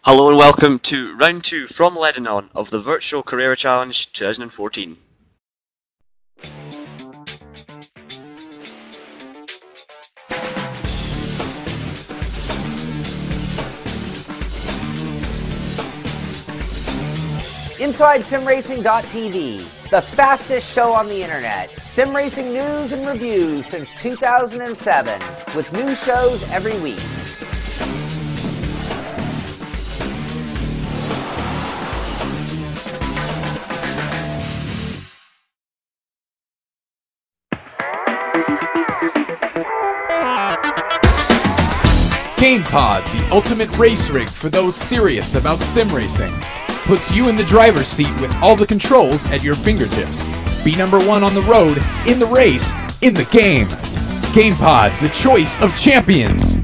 Hello and welcome to round 2 from Ledenon of the Virtual Carrera Challenge 2014. Inside SimRacing.tv, the fastest show on the internet. Sim racing news and reviews since 2007, with new shows every week. GamePod, the ultimate race rig for those serious about sim racing. Puts you in the driver's seat with all the controls at your fingertips. Be number one on the road, in the race, in the game. GamePod, the choice of champions.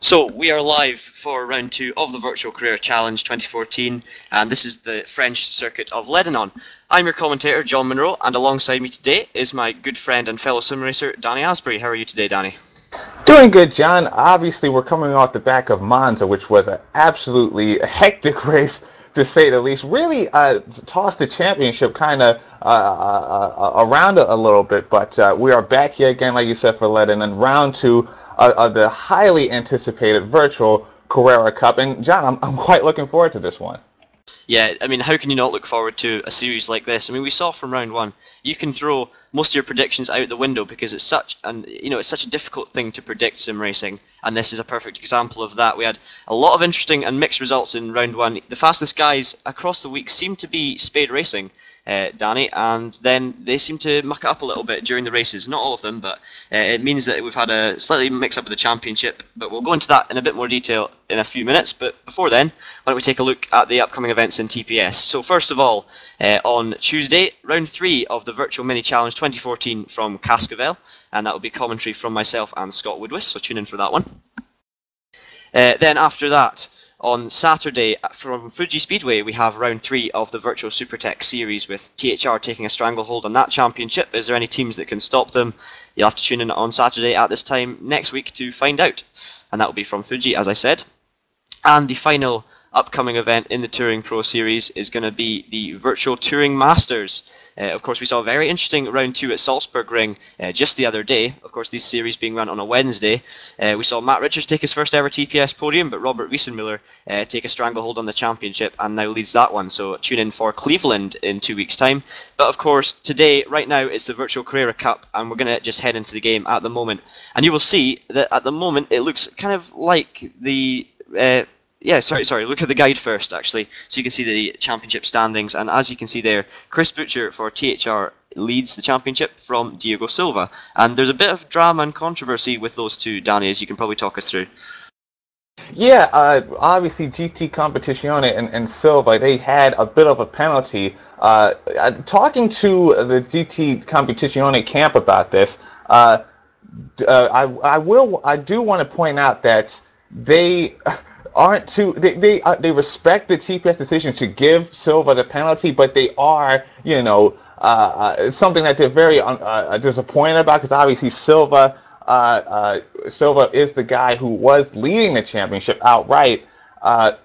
So we are live for round 2 of the Virtual Carrera Challenge 2014, and this is the French circuit of Ledenon. I'm your commentator, John Munro, and alongside me today is my good friend and fellow sim racer, Danny Asbury. How are you today, Danny? Doing good, John. Obviously, we're coming off the back of Monza, which was an absolutely hectic race, to say the least. Really tossed the championship kind of around a little bit, but we are back here again, like you said, for Ledenon, round 2 of the highly anticipated Virtual Carrera Cup. And John, I'm quite looking forward to this one. Yeah, I mean, how can you not look forward to a series like this? I mean, we saw from round 1, you can throw most of your predictions out the window because it's such a difficult thing to predict sim racing, and this is a perfect example of that. We had a lot of interesting and mixed results in round 1. The fastest guys across the week seemed to be Spade Racing, Danny, and then they seem to muck it up a little bit during the races. Not all of them, but it means that we've had a slightly mix up with the championship, but we'll go into that in a bit more detail in a few minutes. But before then, why don't we take a look at the upcoming events in TPS. So first of all, on Tuesday, round 3 of the Virtual Mini Challenge 2014 from Cascavel, and that will be commentary from myself and Scott Woodwis, so tune in for that one. Then after that, on Saturday from Fuji Speedway, we have round 3 of the Virtual Supertech series with THR taking a stranglehold on that championship. Is there any teams that can stop them? You'll have to tune in on Saturday at this time next week to find out. And that will be from Fuji, as I said. And the final upcoming event in the Touring Pro Series is going to be the Virtual Touring Masters. Of course, we saw a very interesting round 2 at Salzburg Ring just the other day. Of course, these series being run on a Wednesday. We saw Matt Richards take his first ever TPS podium, but Robert Wiesenmuller take a stranglehold on the championship and now leads that one. So tune in for Cleveland in 2 weeks' time. But of course, today, right now, it's the Virtual Carrera Cup, and we're going to just head into the game at the moment. And you will see that at the moment, it looks kind of like the... look at the guide first, actually, so you can see the championship standings, and as you can see there, Chris Butcher for THR leads the championship from Diego Silva, and there's a bit of drama and controversy with those two, Danny, as you can probably talk us through. Yeah, obviously GT Competizione and Silva, they had a bit of a penalty. Talking to the GT Competizione camp about this, I do want to point out that they aren't too. They respect the TPS decision to give Silva the penalty, but they are, something that they're very disappointed about, because obviously Silva is the guy who was leading the championship outright.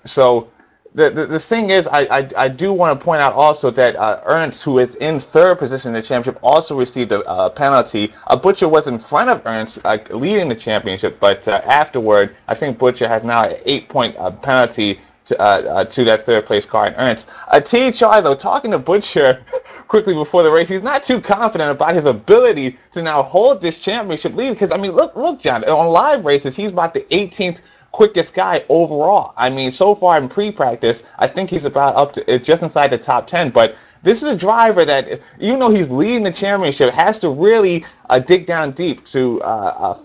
So the thing is, I do want to point out also that Ernst, who is in 3rd position in the championship, also received a penalty. Butcher was in front of Ernst, leading the championship, but afterward, I think Butcher has now an 8-point penalty to that 3rd place car in Ernst. THR, though, talking to Butcher quickly before the race, he's not too confident about his ability to now hold this championship lead, because, I mean, look, John, on live races, he's about the 18th quickest guy overall. I mean, so far in pre-practice, I think he's about up to just inside the top 10. But this is a driver that, even though he's leading the championship, has to really dig down deep to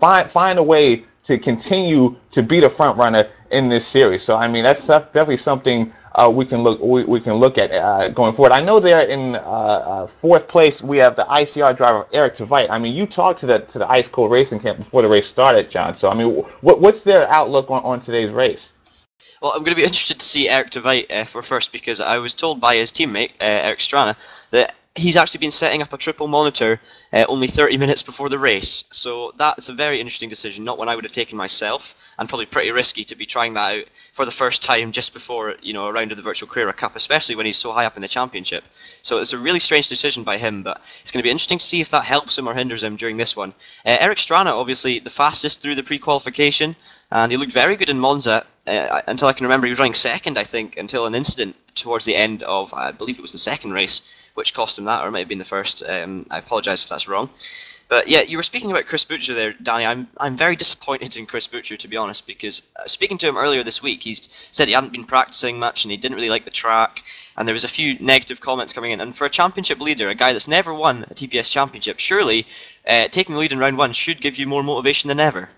find a way to continue to be the front runner in this series. So I mean, that's definitely something we can look at going forward. I know they're in 4th place. We have the ICR driver Eric Tveit. I mean, you talked to the Ice Cold Racing camp before the race started, John. So I mean, what's their outlook on today's race? Well, I'm going to be interested to see Eric Tveit for first, because I was told by his teammate Eric Strana that he's actually been setting up a triple monitor only 30 minutes before the race. So that's a very interesting decision, not one I would have taken myself, and probably pretty risky to be trying that out for the first time just before, you know, a round of the Virtual Carrera Cup, especially when he's so high up in the championship. So it's a really strange decision by him, but it's going to be interesting to see if that helps him or hinders him during this one. Eric Strana, obviously the fastest through the pre-qualification, and he looked very good in Monza. Until I can remember, he was running second, I think, until an incident towards the end of, I believe it was the second race, which cost him that, or it might have been the first. I apologise if that's wrong. But yeah, you were speaking about Chris Butcher there, Danny. I'm very disappointed in Chris Butcher, to be honest, because speaking to him earlier this week, he said he hadn't been practicing much and he didn't really like the track, and there was a few negative comments coming in. And for a championship leader, a guy that's never won a TPS championship, surely taking the lead in round one should give you more motivation than ever.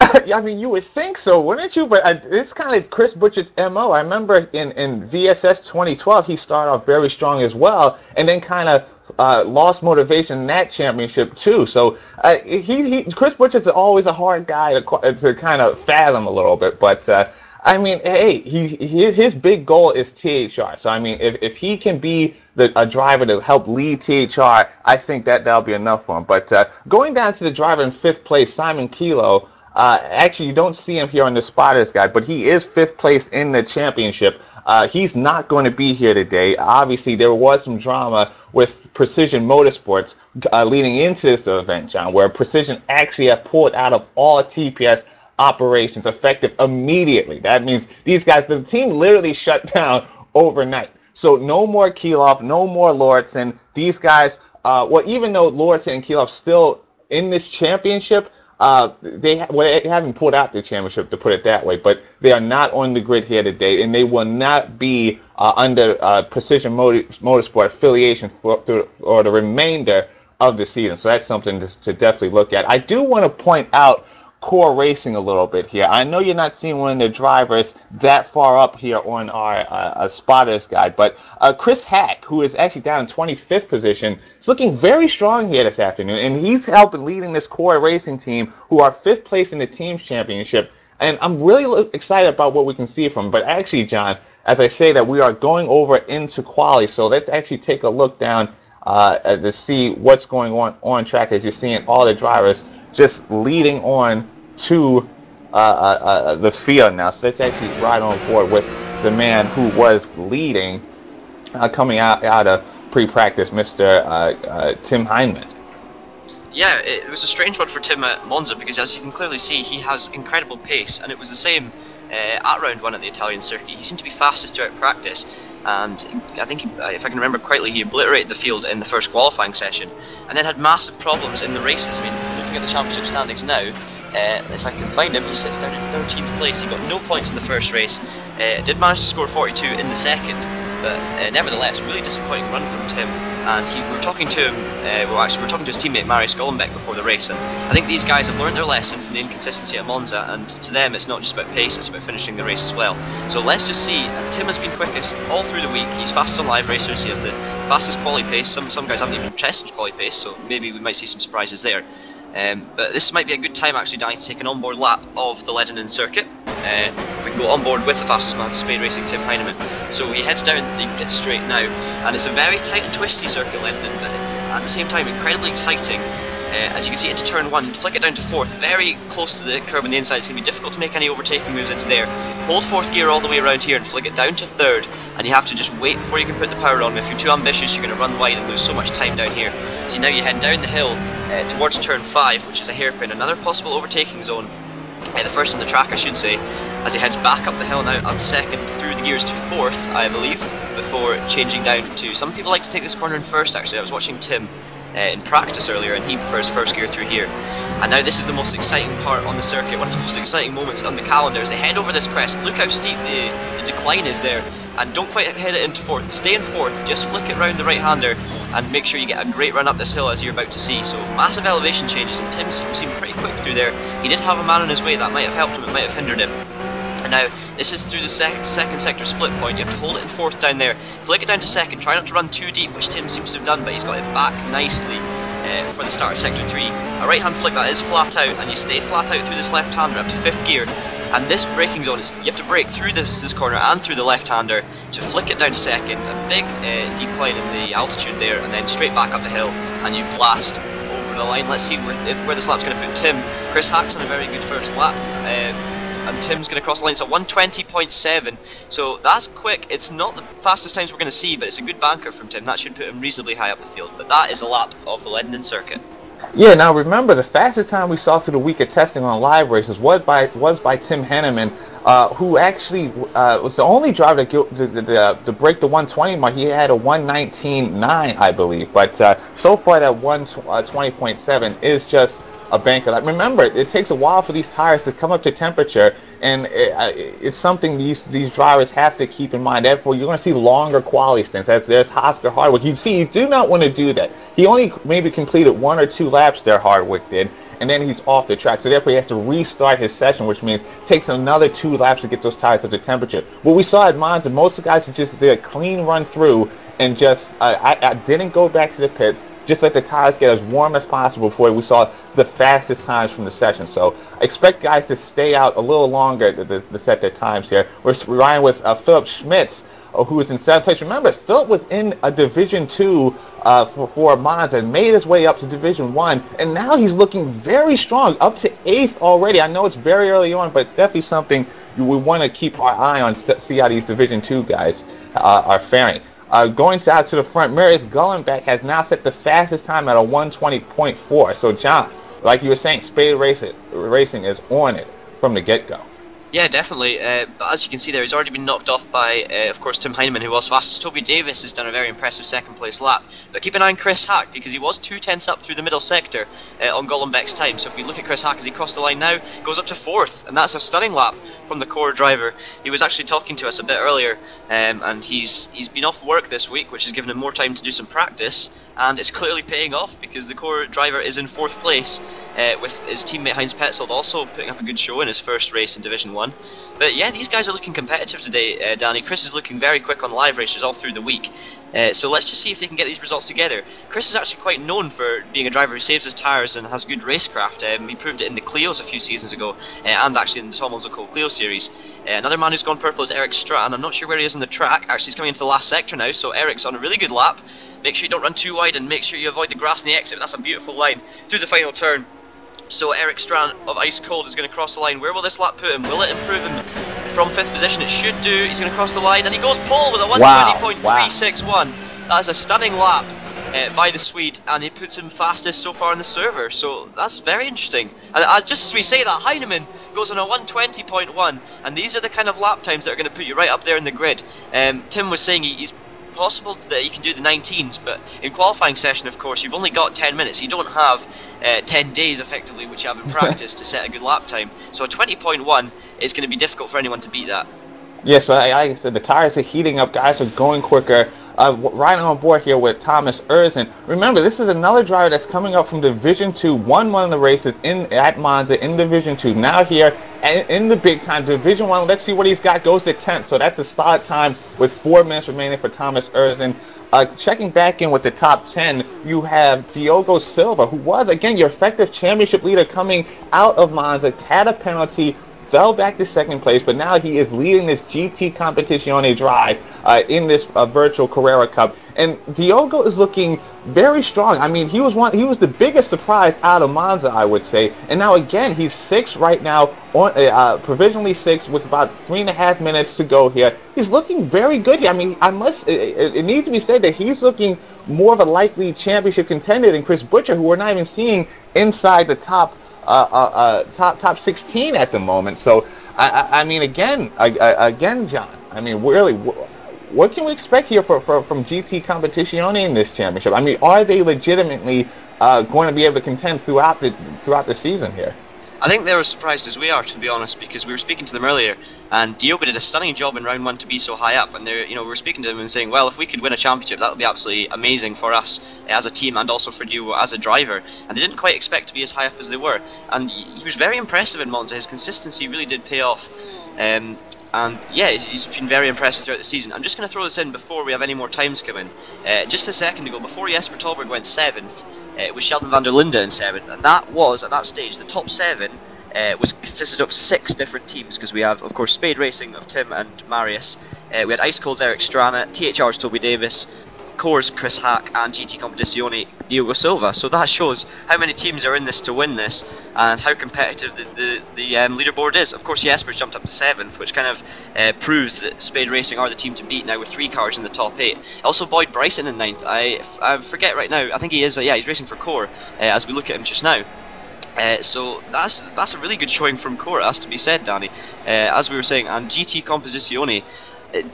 I mean, you would think so, wouldn't you? But it's kind of Chris Butcher's MO. I remember in VSS 2012, he started off very strong as well, and then kind of lost motivation in that championship too. So Chris Butcher's always a hard guy to kind of fathom a little bit. But I mean, hey, his big goal is THR. So I mean, if he can be a driver to help lead THR, I think that'll be enough for him. But going down to the driver in 5th place, Simon Kilo. Actually, you don't see him here on the spotters guide, but he is 5th place in the championship. He's not going to be here today. Obviously, there was some drama with Precision Motorsports leading into this event, John, where Precision actually have pulled out of all TPS operations effective immediately. That means these guys, the team literally shut down overnight. So no more Kielhoff, no more Lauritsen. These guys, well, even though Lauritsen and Kielhoff still in this championship, they haven't pulled out the championship, to put it that way, but they are not on the grid here today, and they will not be under Precision Motorsport affiliation for the remainder of the season. So that's something to definitely look at. I do want to point out Core Racing a little bit here. I know you're not seeing one of the drivers that far up here on our spotters guide, but Chris Hack, who is actually down in 25th position, is looking very strong here this afternoon, and he's helping leading this Core Racing team, who are 5th place in the team's championship, and I'm really excited about what we can see from him. But actually, John, as I say that, we are going over into quali, so let's actually take a look down to see what's going on track, as you're seeing all the drivers just leading on to the field now. So let's actually ride on board with the man who was leading coming out of pre-practice, Mr. Tim Heinemann. Yeah, it was a strange one for Tim at Monza, because as you can clearly see, he has incredible pace, and it was the same at round one at the Italian circuit. He seemed to be fastest throughout practice, and I think, if I can remember correctly, he obliterated the field in the first qualifying session, and then had massive problems in the races. I mean, looking at the championship standings now, if I can find him, he sits down in 13th place. He got no points in the first race, did manage to score 42 in the second, but nevertheless, really disappointing run from Tim. And we were talking to him, well, actually, we were talking to his teammate Marius Gollenbeck before the race, and I think these guys have learned their lesson from the inconsistency at Monza, and to them it's not just about pace, it's about finishing the race as well. So let's just see. Tim has been quickest all through the week. He's fastest on live racers, he has the fastest quali pace. Some guys haven't even tested quali pace, so maybe we might see some surprises there. But this might be a good time, actually, Danny, to take an onboard lap of the Ledenon circuit. If we can go on board with the fastest man, Spade Racing Tim Heinemann. So he heads down the pit straight now, and it's a very tight and twisty circuit, Ledenon, but at the same time incredibly exciting. As you can see into turn 1, flick it down to 4th, very close to the curb on the inside. It's going to be difficult to make any overtaking moves into there. Hold 4th gear all the way around here and flick it down to 3rd, and you have to just wait before you can put the power on. If you're too ambitious, you're going to run wide and lose so much time down here. So now you head down the hill towards turn 5, which is a hairpin, another possible overtaking zone. The first on the track, I should say, as he heads back up the hill now, up to 2nd, through the gears to 4th, I believe, before changing down to... Some people like to take this corner in first, actually. I was watching Tim in practice earlier, and he prefers first gear through here. And now this is the most exciting part on the circuit, one of the most exciting moments on the calendar, as they head over this crest. Look how steep the decline is there, and don't quite head it into 4th. Stay in 4th, just flick it round the right-hander, and make sure you get a great run up this hill, as you're about to see. So massive elevation changes, and Tim seemed pretty quick through there. He did have a man on his way. That might have helped him, it might have hindered him. And now, this is through the second sector split point. You have to hold it in 4th down there, flick it down to 2nd, try not to run too deep, which Tim seems to have done, but he's got it back nicely for the start of sector 3. A right hand flick that is flat out, and you stay flat out through this left hander up to 5th gear. And this braking zone, you have to brake through this corner and through the left-hander to flick it down to second, a big decline in the altitude there, and then straight back up the hill, and you blast over the line. Let's see where this lap's going to put Tim. Chris Hack's on a very good first lap, and Tim's going to cross the line. It's a 1:20.7, so that's quick. It's not the fastest times we're going to see, but it's a good banker from Tim. That should put him reasonably high up the field, but that is a lap of the Ledenon circuit. Yeah, now remember, the fastest time we saw through the week of testing on live races was by Tim Henneman, who actually was the only driver to break the 120 mark. He had a 1:19.9, I believe, but so far that 1:20.7 is just a banker. Like, remember, it takes a while for these tires to come up to temperature, and it's something these drivers have to keep in mind. Therefore, you're going to see longer quality stints. As there's Oscar Hardwick, you see, you do not want to do that. He only maybe completed 1 or 2 laps there, Hardwick did, and then he's off the track. So therefore, he has to restart his session, which means it takes another 2 laps to get those tires up to temperature. What we saw at Monza, most of the guys just did a clean run through and just I didn't go back to the pits. Just let the tires get as warm as possible before we saw the fastest times from the session. So I expect guys to stay out a little longer to set their times here. We're riding with Philip Schmitz, who was in 7th place. Remember, Philip was in a Division 2 for Monza and made his way up to Division 1, and now he's looking very strong, up to 8th already. I know it's very early on, but it's definitely something we want to keep our eye on, see how these Division 2 guys are faring. Going out to the front, Marius Gullenbeck has now set the fastest time at a 1:20.4. So, John, like you were saying, Spade Racing is on it from the get-go. Yeah, definitely. But as you can see there, he's already been knocked off by, of course, Tim Heineman, who was fastest. Toby Davis has done a very impressive 2nd place lap. But keep an eye on Chris Hack, because he was 2 tenths up through the middle sector on Gullenbeck's time. So if you look at Chris Hack as he crossed the line now, goes up to 4th, and that's a stunning lap from the core driver. He was actually talking to us a bit earlier, and he's been off work this week, which has given him more time to do some practice, and it's clearly paying off, because the core driver is in 4th place, with his teammate Heinz Petzold also putting up a good show in his first race in Division 1. But yeah, these guys are looking competitive today, Danny. Chris is looking very quick on live races all through the week. So let's just see if they can get these results together. Chris is actually quite known for being a driver who saves his tyres and has good racecraft. He proved it in the Clios a few seasons ago, and actually in the Tom Cole Clio series. Another man who's gone purple is Eric Strachan. I'm not sure where he is in the track. Actually, he's coming into the last sector now, so Eric's on a really good lap. Make sure you don't run too wide, and make sure you avoid the grass in the exit. That's a beautiful line through the final turn. So Eric Strachan of Ice Cold is going to cross the line. Where will this lap put him? Will it improve him from 5th position? It should do. He's going to cross the line, and he goes pole with a 1:20.361. That is a stunning lap by the Swede, and it puts him fastest so far in the server. So that's very interesting. And just as we say that, Heineman goes on a 1:20.1, and these are the kind of lap times that are going to put you right up there in the grid. Tim was saying he's possible that you can do the 19s, but in qualifying session, of course, you've only got 10 minutes. You don't have 10 days, effectively, which you have in practice to set a good lap time. So a 20.1 is going to be difficult for anyone to beat that. Yeah, so like I said, the tires are heating up, guys are going quicker. Riding on board here with Thomas Erzin. Remember, this is another driver that's coming up from Division 2, won one of the races at Monza in Division 2. Now here in the big time, Division 1, let's see what he's got, goes to 10th. So that's a solid time with 4 minutes remaining for Thomas Erzin. Checking back in with the top 10, you have Diogo Silva, who was, again, your effective championship leader coming out of Monza, had a penalty, fell back to 2nd place, but now he is leading this GT Competizione drive in this Virtual Carrera Cup. And Diogo is looking very strong. I mean, he was the biggest surprise out of Monza, I would say. And now again, he's 6th right now, on provisionally 6th with about 3.5 minutes to go here. He's looking very good here. I mean, it needs to be said that he's looking more of a likely championship contender than Chris Butcher, who we're not even seeing inside the top 16 at the moment. So I mean, again, John, I mean, really, what can we expect here from GT Competizione in this championship? I mean, are they legitimately going to be able to contend throughout the season here? I think they're as surprised as we are, to be honest, because we were speaking to them earlier, and Diogo did a stunning job in round 1 to be so high up, and we were speaking to them and saying, well, if we could win a championship, that would be absolutely amazing for us as a team and also for Diogo as a driver. And they didn't quite expect to be as high up as they were, and he was very impressive in Monza. His consistency really did pay off. And yeah, he's been very impressive throughout the season. I'm just going to throw this in before we have any more times come in. Just a second ago, before Jesper Tolberg went 7th, it was Sheldon van der Linde in 7th, and that was, at that stage, the top 7 was consisted of 6 different teams, because we have, of course, Spade Racing of Tim and Marius. We had Ice Cold's Eric Strana, THR's Toby Davis, Core's Chris Hack, and GT Competizione Diogo Silva. So that shows how many teams are in this to win this, and how competitive the leaderboard is. Of course, Jesper's jumped up to 7th, which kind of proves that Spade Racing are the team to beat now, with 3 cars in the top 8. Also, Boyd Bryson in 9th. I forget right now. I think he is. Yeah, he's racing for Core as we look at him just now. So that's a really good showing from Core, it has to be said, Danny. As we were saying, and GT Competizione,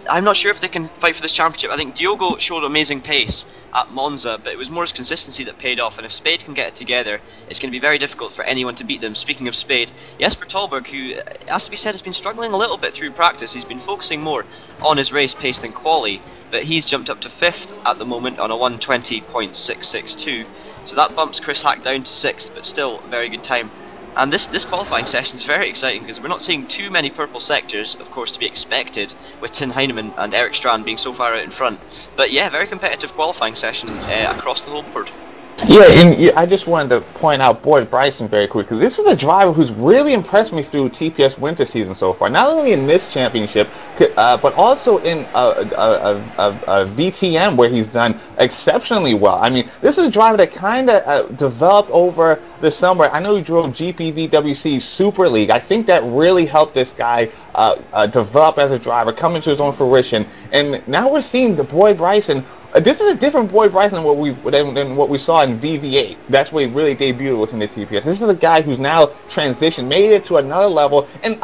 I'm not sure if they can fight for this championship. I think Diogo showed amazing pace at Monza, but it was more his consistency that paid off, and if Spade can get it together, it's going to be very difficult for anyone to beat them. Speaking of Spade, Jesper Tolberg, who, has to be said, has been struggling a little bit through practice. He's been focusing more on his race pace than quali, but he's jumped up to 5th at the moment on a 1:20.662, so that bumps Chris Hack down to 6th, but still a very good time. And this qualifying session is very exciting, because we're not seeing too many purple sectors, of course, to be expected, with Tim Heinemann and Eric Strand being so far out in front. But yeah, very competitive qualifying session across the whole board. Yeah, and I just wanted to point out Boyd Bryson very quickly. This is a driver who's really impressed me through TPS winter season so far. Not only in this championship, but also in a VTM where he's done exceptionally well. I mean, this is a driver that kind of developed over the summer. I know he drove GPVWC Super League. I think that really helped this guy develop as a driver, come into his own fruition. And now we're seeing the Boyd Bryson. This is a different Boyd Bryson than what we saw in VV8. That's where he really debuted within the TPS. This is a guy who's now transitioned, made it to another level, and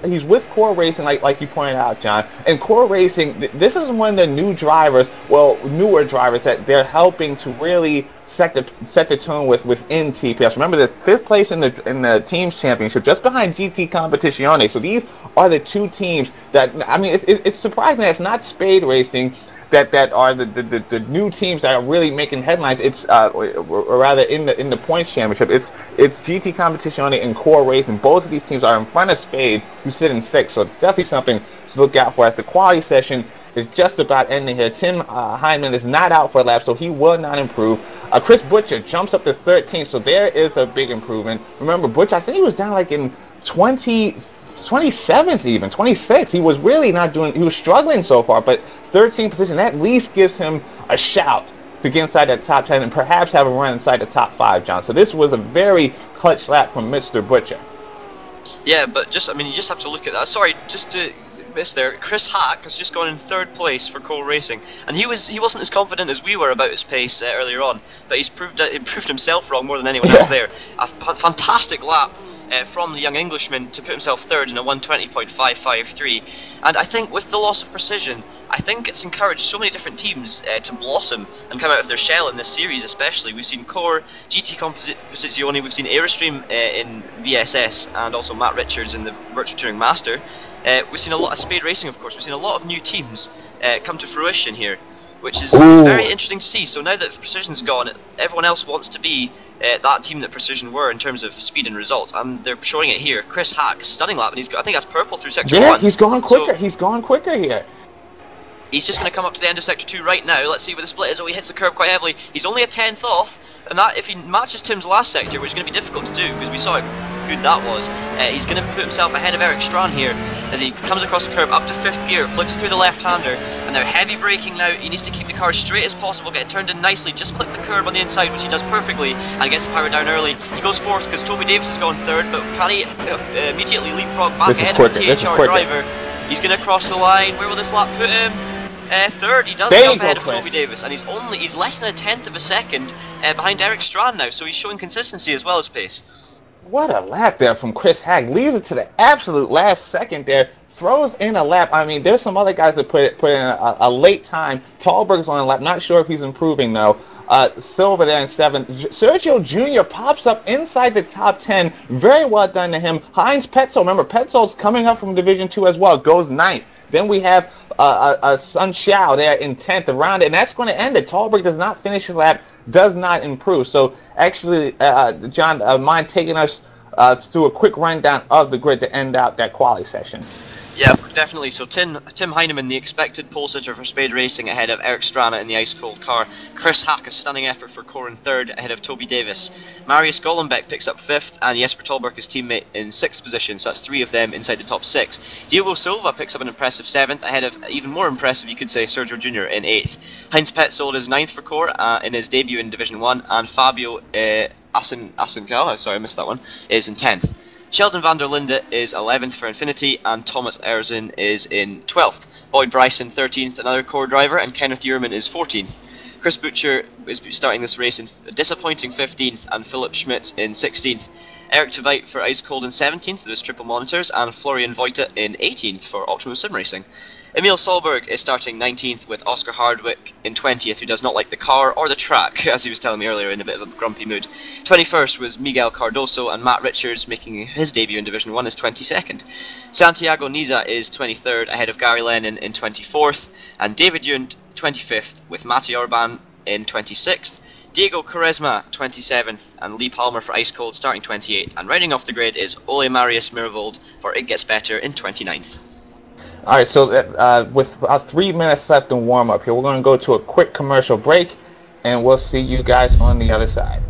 he's with Core Racing, like you pointed out, John. And Core Racing, this is one of the new drivers, well, newer drivers that they're helping to really set the tone within TPS. Remember, the 5th place in the teams championship, just behind GT Competizione. So these are the 2 teams that, I mean, it's surprising that it's not Spade Racing that are the new teams that are really making headlines. It's or rather in the points championship, it's GT Competizione and Core Racing. Both of these teams are in front of Spade, who sit in 6th. So it's definitely something to look out for. As the quality session is just about ending here. Tim Heinemann is not out for a lap, so he will not improve. Chris Butcher jumps up to 13th, so there is a big improvement. Remember, Butcher, I think he was down like in 27th, even 26th. He was really not doing. He was struggling so far, but 13th position at least gives him a shout to get inside that top 10 and perhaps have a run inside the top 5, John. So this was a very clutch lap from Mr. Butcher. Yeah, but just, I mean, you just have to look at that. Sorry, just to miss there. Chris Hack has just gone in 3rd place for Core Racing, and he wasn't as confident as we were about his pace earlier on, but he's proved himself wrong more than anyone else there. A fantastic lap from the young Englishman to put himself 3rd in a 1:20.553, and I think with the loss of precision, I think it's encouraged so many different teams to blossom and come out of their shell in this series. Especially, we've seen Core, GT Competizione, we've seen Aerostream in VSS, and also Matt Richards in the Virtual Touring Master. We've seen a lot of Spade Racing, of course. We've seen a lot of new teams come to fruition here, which is very interesting to see. So now that Precision's gone, everyone else wants to be that team that Precision were in terms of speed and results, and they're showing it here. Chris Hack, stunning lap, and he's got, I think that's purple through Sector 1. Yeah, he's gone quicker. So he's gone quicker here. He's just going to come up to the end of Sector 2 right now. Let's see where the split is. Oh, he hits the curb quite heavily. He's only a 10th off, and that, if he matches Tim's last sector, which is going to be difficult to do because we saw how good that was, he's going to put himself ahead of Eric Strand here as he comes across the curb up to 5th gear, flicks it through the left-hander, and now heavy braking now. He needs to keep the car as straight as possible, get it turned in nicely, just click the curb on the inside, which he does perfectly, and gets the power down early. He goes 4th because Toby Davis has gone 3rd, but can he immediately leapfrog back ahead of the THR driver? He's going to cross the line. Where will this lap put him? 3rd, he does jump ahead of Toby Davis, and he's less than a 10th of a second behind Eric Strand now, so he's showing consistency as well as pace. What a lap there from Chris Hack. Leaves it to the absolute last second there. Throws in a lap. I mean, there's some other guys that put in a late time. Tallberg's on a lap. Not sure if he's improving, though. Silva there in 7th. Sergio Jr. pops up inside the top 10. Very well done to him. Heinz Petzold. Remember, Petzold's coming up from Division 2 as well. Goes 9th. Then we have Sun Xiao there in 10th around it, and that's going to end it. Tallberg does not finish his lap, does not improve. So actually, John, mind taking us let's do a quick rundown of the grid to end out that quali session. Yeah, definitely. So Tim Heinemann, the expected pole sitter for Spade Racing, ahead of Eric Strana in the ice-cold car. Chris Hack, a stunning effort for Corin third, ahead of Toby Davis. Marius Golombek picks up fifth, and Jesper Tolberg, his teammate, in sixth position. So that's three of them inside the top six. Diogo Silva picks up an impressive seventh, ahead of, even more impressive, you could say, Sergio Jr. in eighth. Heinz Petzold is ninth for Cor in his debut in Division 1, and Fabio Asencal, sorry I missed that one, is in 10th. Sheldon van der Linde is 11th for Infinity, and Thomas Erzin is in 12th. Boyd Bryson 13th, another core driver, and Kenneth Uhrman is 14th. Chris Butcher is starting this race in a disappointing 15th, and Philip Schmidt in 16th. Eric Tveit for Ice Cold in 17th with his triple monitors, and Florian Voita in 18th for Optimum Sim Racing. Emil Solberg is starting 19th with Oscar Hardwick in 20th, who does not like the car or the track, as he was telling me earlier in a bit of a grumpy mood. 21st was Miguel Cardoso, and Matt Richards, making his debut in Division 1, is 22nd. Santiago Niza is 23rd, ahead of Gary Lennon in 24th, and David Yunt 25th, with Matti Orban in 26th. Diego Quaresma 27th, and Lee Palmer for Ice Cold starting 28th, and riding off the grid is Ole Marius Miravold for It Gets Better in 29th. Alright, so with about 3 minutes left in warm-up here, we're going to go to a quick commercial break, and we'll see you guys on the other side.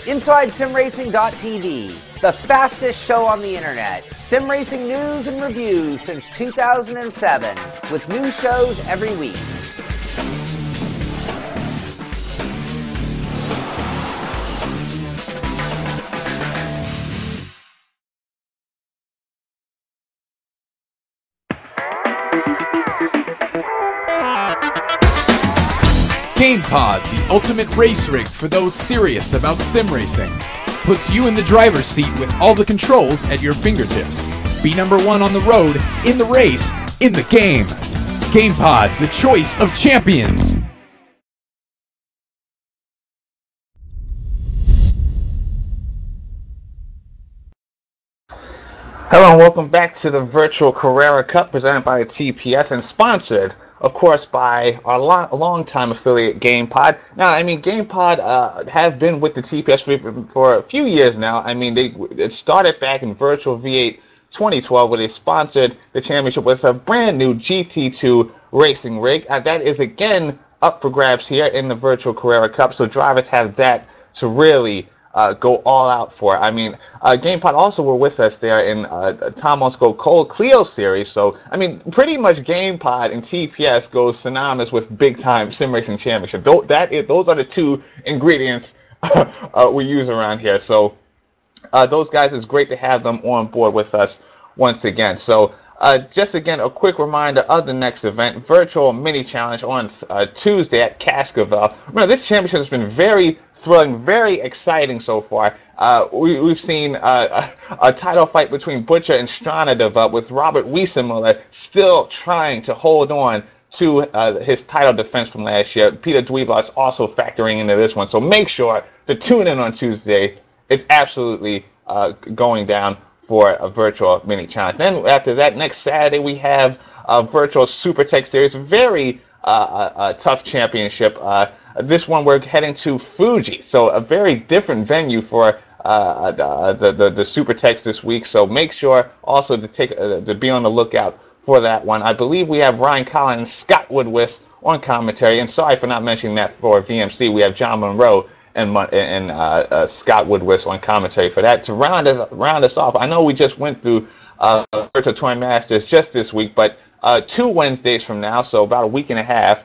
Inside SimRacing.tv, the fastest show on the internet. Sim racing news and reviews since 2007, with new shows every week. GamePod, the ultimate race rig for those serious about sim racing. Puts you in the driver's seat with all the controls at your fingertips. Be number one on the road, in the race, in the game. GamePod, the choice of champions. Hello and welcome back to the Virtual Carrera Cup presented by TPS and sponsored, of course, by our long-time affiliate GamePod. Now, I mean, GamePod have been with the TPS for a few years now. I mean, it started back in Virtual V8 2012 where they sponsored the championship with a brand new GT2 racing rig. That is, again, up for grabs here in the Virtual Carrera Cup, so drivers have that to really go all out for. I mean, GamePod also were with us there in Tom Mosco Cole Clio series. So, I mean, pretty much GamePod and TPS goes synonymous with big-time sim racing championship. Those are the two ingredients we use around here. So, those guys, it's great to have them on board with us once again. So, just again, a quick reminder of the next event, Virtual Mini Challenge on Tuesday at Cascavel. Remember, this championship has been very thrilling, very exciting so far. We've seen a title fight between Butcher and Strana develop, with Robert Wiesenmuller still trying to hold on to his title defense from last year. Peter Dweeblatt is also factoring into this one, so make sure to tune in on Tuesday. It's absolutely going down for a Virtual Mini Challenge. Then after that, next Saturday, we have a Virtual Super Tech Series, very tough championship. This one we're heading to Fuji, so a very different venue for the Super Techs this week. So make sure also to be on the lookout for that one. I believe we have Ryan Collins and Scott Woodwist on commentary, and sorry for not mentioning that for VMC. We have John Munro and Scott Woodwist on commentary for that. To round us off, I know we just went through Virtual Touring Masters just this week, but 2 Wednesdays from now, so about a week and a half,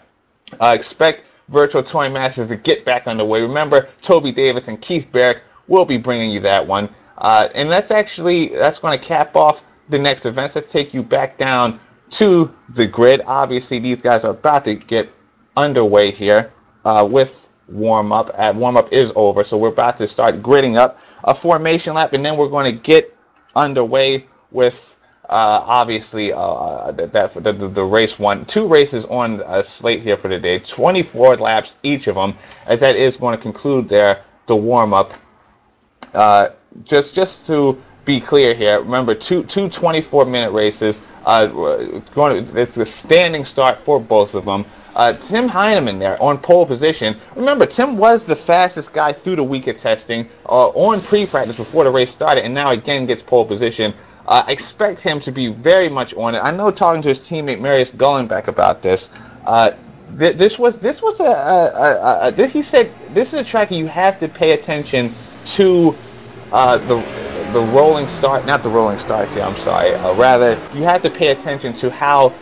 expect Virtual Touring Masters to get back underway. Remember, Toby Davis and Keith Barrick will be bringing you that one. And that's going to cap off the next events. Let's take you back down to the grid. Obviously, these guys are about to get underway here with warm-up. Warm-up is over, so we're about to start gridding up a formation lap, and then we're going to get underway with obviously the race one. 2 races on a slate here for today, 24 laps each of them, as that is going to conclude the warm-up. Just to be clear here. Remember, two 24-minute races. It's a standing start for both of them. Tim Heineman there on pole position. Remember, Tim was the fastest guy through the week of testing on pre-practice before the race started, and now again gets pole position. I expect him to be very much on it. I know, talking to his teammate Marius Gullenbeck about this. He said this is a track you have to pay attention to the rolling start, not the rolling starts here, I'm sorry. Rather, you have to pay attention to how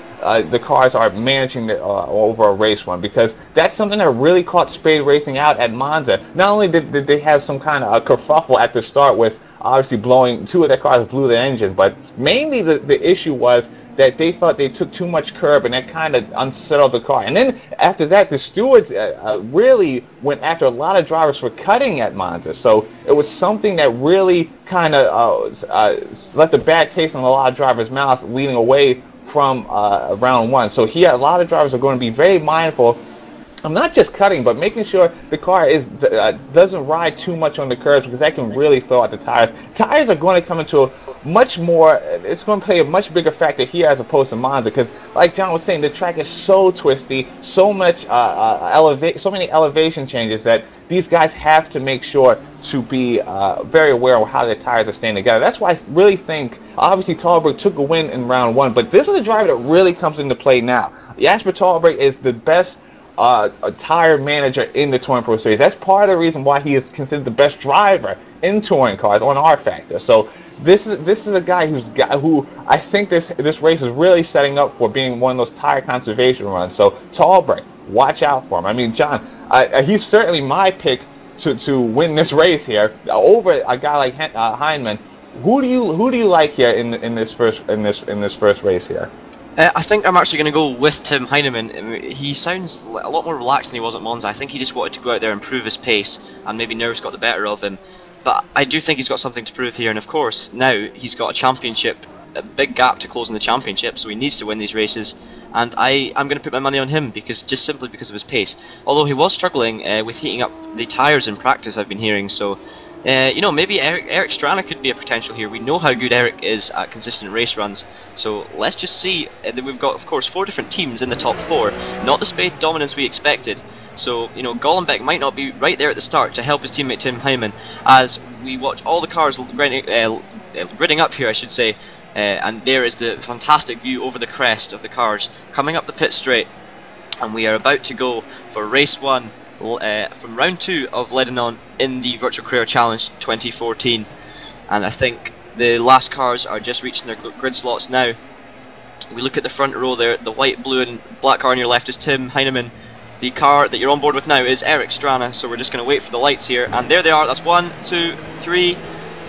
the cars are managing over a race run, because that's something that really caught Spade Racing out at Monza. Not only did they have some kind of a kerfuffle at the start with obviously blowing, two of their cars blew the engine, but mainly the issue was that they thought they took too much curb, and that kind of unsettled the car. And then after that, the stewards really went after a lot of drivers for cutting at Monza. So it was something that really kind of left a bad taste in a lot of drivers' mouths, leading away from round one. So here, a lot of drivers are going to be very mindful. I'm not just cutting, but making sure the car doesn't ride too much on the curves, because that can really throw out the tires. Tires are going to come into a much more, it's going to play a much bigger factor here as opposed to Monza, because like John was saying, the track is so twisty, so much so many elevation changes that these guys have to make sure to be very aware of how their tires are staying together. That's why I really think, obviously, Tallberg took a win in round one, but this is a driver that really comes into play now. Jasper Tallberg is the best a tire manager in the Touring Pro Series. That's part of the reason why he is considered the best driver in touring cars on rFactor. So this is a guy who I think this race is really setting up for being one of those tire conservation runs. So Tallberg, watch out for him. I mean, John, he's certainly my pick to win this race here over a guy like Heineman. Who do you like here in this first race here? I think I'm actually going to go with Tim Heineman. I mean, he sounds a lot more relaxed than he was at Monza. I think he just wanted to go out there and prove his pace, and maybe nerves got the better of him. But I do think he's got something to prove here, and of course, now he's got a championship, a big gap to close in the championship, so he needs to win these races. And I'm going to put my money on him, simply because of his pace. Although he was struggling with heating up the tyres in practice, I've been hearing, so you know, maybe Eric Strana could be a potential here. We know how good Eric is at consistent race runs, so let's just see. We've got, of course, 4 different teams in the top 4, not the Spade dominance we expected. So, you know, Gullenbeck might not be right there at the start to help his teammate Tim Heineman as we watch all the cars gridding up here, I should say. And there is the fantastic view over the crest of the cars coming up the pit straight, and we are about to go for race 1 from round 2 of Ledenon in the Virtual Carrera Challenge 2014. And I think the last cars are just reaching their grid slots now. We look at the front row there, the white, blue and black car on your left is Tim Heineman. The car that you're on board with now is Eric Strana, so we're just going to wait for the lights here, and there they are. That's 1, 2, 3,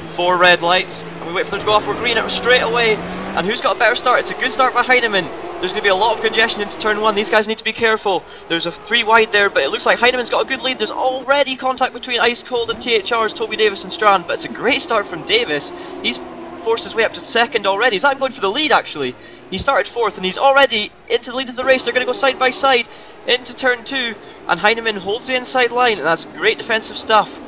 4 red lights, and we wait for them to go off. We're green straight away, and who's got a better start? It's a good start by Heineman. There's going to be a lot of congestion into turn 1. These guys need to be careful. There's a 3 wide there, but it looks like Heineman's got a good lead. There's already contact between Ice Cold and THR's Toby Davis and Strand, but it's a great start from Davis. He's forced his way up to 2nd already. He's not going for the lead, actually. He started 4th, and he's already into the lead of the race. They're going to go side by side into turn 2, and Heineman holds the inside line, and that's great defensive stuff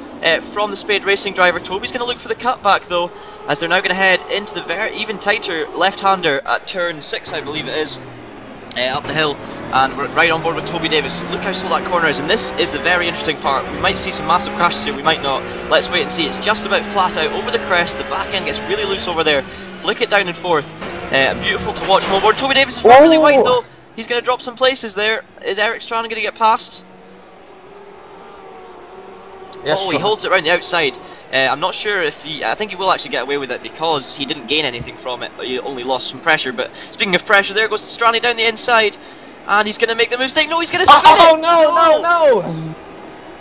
from the Spade Racing driver. Toby's going to look for the cutback, though, as they're now going to head into the even tighter left-hander at turn 6, I believe it is. Up the hill, and we're right on board with Toby Davis. Look how slow that corner is, and this is the very interesting part. We might see some massive crashes here, we might not. Let's wait and see. It's just about flat out over the crest. The back end gets really loose over there. Flick it down in 4th. Beautiful to watch from on board. Toby Davis is really wide, though. He's going to drop some places there. Is Eric Strana going to get past? Yes, oh, he holds it around the outside. I'm not sure if I think he will actually get away with it because he didn't gain anything from it. He only lost some pressure. But speaking of pressure, there goes Strani down the inside, and he's going to make the mistake. No, he's going to spin it. Oh no!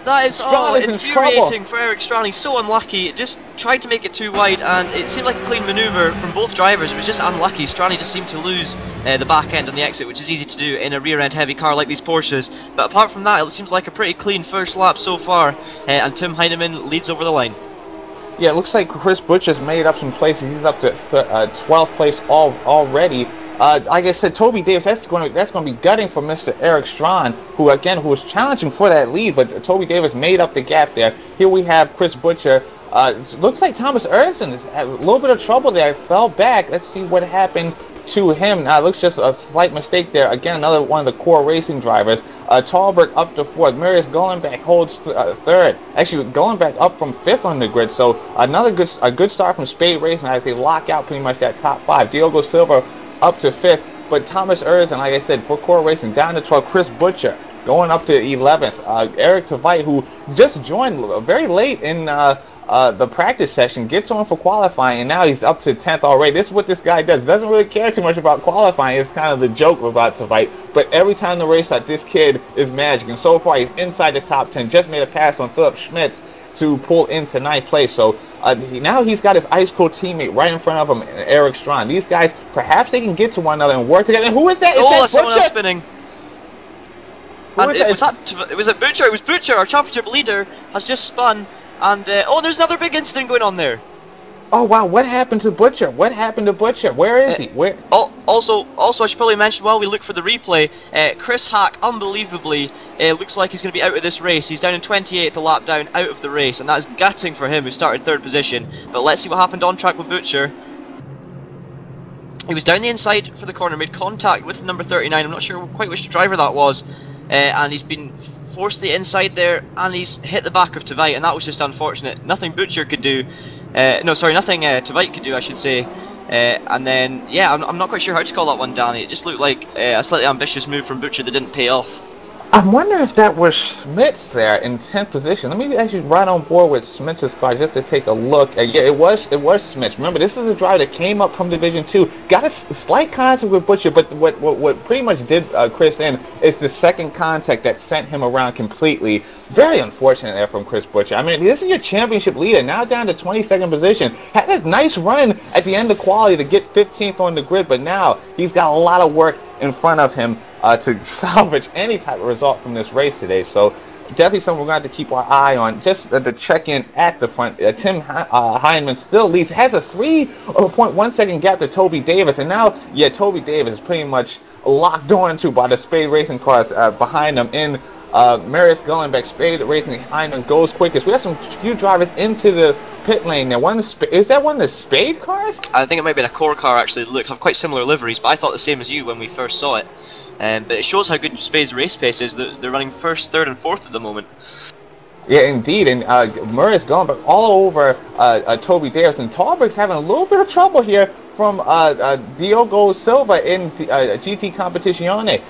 That is infuriating for Eric Strani. So unlucky. Just tried to make it too wide, and it seemed like a clean manoeuvre from both drivers. It was just unlucky. Strani just seemed to lose the back end on the exit, which is easy to do in a rear end heavy car like these Porsches. But apart from that, it seems like a pretty clean first lap so far, and Tim Heineman leads over the line. Yeah, it looks like Chris Butcher's made up some places. He's up to 12th place already. Like I said, Toby Davis, that's going to be gutting for Mr. Eric Strachan, who was challenging for that lead, but Toby Davis made up the gap there. Here we have Chris Butcher Looks like Thomas Eriksen has had a little bit of trouble there. Fell back. Let's see what happened to him. Now, it looks just a slight mistake there. Again, another one of the core racing drivers. Talberg up to 4th. Marius Golenbeck holds 3rd. Actually, Golenbeck up from 5th on the grid. So another good start from Spade Racing as they lock out pretty much that top 5. Diogo Silva up to 5th. But Thomas Eriksen, like I said, for core racing, down to 12th. Chris Butcher going up to 11th. Eric Tveit, who just joined very late in the practice session, gets on for qualifying, and now he's up to 10th already. This is what this guy does. Doesn't really care too much about qualifying. It's kind of the joke about Tveit. But every time the race starts, this kid is magic. And so far, he's inside the top 10. Just made a pass on Philip Schmitz to pull into 9th place. So now he's got his ice cold teammate right in front of him, Eric Strawn. These guys, perhaps they can get to one another and work together. And who is that? Oh, someone else spinning. And it was Butcher. It was Butcher, our championship leader, has just spun. And oh, there's another big incident going on there. Oh wow, what happened to Butcher? What happened to Butcher? Where is he? Where? Also, I should probably mention while we look for the replay, Chris Hack, unbelievably, looks like he's going to be out of this race. He's down in 28th, a lap down, out of the race, and that is gutting for him, who started 3rd position. But let's see what happened on track with Butcher. He was down the inside for the corner, made contact with number 39. I'm not sure quite which driver that was. And he's been forced the inside there, and he's hit the back of Tveit, and that was just unfortunate. Nothing Butcher could do. Nothing Tveit could do, I should say. And then, yeah, I'm not quite sure how to call that one, Danny. It just looked like a slightly ambitious move from Butcher that didn't pay off. I'm wondering if that was Schmitz there in 10th position. Let me actually ride on board with Schmitz's car just to take a look. Yeah, it was Schmitz. Remember, this is a driver that came up from Division 2, got a slight contact with Butcher, but what pretty much did Chris in is the second contact that sent him around completely. Very unfortunate there from Chris Butcher. I mean, this is your championship leader, now down to 22nd position. Had a nice run at the end of quality to get 15th on the grid, but now he's got a lot of work in front of him to salvage any type of result from this race today. So definitely something we're going to have to keep our eye on. Just the check-in at the front. Tim Heineman still leads, has a 3.1 second gap to Toby Davis, and now, yeah, Toby Davis is pretty much locked on to by the Spade Racing cars behind them in Marius Golenbeck. Spade Racing Heineman goes quickest. We have some few drivers into the pit lane now. Is that one of the Spade cars? I think it might be a core car, actually. Look, have quite similar liveries, but I thought the same as you when we first saw it. But it shows how good Spade's race pace is. They're running 1st, 3rd, and 4th at the moment. Yeah, indeed. And Murray's gone, but all over Toby Davis. And Talberg's having a little bit of trouble here from Diogo Silva in GT Competizione.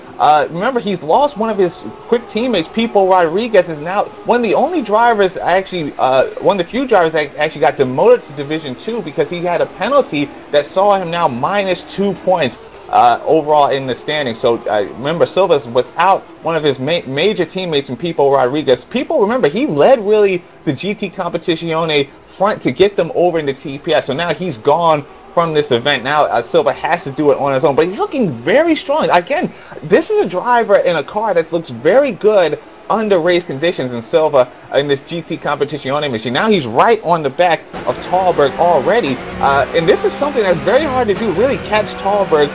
Remember, he's lost one of his quick teammates. Pipo Rodriguez is now one of the only drivers, actually, one of the few drivers that actually got demoted to Division 2 because he had a penalty that saw him now -2 points. Overall in the standings. So remember, Silva's without one of his major teammates in Pipo Rodriguez. Pipo, remember, he led really the GT Competizione front to get them over into TPS. So now he's gone from this event. Now Silva has to do it on his own, but he's looking very strong. Again, this is a driver in a car that looks very good under race conditions, in Silva in this GT Competizione machine. Now he's right on the back of Talberg already, and this is something that's very hard to do, really catch Talberg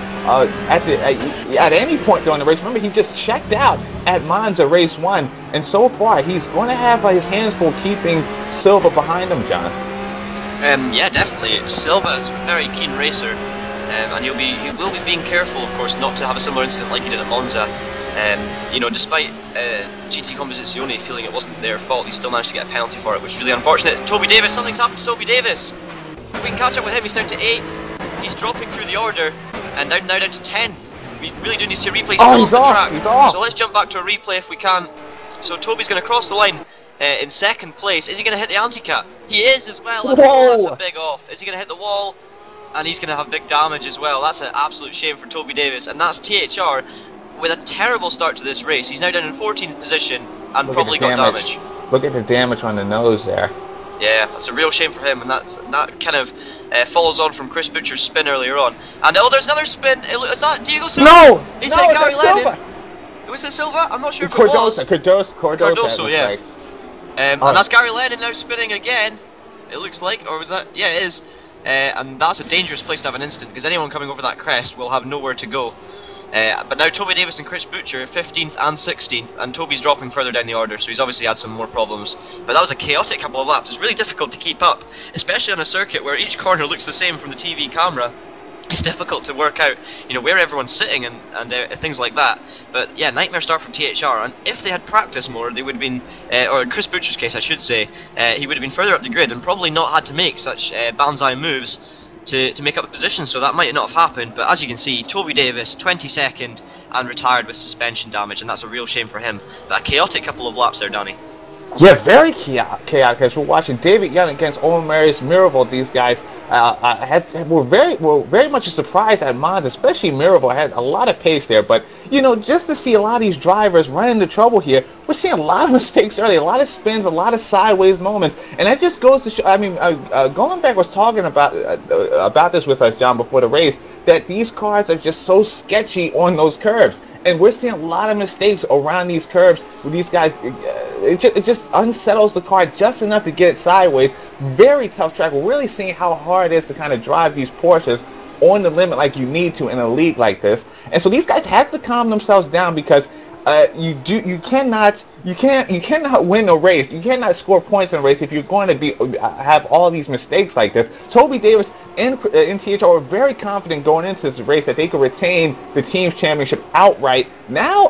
at any point during the race. Remember, he just checked out at Monza race 1, and so far he's going to have his hands full keeping Silva behind him, John. Yeah, definitely. Silva is a very keen racer, and he will be being careful, of course, not to have a similar incident like he did at Monza. You know, despite GT Competizione feeling it wasn't their fault, he still managed to get a penalty for it, which is really unfortunate. Toby Davis, something's happened to Toby Davis. If we can catch up with him, he's down to 8th. He's dropping through the order, and now down to 10th. We really do need to see a replay. He's off. He's off. So let's jump back to a replay if we can. So Toby's going to cross the line in 2nd place. Is he going to hit the anti-cut? He is as well. That's a big off. Is he going to hit the wall? And he's going to have big damage as well. That's an absolute shame for Toby Davis. And that's THR with a terrible start to this race. He's now down in 14th position and probably got damage. Look at the damage on the nose there. Yeah, that's a real shame for him, and that kind of follows on from Chris Butcher's spin earlier on. And oh, there's another spin. Is that Diego Silva? No! He's hit Gary Ledenon. Was it Silva? I'm not sure if it was. Cardoso, yeah. Like. And that's Gary Ledenon now spinning again. It looks like, or was that? Yeah, it is. And that's a dangerous place to have an incident, because anyone coming over that crest will have nowhere to go. But now Toby Davis and Chris Butcher 15th and 16th, and Toby's dropping further down the order, so he's obviously had some more problems. But that was a chaotic couple of laps. It's really difficult to keep up, especially on a circuit where each corner looks the same from the TV camera. It's difficult to work out, you know, where everyone's sitting and things like that. But yeah, nightmare start from THR. And if they had practiced more, they would have been, or in Chris Butcher's case, I should say, he would have been further up the grid and probably not had to make such banzai moves to make up the position, so that might not have happened. But as you can see, Toby Davis 22nd and retired with suspension damage, and that's a real shame for him. But a chaotic couple of laps there, Danny. Yeah, very chaotic. As we're watching David Young against Owen Marius Miracle, these guys were very much a surprise at Monza, especially Miracle had a lot of pace there. But you know, just to see a lot of these drivers run into trouble here, we're seeing a lot of mistakes early, a lot of spins, a lot of sideways moments, and that just goes to show. I mean, Goldenbeck was talking about this with us, John, before the race, that these cars are just so sketchy on those curves. And we're seeing a lot of mistakes around these curves with these guys. It just unsettles the car just enough to get it sideways. Very tough track. We're really seeing how hard it is to kind of drive these Porsches on the limit like you need to in a league like this. And so these guys have to calm themselves down, because you cannot win a race. You cannot score points in a race if you're going to have all these mistakes like this. Toby Davis and THR were very confident going into this race that they could retain the team's championship outright. Now,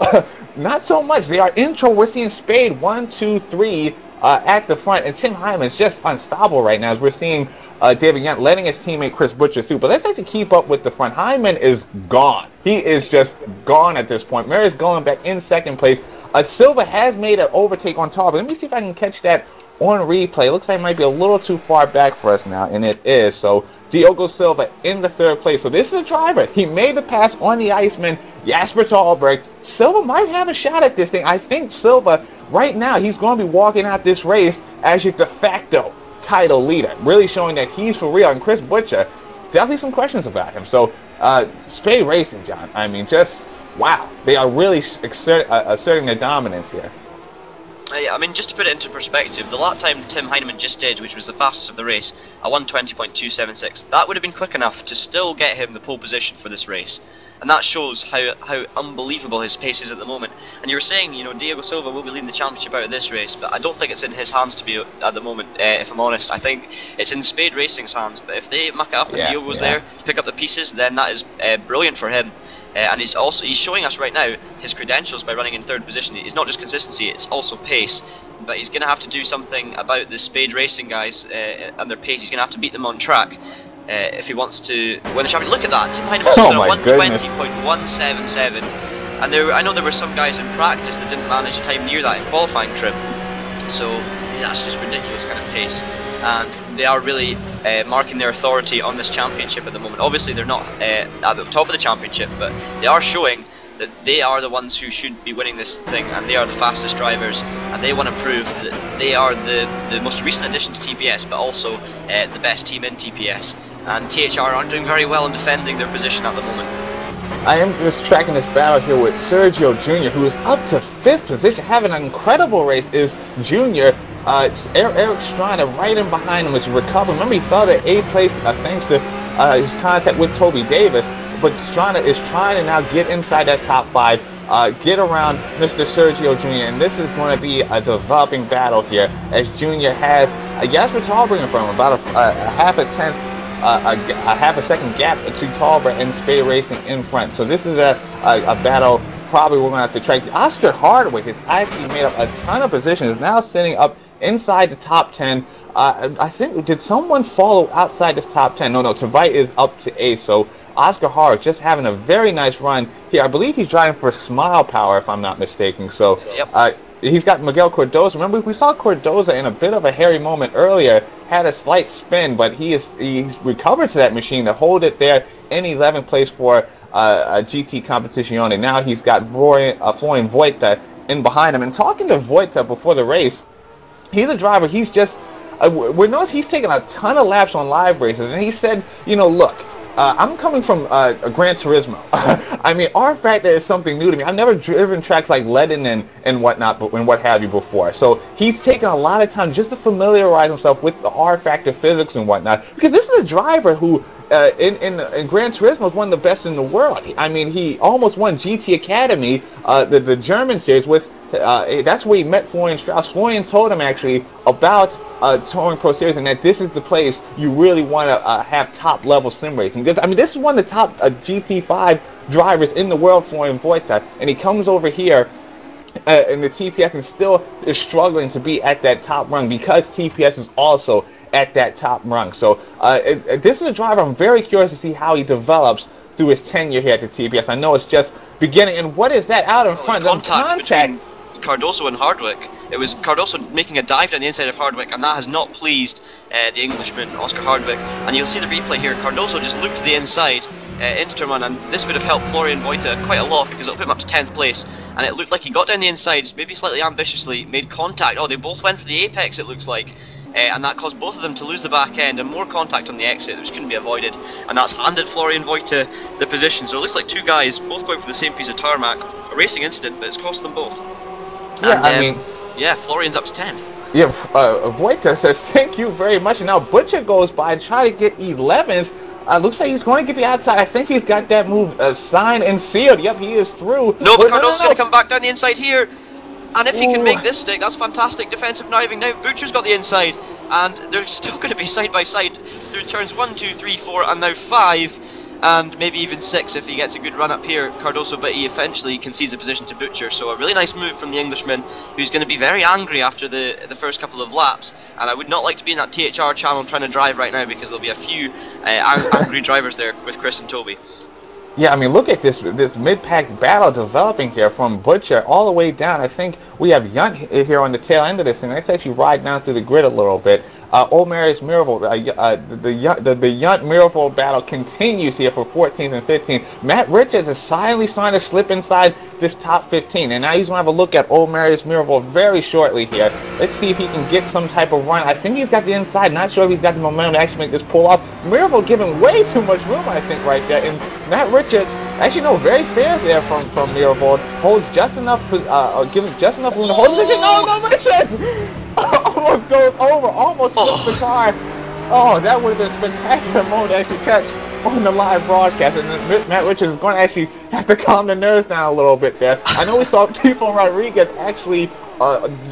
not so much. They are in trouble. We're seeing Spade 1, 2, 3 at the front, and Tim Hyman is just unstoppable right now, as we're seeing David Young letting his teammate Chris Butcher through. But let's actually keep up with the front. Hyman is gone. He is just gone at this point. Marius going back in second place. Silva has made an overtake on Tarver. Let me see if I can catch that on replay. Looks like it might be a little too far back for us now, and it is. So Diogo Silva in the third place. So this is a driver. He made the pass on the Iceman, Jasper Tallberg. Silva might have a shot at this thing. I think Silva, right now, he's going to be walking out this race as your de facto title leader, really showing that he's for real. And Chris Butcher, definitely some questions about him. So Spade Racing, John, I mean, just wow, they are really asserting their dominance here. I mean, just to put it into perspective, the lap time Tim Heinemann just did, which was the fastest of the race, a 1:20.276, that would have been quick enough to still get him the pole position for this race. And that shows how unbelievable his pace is at the moment. And you were saying, you know, Diego Silva will be leading the championship out of this race, but I don't think it's in his hands to be at the moment, if I'm honest. I think it's in Spade Racing's hands, but if they muck it up and Diego's there to pick up the pieces, then that is brilliant for him. And he's showing us right now his credentials by running in third position. It's not just consistency, it's also pace. But he's going to have to do something about the Spade Racing guys and their pace. He's going to have to beat them on track if he wants to win the championship. Look at that, Tim Heinemann's on a 1:20.177. And I know there were some guys in practice that didn't manage a time near that in qualifying trim. So that's just ridiculous kind of pace. And they are really marking their authority on this championship at the moment. Obviously they're not at the top of the championship, but they are showing that they are the ones who should be winning this thing, and they are the fastest drivers, and they want to prove that they are the most recent addition to TPS, but also the best team in TPS. And THR aren't doing very well in defending their position at the moment. I am just tracking this battle here with Sergio Jr., who is up to 5th position, having an incredible race. Is Jr. Eric Strada right in behind him is recovering. Remember, he fell to 8th place thanks to his contact with Toby Davis. But Strada is trying to now get inside that top 5, get around Mr. Sergio Jr., and this is going to be a developing battle here, as Jr. has Jasper Tallberg in front of him, about a half a second gap to Tallberg and Spade Racing in front. So this is a battle probably we're going to have to track. Oscar Hardwick has actually made up a ton of positions, now sitting up inside the top 10. I think, did someone follow outside this top 10? No, Tavite is up to 8th, so Oscar Hardwick just having a very nice run here. I believe he's driving for Smile Power, if I'm not mistaken. So he's got Miguel Cordoza. Remember, we saw Cordoza in a bit of a hairy moment earlier, had a slight spin, but he's recovered to that machine to hold it there in 11th place for a GT competition only. Now he's got Florian Voita in behind him. And talking to Voita before the race, he's a driver. He's just we noticed he's taking a ton of laps on live races, and he said, you know, look, I'm coming from Gran Turismo. I mean, rFactor is something new to me. I've never driven tracks like Ledenon and whatnot, and what have you before. So he's taken a lot of time just to familiarize himself with the rFactor physics and whatnot. Because this is a driver who, in Gran Turismo, is one of the best in the world. I mean, he almost won GT Academy, the German series, with. That's where he met Florian Strauss. Florian told him actually about TouringProSeries, and that this is the place you really want to have top level sim racing. Because I mean, this is one of the top GT5 drivers in the world, Florian Wojta, and he comes over here in the TPS and still is struggling to be at that top rung because TPS is also at that top rung. So this is a driver I'm very curious to see how he develops through his tenure here at the TPS. I know it's just beginning, and what is that out in front? Contact between Cardoso and Hardwick. It was Cardoso making a dive down the inside of Hardwick, and that has not pleased the Englishman, Oscar Hardwick. And you'll see the replay here. Cardoso just looked to the inside into turn one, and this would have helped Florian Wojta quite a lot because it'll put him up to 10th place. And it looked like he got down the insides, maybe slightly ambitiously, made contact. Oh, they both went for the apex, it looks like. And that caused both of them to lose the back end and more contact on the exit, which couldn't be avoided. And that's handed Florian Wojta the position. So it looks like two guys both going for the same piece of tarmac. A racing incident, but it's cost them both. Yeah, and, I mean, yeah, Florian's up to 10th. Yeah, Wojta says thank you very much, and now Butcher goes by and try to get 11th. Looks like he's going to get the outside. I think he's got that move signed and sealed. Yep, he is through. No, but Cardoso's going to come back down the inside here. And if he can make this stick, that's fantastic defensive kniving. Now Butcher's got the inside, and they're still going to be side by side through turns 1, 2, 3, 4, and now 5. And maybe even 6 if he gets a good run up here, Cardoso, but he eventually concedes the position to Butcher. So a really nice move from the Englishman, who's going to be very angry after the first couple of laps. And I would not like to be in that THR channel trying to drive right now, because there'll be a few angry drivers there with Chris and Toby. Yeah, I mean, look at this mid-pack battle developing here from Butcher all the way down. I think we have Yunt here on the tail end of this thing. Let's actually ride down through the grid a little bit. Old Marius Miracle, the Yunt Miracle battle continues here for 14th and 15th. Matt Richards is silently trying to slip inside this top 15, and now he's going to have a look at Old Marius Miracle very shortly here. Let's see if he can get some type of run. I think he's got the inside. Not sure if he's got the momentum to actually make this pull off. Miracle giving way too much room, I think, right there. And Matt Richards, actually, no, very fair there from Miracle. Holds just enough, gives just enough room to hold position. No, Richards! Almost goes over, almost flips the car. Oh, that would have been a spectacular moment to actually catch on the live broadcast. And then Matt Richards is going to actually have to calm the nerves down a little bit there. I know we saw Pipo Rodriguez actually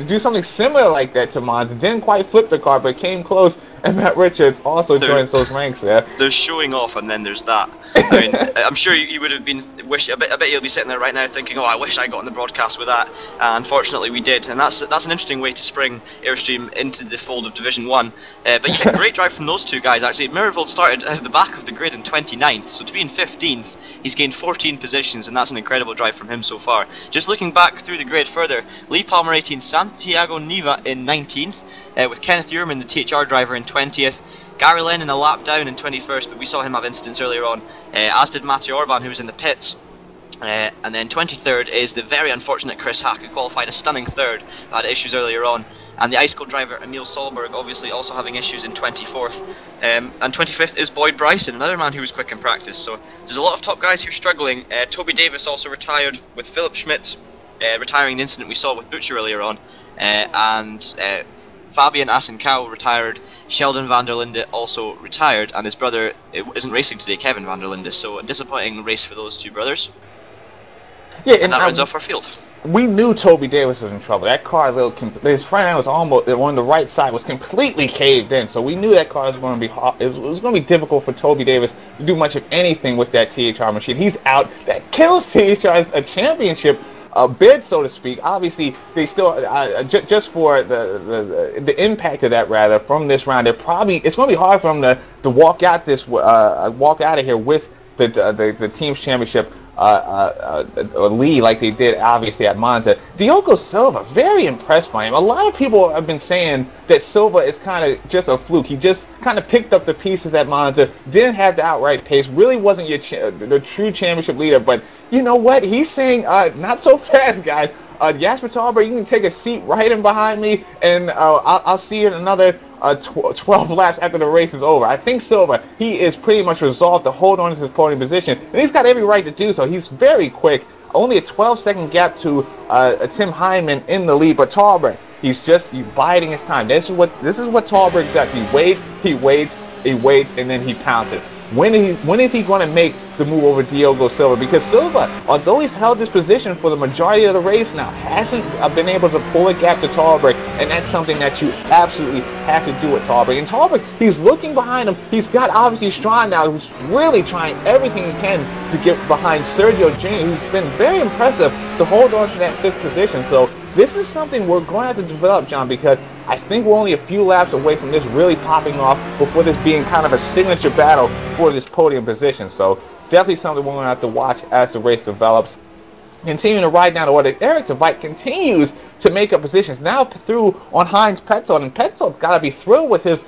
do something similar like that to Monza. Didn't quite flip the car, but came close. And Matt Richards also joins those ranks there. There's showing off, and then there's that. I mean, I'm sure you would have been I bet you'll be sitting there right now thinking, oh, I wish I got on the broadcast with that. Unfortunately, we did, and that's an interesting way to spring Airstream into the fold of Division 1. But yeah, great drive from those two guys. Actually, Miracle started at the back of the grid in 29th, so to be in 15th, he's gained 14 positions, and that's an incredible drive from him so far. Just looking back through the grid further, Lee Palmer 18th, Santiago Niva in 19th, with Kenneth Uhrman, the THR driver, in 20th. Gary Lennon a lap down in 21st, but we saw him have incidents earlier on, as did Matej Orban, who was in the pits. And then 23rd is the very unfortunate Chris Hack, who qualified a stunning 3rd, had issues earlier on. And the Ice Cold driver Emil Solberg obviously also having issues in 24th. And 25th is Boyd Bryson, another man who was quick in practice. So there's a lot of top guys who are struggling. Toby Davis also retired, with Philip Schmitz retiring the incident we saw with Butcher earlier on. And Fabian Asenkow retired, Sheldon van der Linde also retired, and his brother isn't racing today, Kevin van der Linde. So a disappointing race for those two brothers. Yeah, and that rounds off our field. We knew Toby Davis was in trouble. That car, his front end was almost on the right side, was completely caved in. So we knew that car was going to be hard. It was going to be difficult for Toby Davis to do much of anything with that THR machine. He's out. That kills THR's a championship bid, so to speak. Obviously, they still just for the impact of that, rather, from this round, it's going to be hard for them to walk out of here with the team's championship lead like they did obviously at Monza. Diogo Silva, very impressed by him. A lot of people have been saying that Silva is kind of just a fluke. He just kind of picked up the pieces at Monza, didn't have the outright pace, really wasn't the true championship leader. But you know what? He's saying, not so fast, guys. Jasper Tallberg, you can take a seat right in behind me, and I'll see you in another 12 laps after the race is over. I think Silva, he is pretty much resolved to hold on to his podium position, and he's got every right to do so. He's very quick. Only a 12-second gap to Tim Hyman in the lead, but Thalberg, he's just biding his time. This is what Thalberg does. He waits, and then he pounces. When is he going to make the move over Diogo Silva? Because Silva, although he's held this position for the majority of the race now, hasn't been able to pull a gap to Thalberg, and that's something that you absolutely have to do with Thalberg. And Thalberg, he's looking behind him. He's got obviously Strawn now, who's really trying everything he can to get behind Sergio Jr., who's been very impressive to hold on to that 5th position. So this is something we're going to have to develop, John, because I think we're only a few laps away from this really popping off before this being kind of a signature battle for this podium position. So definitely something we're going to have to watch as the race develops. Continuing to ride down the order, Eric de Veit continues to make up positions. Now through on Heinz Petzold, and Petzold's got to be thrilled with his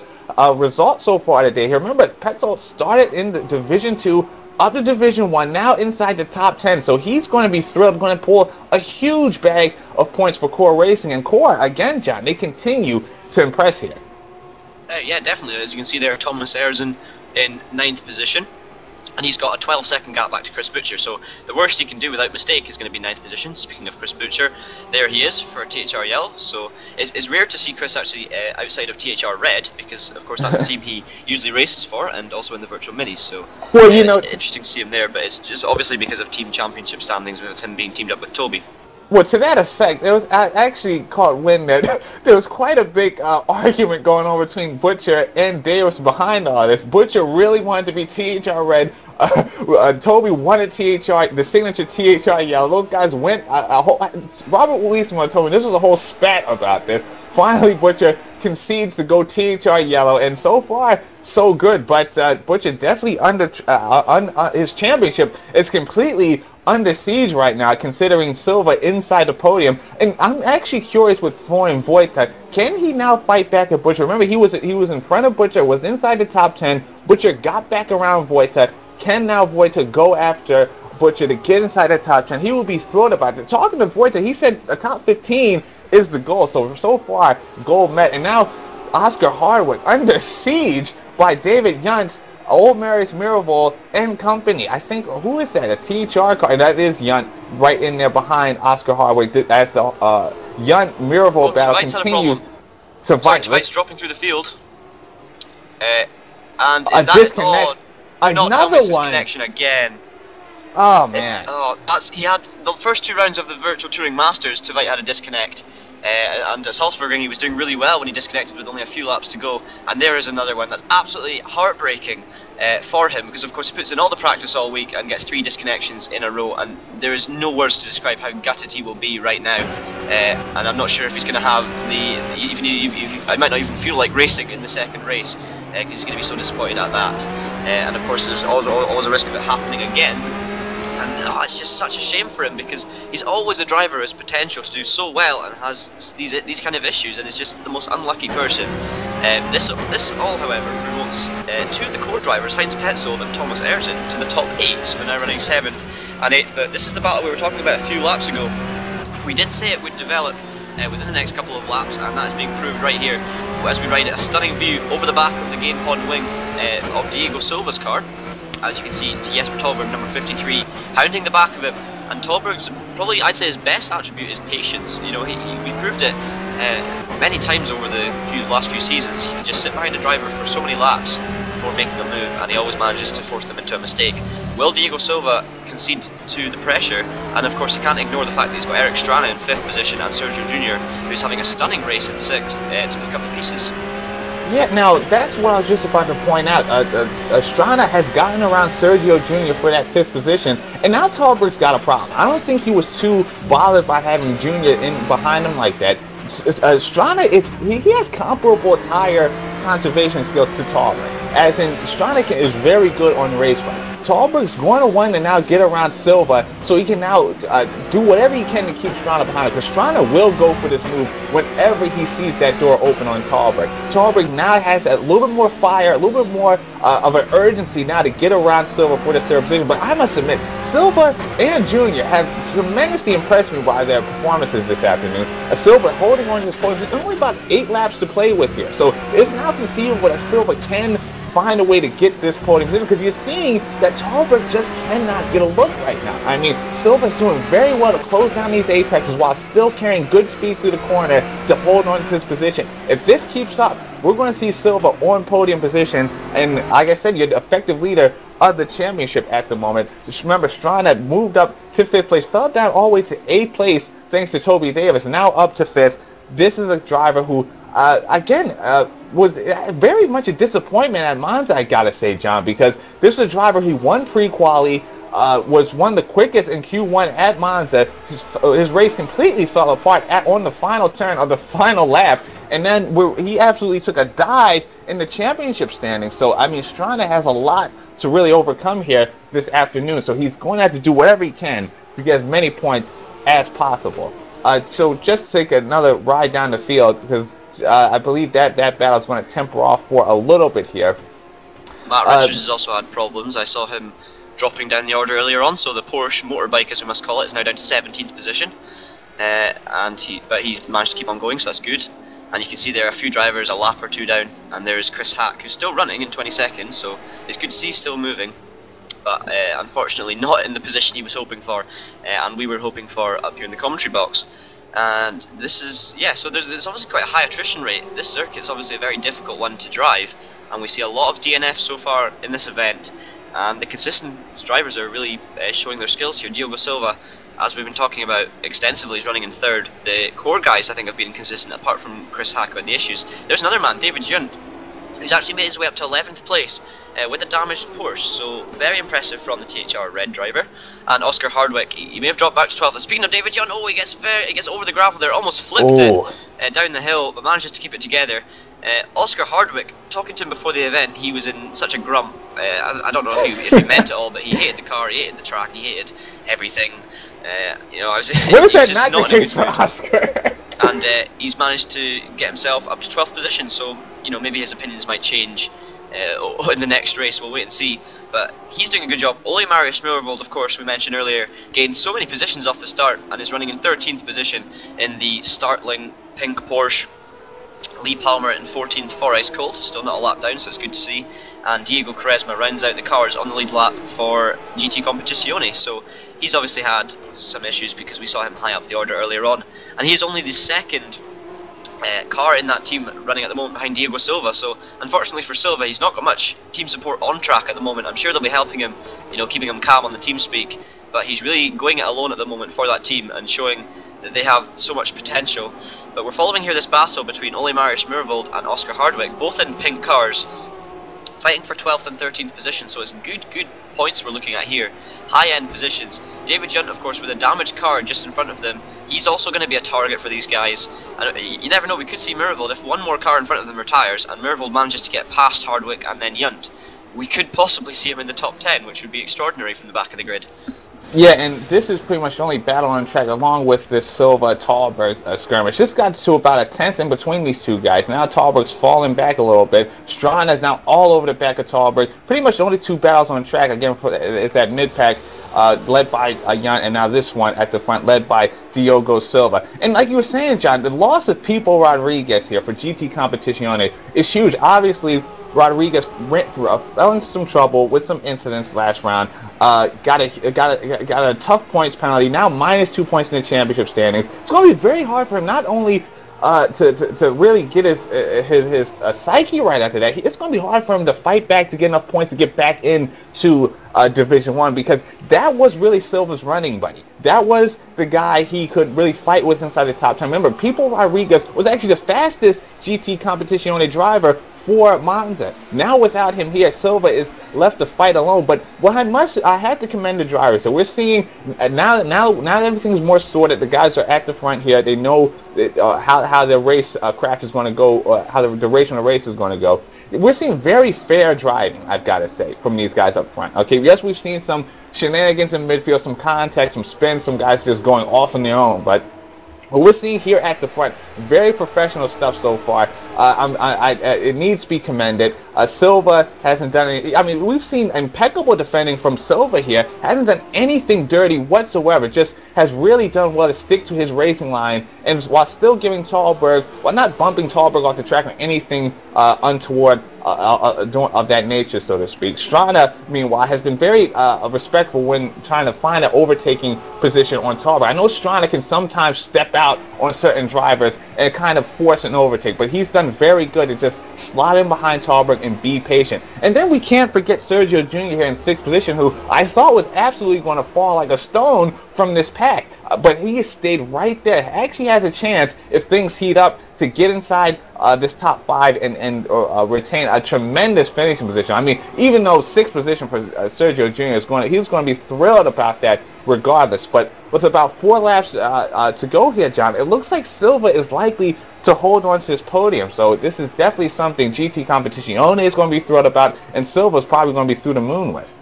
result so far today. Here, remember, Petzold started in the Division 2, up to Division 1, now inside the top 10. So he's going to be thrilled, going to pull a huge bag of points for Core Racing. And Core, again, John, they continue to impress here. Yeah, definitely. As you can see there, Thomas Erzin in 9th position. And he's got a 12-second gap back to Chris Butcher, so the worst he can do without mistake is going to be 9th position. Speaking of Chris Butcher, there he is for THR Yellow. So it's rare to see Chris actually outside of THR Red, because of course that's the team he usually races for, and also in the Virtual Minis. So well, you know, it's interesting to see him there, but it's just obviously because of team championship standings with him being teamed up with Toby. Well, to that effect, I actually caught wind that there was quite a big argument going on between Butcher and Davis behind all this. Butcher really wanted to be THR Red. Toby wanted THR, the signature THR Yellow. Those guys went. Robert Williamson told me this was a whole spat about this. Finally, Butcher concedes to go THR Yellow, and so far, so good. But Butcher definitely his championship is completely under siege right now, considering Silva inside the podium. And I'm actually curious with Florian Wojtek, can he now fight back at Butcher? Remember, he was in front of Butcher, was inside the top 10. Butcher got back around Wojtek. Can now Wojtek go after Butcher to get inside the top 10? He will be thrilled about it. Talking to Wojtek, he said the top 15 is the goal. So far, goal met. And now Oscar Hardwick under siege by David Yuntz, Old Marius Miraval and company. I think, who is that? A THR car? And that is Yunt right in there behind Oscar Hardwick. That's the Yunt Miraval battle continues to fight. Twice dropping through the field. And is a that disconnect? Another one. Disconnection again. Oh man. He had the first 2 rounds of the Virtual Touring Masters. Tveit had a disconnect. And at Salzburg he was doing really well when he disconnected with only a few laps to go, and there is another one that's absolutely heartbreaking for him, because of course he puts in all the practice all week and gets 3 disconnections in a row, and there is no words to describe how gutted he will be right now, and I'm not sure if he's going to have I might not even feel like racing in the second race, because he's going to be so disappointed at that, and of course there's always a risk of it happening again. And it's just such a shame for him, because he's always a driver who has potential to do so well and has these kind of issues, and is just the most unlucky person. This all, however, promotes 2 of the core drivers, Heinz Petzold and Thomas Erzin, to the top 8, so now running 7th and 8th. But this is the battle we were talking about a few laps ago. We did say it would develop within the next couple of laps, and that is being proved right here as we ride a stunning view over the back of the game pod wing of Diego Silva's car. As you can see, Jesper Tolberg, number 53, hounding the back of him. And Tolberg's probably, I'd say, his best attribute is patience. You know, we proved it many times over the last few seasons. He can just sit behind a driver for so many laps before making a move, and he always manages to force them into a mistake. Will Diego Silva concede to the pressure? And of course, he can't ignore the fact that he's got Eric Strana in 5th position and Sergio Jr., who's having a stunning race in 6th to pick up the pieces. Yeah, now that's what I was just about to point out. Strana has gotten around Sergio Jr. for that 5th position, and now Tolberg's got a problem. I don't think he was too bothered by having Jr. in behind him like that. Strana he has comparable tire conservation skills to Tolberg, as in Strana is very good on racetrack. Talberg's going to want to now get around Silva so he can now do whatever he can to keep Strana behind him. Because Strana will go for this move whenever he sees that door open on Talberg. Talberg now has a little bit more fire, a little bit more of an urgency now to get around Silva for the third position. But I must admit, Silva and Junior have tremendously impressed me by their performances this afternoon. Silva holding on to his podium. There's only about 8 laps to play with here. So it's now conceivable that Silva can find a way to get this podium position, because you're seeing that Talberg just cannot get a look right now. I mean, Silva's doing very well to close down these apexes while still carrying good speed through the corner to hold on to his position. If this keeps up, we're going to see Silva on podium position, and like I said, you're the effective leader of the championship at the moment. Just remember, Strana moved up to 5th place, fell down all the way to 8th place thanks to Toby Davis, now up to 5th. This is a driver who, again, was very much a disappointment at Monza, I gotta say, John, because this is a driver who won pre-quali, was one of the quickest in Q1 at Monza. His race completely fell apart on the final turn of the final lap, and then he absolutely took a dive in the championship standings. So, I mean, Strana has a lot to really overcome here this afternoon, so he's going to have to do whatever he can to get as many points as possible. So just take another ride down the field, because I believe that battle is going to temper off for a little bit here. Matt Richards has also had problems. I saw him dropping down the order earlier on, so the Porsche motorbike, as we must call it, is now down to 17th position. But he's managed to keep on going, so that's good. And you can see there are a few drivers a lap or 2 down, and there's Chris Hack, who's still running in 22nd, so it's good to see he's still moving. But unfortunately not in the position he was hoping for, and we were hoping for up here in the commentary box. And this is, yeah, so there's obviously quite a high attrition rate. This circuit is obviously a very difficult one to drive, and we see a lot of DNF so far in this event, and the consistent drivers are really showing their skills here. Diogo Silva, as we've been talking about extensively, is running in 3rd. The core guys, I think, have been consistent, apart from Chris Hack and the issues. There's another man, David Junt, who's actually made his way up to 11th place with a damaged Porsche, so very impressive from the THR Red driver. And Oscar Hardwick, he may have dropped back to 12th. Speaking of David Junt, he gets over the gravel there, almost flipped it down the hill, but manages to keep it together. Oscar Hardwick, talking to him before the event, he was in such a grump. I don't know if he meant it all, but he hated the car, he hated the track, he hated everything. You know, what is that not the case for Oscar? And he's managed to get himself up to 12th position, so you know, maybe his opinions might change in the next race. We'll wait and see, but he's doing a good job. Ole Marius Murvold, of course, we mentioned earlier, gained so many positions off the start and is running in 13th position in the startling pink Porsche. Lee Palmer in 14th for Ice Cold, still not a lap down, so it's good to see. And Diego Quaresma rounds out the cars on the lead lap for GT Competizione, so he's obviously had some issues because we saw him high up the order earlier on. And he's only the second car in that team running at the moment behind Diego Silva, so unfortunately for Silva, he's not got much team support on track at the moment. I'm sure they'll be helping him, you know, keeping him calm on the team speak, but he's really going it alone at the moment for that team and showing that they have so much potential. But we're following here this battle between Ole Marius Murvold and Oscar Hardwick, both in pink cars, fighting for 12th and 13th position, so it's good points we're looking at here. High-end positions. David Junt, of course, with a damaged car just in front of them, he's also going to be a target for these guys. And you never know, we could see Murvold, if one more car in front of them retires, and Murvold manages to get past Hardwick and then Junt, we could possibly see him in the top 10, which would be extraordinary from the back of the grid. Yeah, and this is pretty much the only battle on track along with this Silva-Talberg skirmish. This got to about a 10th in between these two guys. Now Talberg's falling back a little bit. Strana is now all over the back of Talberg. Pretty much the only 2 battles on track, again, is that mid-pack led by Jan, and now this one at the front led by Diogo Silva. And like you were saying, John, the loss of Pipo Rodriguez here for GT Competizione is huge. Obviously, Rodriguez fell into some trouble with some incidents last round. Got a tough points penalty. Now -2 points in the championship standings. It's going to be very hard for him not only to really get his psyche right after that. It's going to be hard for him to fight back to get enough points to get back into Division 1, because that was really Silva's running buddy. That was the guy he could really fight with inside the top 10. Remember, Pipo Rodriguez was actually the fastest GT Competizione driver for Monza. Now without him here, Silva is left to fight alone. But what I had to commend the drivers. So we're seeing now that everything's more sorted. The guys are at the front here. They know how the race craft is going to go, how the duration of the race is going to go. we're seeing very fair driving, I've got to say, from these guys up front. Okay, yes, we've seen some shenanigans in midfield, some contact, some spins, some guys just going off on their own, but what we're seeing here at the front, very professional stuff so far. It needs to be commended. Silva hasn't done any. I mean, we've seen impeccable defending from Silva here. Hasn't done anything dirty whatsoever. Just has really done well to stick to his racing line, and while still giving Tallberg, while not bumping Tallberg off the track or anything untoward of that nature, so to speak. Strana, meanwhile, has been very respectful when trying to find an overtaking position on Tallberg. I know Strana can sometimes step out on certain drivers and kind of force an overtake, but he's done very good at just sliding behind Tallberg and be patient. And then we can't forget Sergio Jr. here in 6th position, who I thought was absolutely going to fall like a stone from this pack, but he stayed right there. Actually has a chance, if things heat up, to get inside this top 5 and retain a tremendous finishing position. I mean, even though 6th position for Sergio Jr. He's going to be thrilled about that regardless. But with about 4 laps to go here, John, it looks like Silva is likely to hold on to this podium. So this is definitely something GT Competizione is going to be thrilled about, and Silva's probably going to be through the moon with.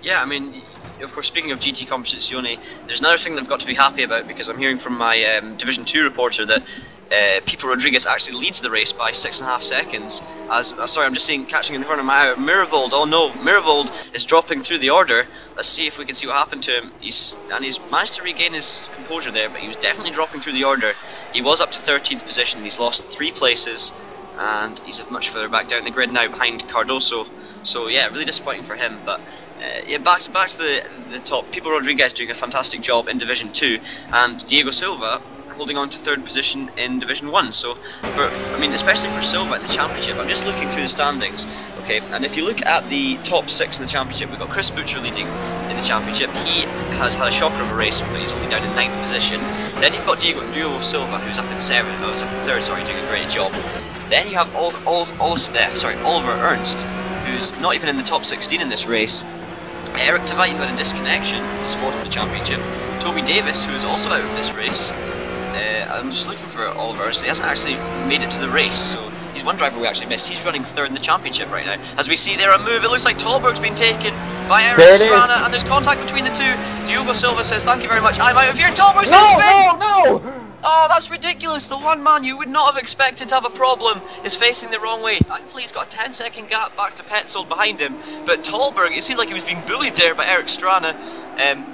Yeah, I mean, of course, speaking of GT Competizione, there's another thing they've got to be happy about, because I'm hearing from my Division 2 reporter that Pipo Rodriguez actually leads the race by 6.5 seconds. Sorry, I'm just catching in the corner of my eye. Mirivold, oh no, Mirivold is dropping through the order. Let's see if we can see what happened to him. He's managed to regain his composure there, but he was definitely dropping through the order. He was up to 13th position. He's lost 3 places, and he's much further back down the grid now behind Cardoso. So yeah, really disappointing for him. But yeah, back to the top. Pipo Rodriguez doing a fantastic job in Division 2, and Diego Silva holding on to 3rd position in Division 1. So, I mean, especially for Silva in the Championship, I'm just looking through the standings, okay, and if you look at the top 6 in the Championship, we've got Chris Butcher leading in the Championship. He has had a shocker of a race, but he's only down in 9th position. Then you've got Diego Silva, who's up in 3rd, sorry, doing a great job. Then you have Oliver Ernst, who's not even in the top 16 in this race. Eric Tavai, who had a disconnection, is 4th in the Championship. Toby Davis, who is also out of this race. I'm just looking for Oliver Ernst. He hasn't actually made it to the race, so he's one driver we actually missed. He's running 3rd in the Championship right now. As we see there, a move. It looks like Tallberg's been taken by Eric Strana, and there's contact between the two. Diogo Silva says, "Thank you very much. I'm out of here." And Tallberg's going to spin. No! Oh, that's ridiculous. The one man you would not have expected to have a problem is facing the wrong way. Thankfully, he's got a 10-second gap back to Petzold behind him. But Tallberg, it seemed like he was being bullied there by Eric Strana.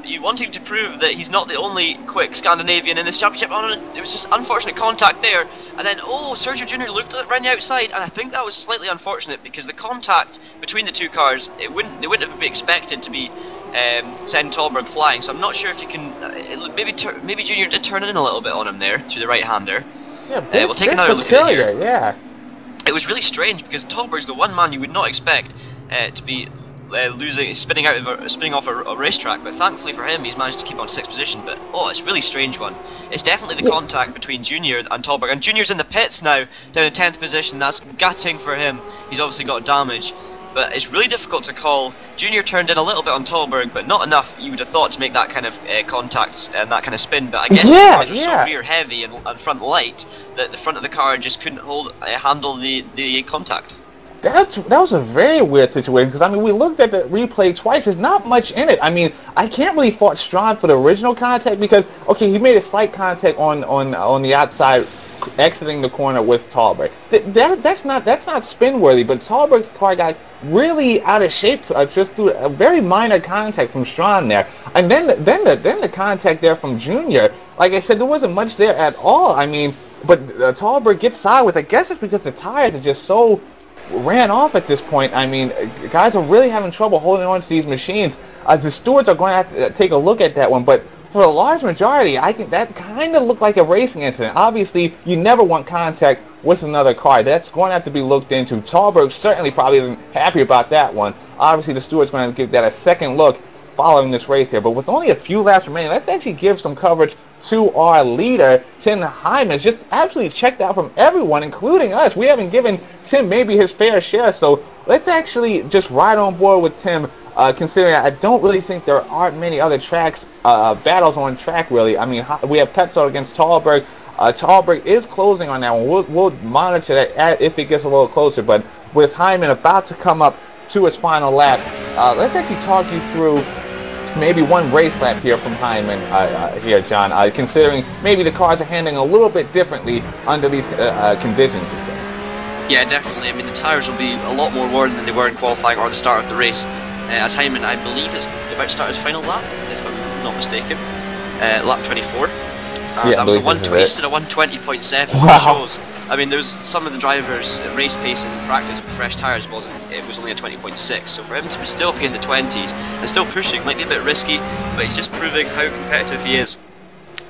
You wanting to prove that he's not the only quick Scandinavian in this championship. It was just unfortunate contact there. And then, oh, Sergio Jr. looked around the outside, and I think that was slightly unfortunate because the contact between the two cars, they wouldn't have been expected to be send Tallberg flying, so I'm not sure if you can. Maybe Junior did turn it in a little bit on him there through the right-hander. Yeah, we'll take another look at it here. Yeah, it was really strange because Tallberg's the one man you would not expect to be spinning off a racetrack, but thankfully for him, he's managed to keep on 6th position. But oh, it's a really strange one. It's definitely the contact between Junior and Tallberg, and Junior's in the pits now, down in 10th position. That's gutting for him. He's obviously got damage. But it's really difficult to call. Junior turned in a little bit on Tallberg, but not enough, you would have thought, to make that kind of contact and that kind of spin. But I guess because they're so rear heavy and front light, that the front of the car just couldn't handle the contact. That was a very weird situation, because I mean, we looked at the replay twice. There's not much in it. I mean, I can't really fault Strachan for the original contact, because okay, he made a slight contact on the outside, exiting the corner with Tallberg. That's not spin worthy, but Tallberg's car got really out of shape just through a very minor contact from Strachan there, and then the contact there from Junior. Like I said, there wasn't much there at all. I mean, but Tallberg gets sideways. I guess it's because the tires are just so ran off at this point. I mean, guys are really having trouble holding on to these machines. The stewards are going to have to take a look at that one, but for a large majority, I think that kind of looked like a racing incident. Obviously, you never want contact with another car. That's going to have to be looked into. Tallberg certainly probably isn't happy about that one. Obviously, the steward's going to give that a second look following this race here. But with only a few laps remaining, let's actually give some coverage to our leader, Tim Hyman. Just absolutely checked out from everyone, including us. We haven't given Tim maybe his fair share, so let's actually just ride on board with Tim, considering I don't really think there aren't many other tracks, battles on track, really. I mean, we have Petzold against Tallberg. Tallberg is closing on that one. We'll monitor that if it gets a little closer, but with Hyman about to come up to his final lap, let's actually talk you through maybe one race lap here from Hyman here, John, considering maybe the cars are handling a little bit differently under these conditions. Yeah, definitely. I mean, the tyres will be a lot more worn than they were in qualifying or the start of the race. As Hyman, I believe, is about to start his final lap, if I'm not mistaken. Lap 24. Yeah, that was a 120, just did a 120.7, wow. Shows. I mean, there's some of the drivers' race pace in practice with fresh tyres it was only a 20.6, so for him to still be in the 20s and still pushing might be a bit risky, but he's just proving how competitive he is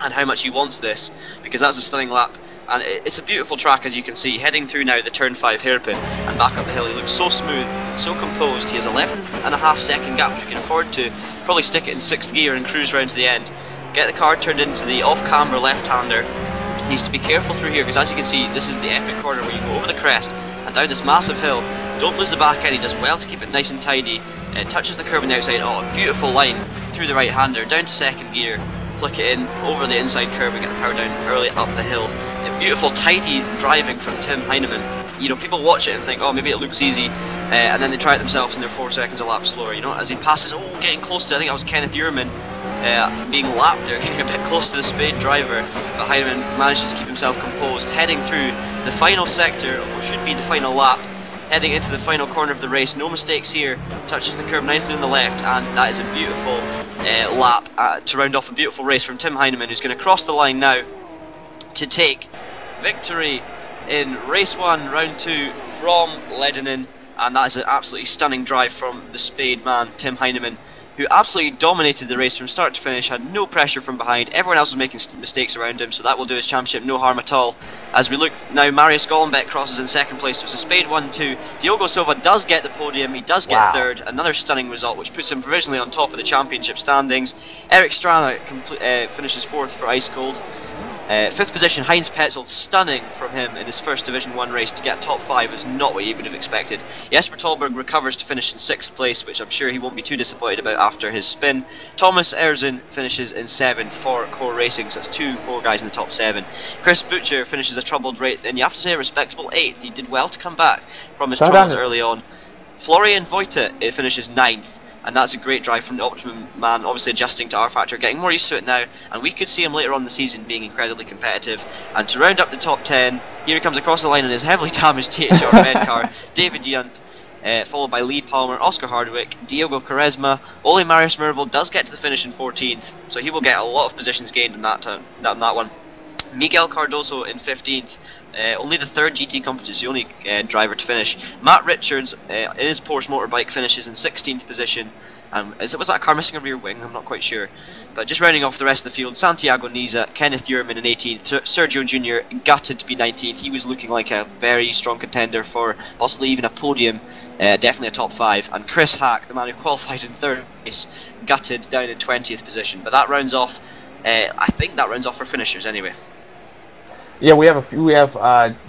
and how much he wants this, because that's a stunning lap. And it's a beautiful track, as you can see, heading through now the turn 5 hairpin and back up the hill. He looks so smooth, so composed. He has 11.5 second gap, which he can afford to probably stick it in 6th gear and cruise round to the end. Get the car turned into the off-camber left-hander. Needs to be careful through here, because as you can see, this is the epic corner where you go over the crest and down this massive hill. Don't lose the back end. He does well to keep it nice and tidy. It touches the curb on the outside. Oh, beautiful line through the right-hander, down to 2nd gear. Flick it in over the inside curb and get the power down early up the hill. Beautiful, tidy driving from Tim Heinemann. You know, people watch it and think, oh, maybe it looks easy, and then they try it themselves and they're 4 seconds a lap slower. You know, as he passes, getting close to, I think that was Kenneth Ehrman, being lapped there, getting a bit close to the Spain driver, but Heinemann manages to keep himself composed, heading through the final sector of what should be the final lap, heading into the final corner of the race. No mistakes here, touches the curb nicely on the left, and that is a beautiful lap to round off a beautiful race from Tim Heinemann, who's going to cross the line now to take victory in race 1, round 2 from Ledenon, and that is an absolutely stunning drive from the Spade man, Tim Heinemann, who absolutely dominated the race from start to finish, had no pressure from behind. Everyone else was making mistakes around him, so that will do his championship no harm at all. As we look now, Marius Golombek crosses in 2nd place, so it's a Spade 1-2. Diogo Silva does get the podium, he does get 3rd, another stunning result, which puts him provisionally on top of the championship standings. Eric Strana finishes 4th for Ice Cold. 5th position, Heinz Petzold, stunning from him in his first Division 1 race. To get top 5 is not what you would have expected. Jesper Tolberg recovers to finish in 6th place, which I'm sure he won't be too disappointed about after his spin. Thomas Erzin finishes in 7th for Core Racing, so that's 2 Core guys in the top 7. Chris Butcher finishes a troubled 8th, and you have to say a respectable 8th. He did well to come back from his troubles early on. Florian Voita finishes 9th. And that's a great drive from the Optimum man, obviously adjusting to rFactor, getting more used to it now, and we could see him later on in the season being incredibly competitive. And to round up the top 10, here he comes across the line in his heavily damaged THR red car, David Yunt, followed by Lee Palmer, Oscar Hardwick, Diogo Quaresma. Ole Marius Merville does get to the finish in 14th, so he will get a lot of positions gained in that one. Miguel Cardoso in 15th, only the 3rd GT competition, the only driver to finish. Matt Richards in his Porsche motorbike finishes in 16th position. Was that a car missing a rear wing? I'm not quite sure. But just rounding off the rest of the field, Santiago Niza, Kenneth Ehrman in 18th, Sergio Jr. gutted to be 19th. He was looking like a very strong contender for possibly even a podium, definitely a top 5. And Chris Hack, the man who qualified in 3rd place, gutted down in 20th position. But that rounds off, I think that rounds off for finishers anyway. Yeah, we have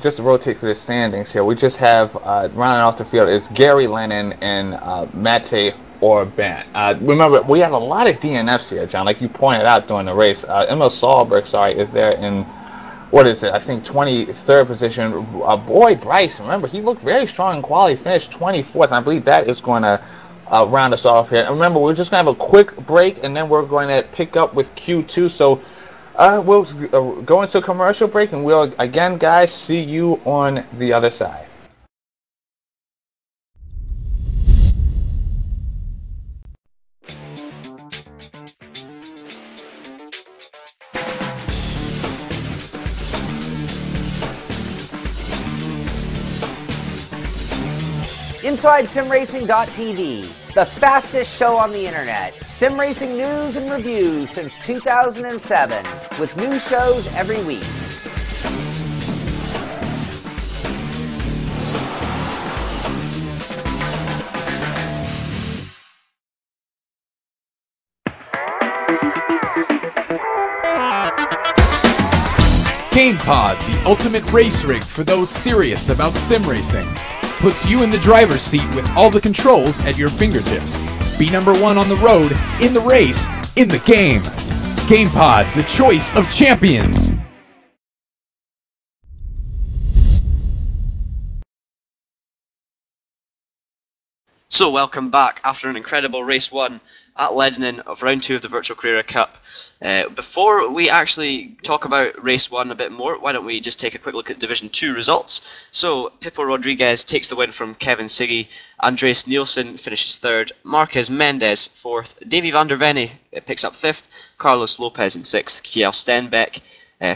just to rotate through the standings here. We just have rounding off the field is Gary Lennon and Mate Orban. Remember, we have a lot of DNFs here, John, like you pointed out during the race. Emil Sahlberg, is there in, what is it, I think 23rd position. Boy, Bryce, remember, he looked very strong in quality, finished 24th, and I believe that is going to round us off here. And remember, we're just going to have a quick break, and then we're going to pick up with Q2, so we'll go into a commercial break, and we'll, again, guys, see you on the other side. Inside SimRacing.tv, the fastest show on the internet. Sim racing news and reviews since 2007, with new shows every week. GamePod, the ultimate race rig for those serious about sim racing. Puts you in the driver's seat with all the controls at your fingertips. Be number one on the road, in the race, in the game. GamePod, the choice of champions. So welcome back after an incredible race 1 at Ledenon of round 2 of the Virtual Carrera Cup. Before we actually talk about race 1 a bit more, why don't we just take a quick look at Division 2 results. So Pippo Rodriguez takes the win from Kevin Siggy, Andres Nielsen finishes 3rd, Marquez Mendez 4th, Davy van der Venne picks up 5th, Carlos Lopez in 6th, Kiel Stenbeck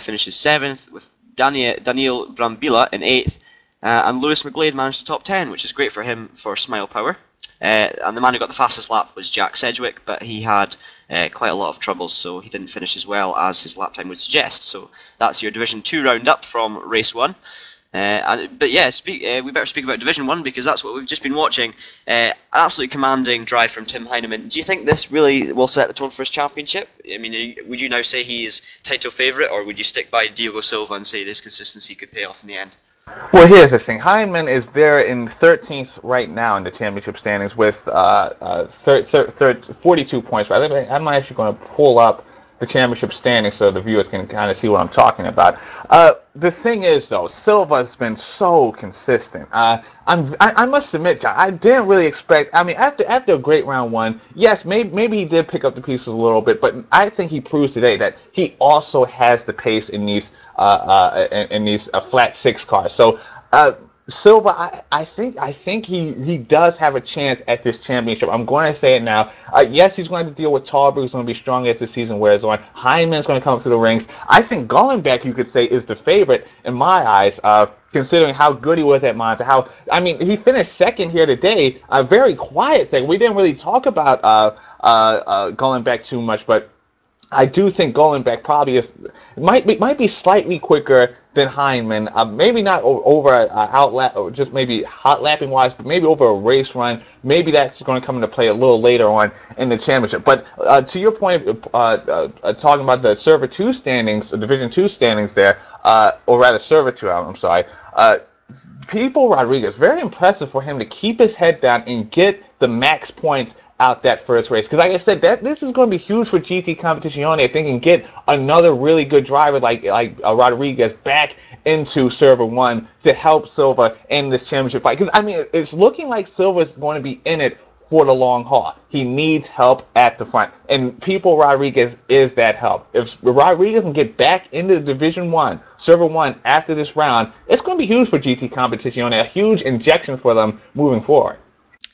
finishes 7th, with Daniel Brambilla in 8th, and Lewis McGlade managed the top 10, which is great for him for Smile Power. And the man who got the fastest lap was Jack Sedgwick, but he had quite a lot of troubles, so he didn't finish as well as his lap time would suggest. So that's your Division 2 roundup from race 1. But yeah, we better speak about Division 1 because that's what we've just been watching. An absolutely commanding drive from Tim Heinemann. Do you think this really will set the tone for his championship? I mean, would you now say he is title favourite, or would you stick by Diogo Silva and say this consistency could pay off in the end? Well, here's the thing. Heinemann is there in 13th right now in the championship standings with 42 points. I'm actually going to pull up the championship standings so the viewers can kind of see what I'm talking about. The thing is, though, Silva's been so consistent. I must admit, John, I didn't really expect. I mean, after a great round 1, yes, maybe he did pick up the pieces a little bit, but I think he proves today that he also has the pace in these flat 6 cars. So Silva, I think he does have a chance at this championship. I'm going to say it now. Yes, he's going to deal with Tauber, who's going to be strong as the season wears on. Heineman's going to come through the rings. I think Gullenbeck, you could say, is the favorite in my eyes, considering how good he was at Monza. He finished 2nd here today. A very quiet second. We didn't really talk about Gullenbeck too much, but I do think Gullenbeck probably might be slightly quicker than Heinemann. Maybe not over outlap, or just maybe hot lapping wise, but maybe over a race run. Maybe that's going to come into play a little later on in the championship. But to your point, talking about the Server 2 standings, Division 2 standings there, or rather Server 2, I'm sorry. Pippo Rodriguez, very impressive for him to keep his head down and get the max points out that first race, because like I said, this is going to be huge for GT Competizione if they can get another really good driver like Rodriguez back into Server 1 to help Silva in this championship fight. Because I mean, it's looking like Silva's going to be in it for the long haul. He needs help at the front, and Pippo Rodriguez is that help. If Rodriguez can get back into Division 1, Server 1 after this round, it's going to be huge for GT Competizione, a huge injection for them moving forward.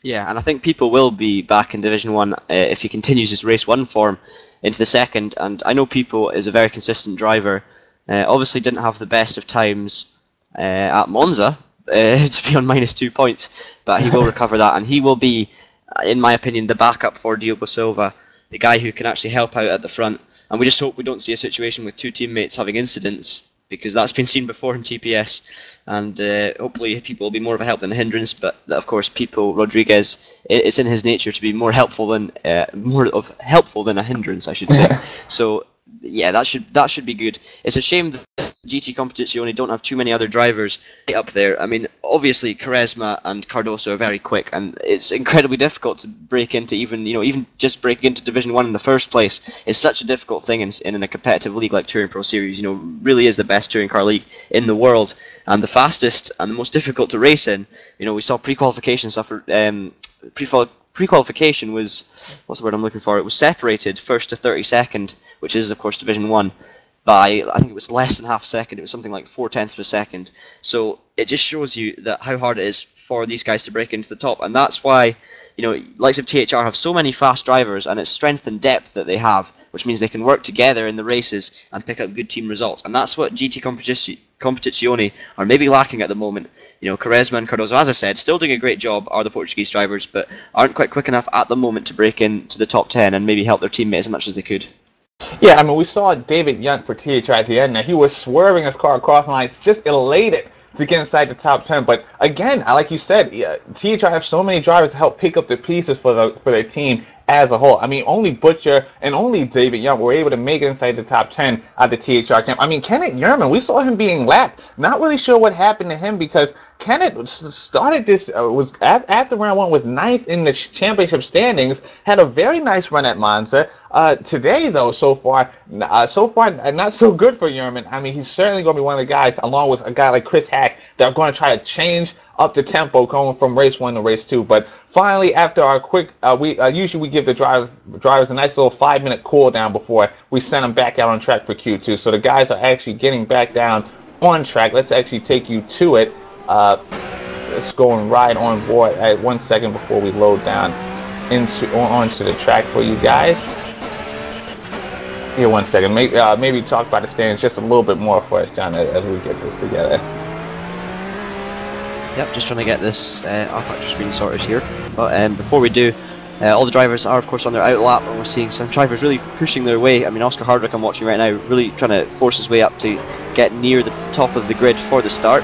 Yeah, and I think Pippo will be back in Division 1 if he continues his Race 1 form into the second. And I know Pippo is a very consistent driver. Obviously didn't have the best of times at Monza to be on -2 points, but he will recover that, and he will be, in my opinion, the backup for Diogo Silva, the guy who can actually help out at the front. And we just hope we don't see a situation with 2 teammates having incidents, because that's been seen before in TPS, and hopefully people will be more of a help than a hindrance. But of course, Pippo Rodriguez, it's in his nature to be more helpful than a hindrance, I should say. So yeah, that should be good. It's a shame that GT Competizione don't have too many other drivers right up there. I mean, obviously Quaresma and Cardoso are very quick, and it's incredibly difficult to break into even just breaking into Division 1 in the first place is such a difficult thing in a competitive league like TouringProSeries. Really is the best touring car league in the world, and the fastest and the most difficult to race in. We saw pre-qualification stuff. Pre-qualification was, what's the word I'm looking for? It was separated 1st to 32nd, which is of course Division 1, by, I think it was less than half a second. It was something like 0.4 of a second. So it just shows you that how hard it is for these guys to break into the top, and that's why likes of THR have so many fast drivers, and it's strength and depth that they have, which means they can work together in the races and pick up good team results. And that's what GT Competizione are maybe lacking at the moment. Quaresma and Cardoso, as I said, still doing a great job, are the Portuguese drivers, but aren't quite quick enough at the moment to break into the top 10 and maybe help their teammates as much as they could. Yeah, I mean, we saw David Yunt for THR at the end. Now, he was swerving his car across the line, just elated to get inside the top 10. But again, like you said, THR have so many drivers to help pick up the pieces for their team as a whole. I mean, only Butcher and only David Young were able to make it inside the top 10 at the THR camp. I mean, Kenneth Yerman, we saw him being lapped. Not really sure what happened to him, because Kenneth started this, was after round 1, was 9th in the championship standings, had a very nice run at Monza. Today, though, so far, not so good for Yerman. I mean, he's certainly going to be one of the guys, along with a guy like Chris Hack, that are going to try to change up the tempo going from race 1 to race 2. But finally, after our quick, usually we give the drivers a nice little 5-minute cool down before we send them back out on track for Q2. So the guys are actually getting back down on track. Let's actually take you to it. Let's go and ride on board at 1 second before we load down onto the track for you guys. Here, 1 second. Maybe talk about the standings just a little bit more for us, John, as we get this together. Yep, just trying to get this rFactor screen sorted here. But before we do, all the drivers are of course on their out lap, and we're seeing some drivers really pushing their way. I mean, Oscar Hardwick I'm watching right now, really trying to force his way up to get near the top of the grid for the start.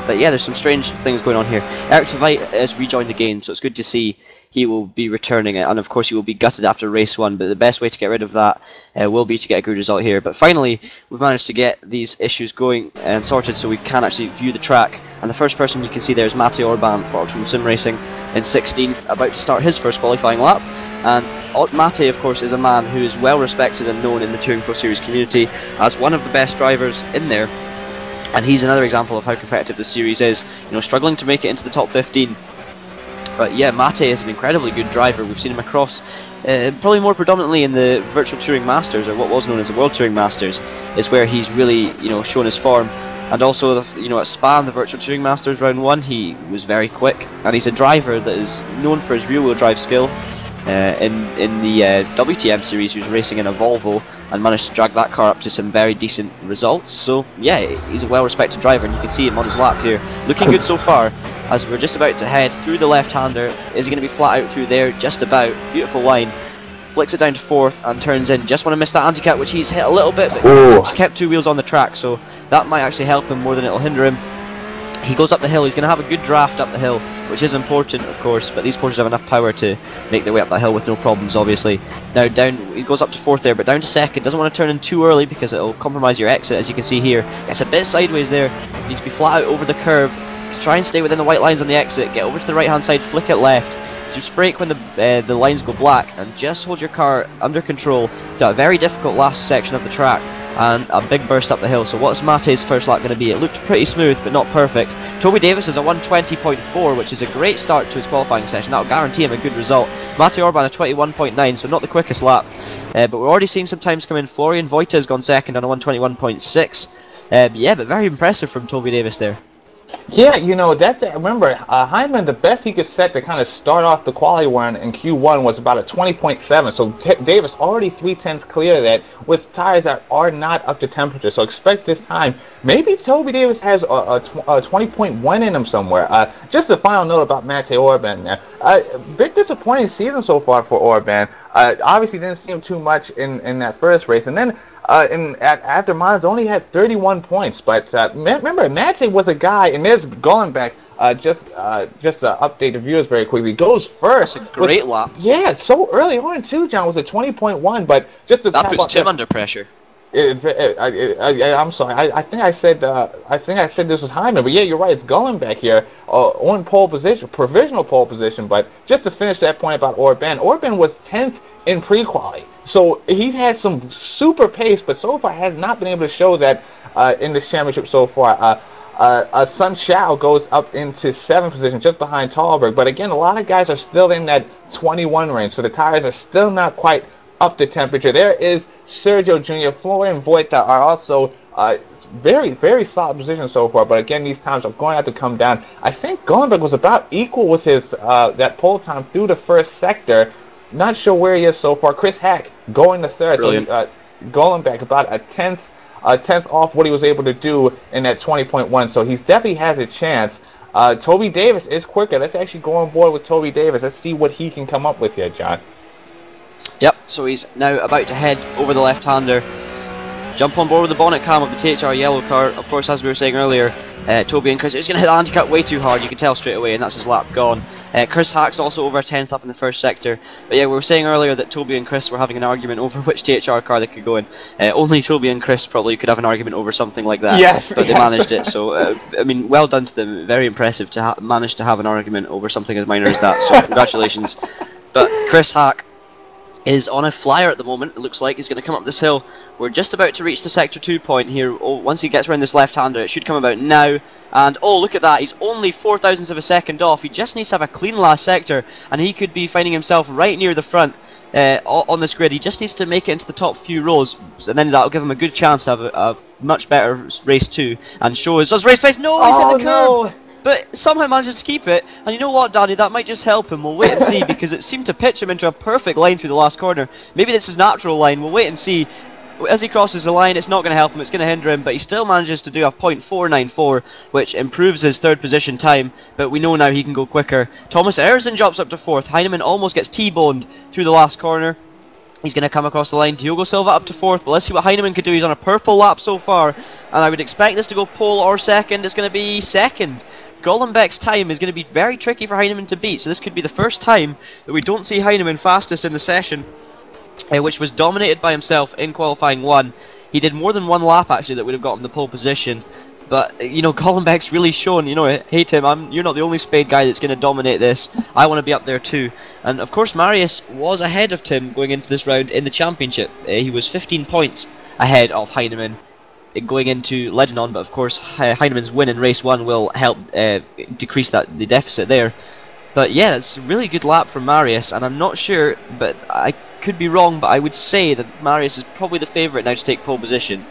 But yeah, there's some strange things going on here. Eric Tveit has rejoined the game, so it's good to see he will be returning it, and of course he will be gutted after race 1, but the best way to get rid of that will be to get a good result here. But finally, we've managed to get these issues going and sorted so we can actually view the track, and the first person you can see there is Mate Orban for Optimum Sim Racing in 16th, about to start his first qualifying lap. And Mate, of course, is a man who is well respected and known in the Touring Pro Series community as one of the best drivers in there. And he's another example of how competitive the series is, you know, struggling to make it into the top 15. But yeah, Mate is an incredibly good driver. We've seen him across, probably more predominantly in the Virtual Touring Masters, or what was known as the World Touring Masters, is where he's really, you know, shown his form. And also, you know, at Spa, the Virtual Touring Masters round 1, he was very quick, and he's a driver that is known for his rear-wheel drive skill. In the WTM series, he was racing in a Volvo and managed to drag that car up to some very decent results. So yeah, he's a well-respected driver, and you can see him on his lap here, looking good so far. As we're just about to head through the left-hander, is he going to be flat out through there? Just about. Beautiful line. Flicks it down to 4th and turns in. Just want to miss that anti-cut, which he's hit a little bit, but he's kept 2 wheels on the track, so that might actually help him more than it'll hinder him. He goes up the hill. He's going to have a good draft up the hill, which is important, of course, but these Porsches have enough power to make their way up that hill with no problems, obviously. Now down, he goes up to 4th there, but down to 2nd. Doesn't want to turn in too early because it'll compromise your exit, as you can see here. Gets a bit sideways there. Needs to be flat out over the curb. Try and stay within the white lines on the exit. Get over to the right-hand side, flick it left. Just brake when the lines go black, and just hold your car under control. It's a very difficult last section of the track, and a big burst up the hill. So what's Mate's first lap going to be? It looked pretty smooth, but not perfect. Toby Davis is a 120.4, which is a great start to his qualifying session. That'll guarantee him a good result. Mate Orban a 21.9, so not the quickest lap, but we're already seeing some times come in. Florian Voita has gone second on a 121.6. Yeah, but very impressive from Toby Davis there. Yeah, you know, that's it. Remember, Hyman, the best he could set to kind of start off the quali run in Q1 was about a 20.7. So Davis already 3/10 clear of that with tires that are not up to temperature. So expect this time. Maybe Toby Davis has a 20.1 in him somewhere. Just a final note about Mate Orban there. Big disappointing season so far for Orban. Obviously didn't see him too much in that first race. And then after Mons only had 31 points, but remember, Mate was a guy, and there's going back, just to update the viewers very quickly, goes first. That's a great lap. Yeah, so early on too, John, was a 20.1, but just to that puts Tim under pressure. I'm sorry. I think I said this was Hyman, but yeah, you're right. It's going back here on pole position, provisional pole position. But just to finish that point about Orban, Orban was 10th in pre-quali, so he had some super pace, but so far has not been able to show that in this championship so far. Sun Shao goes up into 7th position, just behind Talberg. But again, a lot of guys are still in that 21 range, so the tires are still not quite up to temperature. There is Sergio Jr., Florian Voita are also very, very solid position so far, but again, these times are going to have to come down. I think Golenbeck was about equal with his that pole time through the first sector. Not sure where he is so far. Chris Hack going to 3rd. Brilliant. So Golenbeck about a tenth off what he was able to do in that 20.1, so he definitely has a chance. Toby Davis is quicker. Let's actually go on board with Toby Davis. Let's see what he can come up with here, John. Yep, so he's now about to head over the left-hander. Jump on board with the bonnet cam of the THR yellow car. Of course, as we were saying earlier, Toby and Chris, he's going to hit the anti-cut way too hard, you can tell straight away, and that's his lap gone. Chris Hack's also over a 10th up in the first sector. But yeah, we were saying earlier that Toby and Chris were having an argument over which THR car they could go in. Only Toby and Chris probably could have an argument over something like that. Yes, but they managed it, so I mean, well done to them. Very impressive to manage to have an argument over something as minor as that, so congratulations. But Chris Hack is on a flyer at the moment. It looks like he's going to come up this hill. We're just about to reach the sector 2 point here. Oh, once he gets around this left-hander, it should come about now. And oh, look at that, he's only 0.04 of a second off. He just needs to have a clean last sector, and he could be finding himself right near the front on this grid. He just needs to make it into the top few rows, and then that'll give him a good chance to have a much better race 2 and show his race pace. No, he's hit the curb! No. But somehow manages to keep it, and you know what, Daddy, that might just help him. We'll wait and see, because it seemed to pitch him into a perfect line through the last corner. Maybe this is natural line, we'll wait and see. As he crosses the line, it's not going to help him, it's going to hinder him, but he still manages to do a .494, which improves his third position time, but we know now he can go quicker. Thomas Erzin drops up to 4th, Heinemann almost gets T-boned through the last corner. He's going to come across the line. Diogo Silva up to 4th, but let's see what Heinemann could do. He's on a purple lap so far, and I would expect this to go pole or second. It's going to be second. Golombek's time is going to be very tricky for Heinemann to beat, so this could be the first time that we don't see Heinemann fastest in the session, which was dominated by himself in qualifying 1. He did more than 1 lap actually that would have gotten the pole position. But, you know, Golombek's really shown, you know, hey Tim, you're not the only Spade guy that's going to dominate this. I want to be up there too. And of course Marius was ahead of Tim going into this round in the championship. He was 15 points ahead of Heinemann going into Ledenon, but of course Heinemann's win in race 1 will help decrease the deficit there. But yeah, it's a really good lap from Marius, and I'm not sure, but I could be wrong, but I would say that Marius is probably the favourite now to take pole position.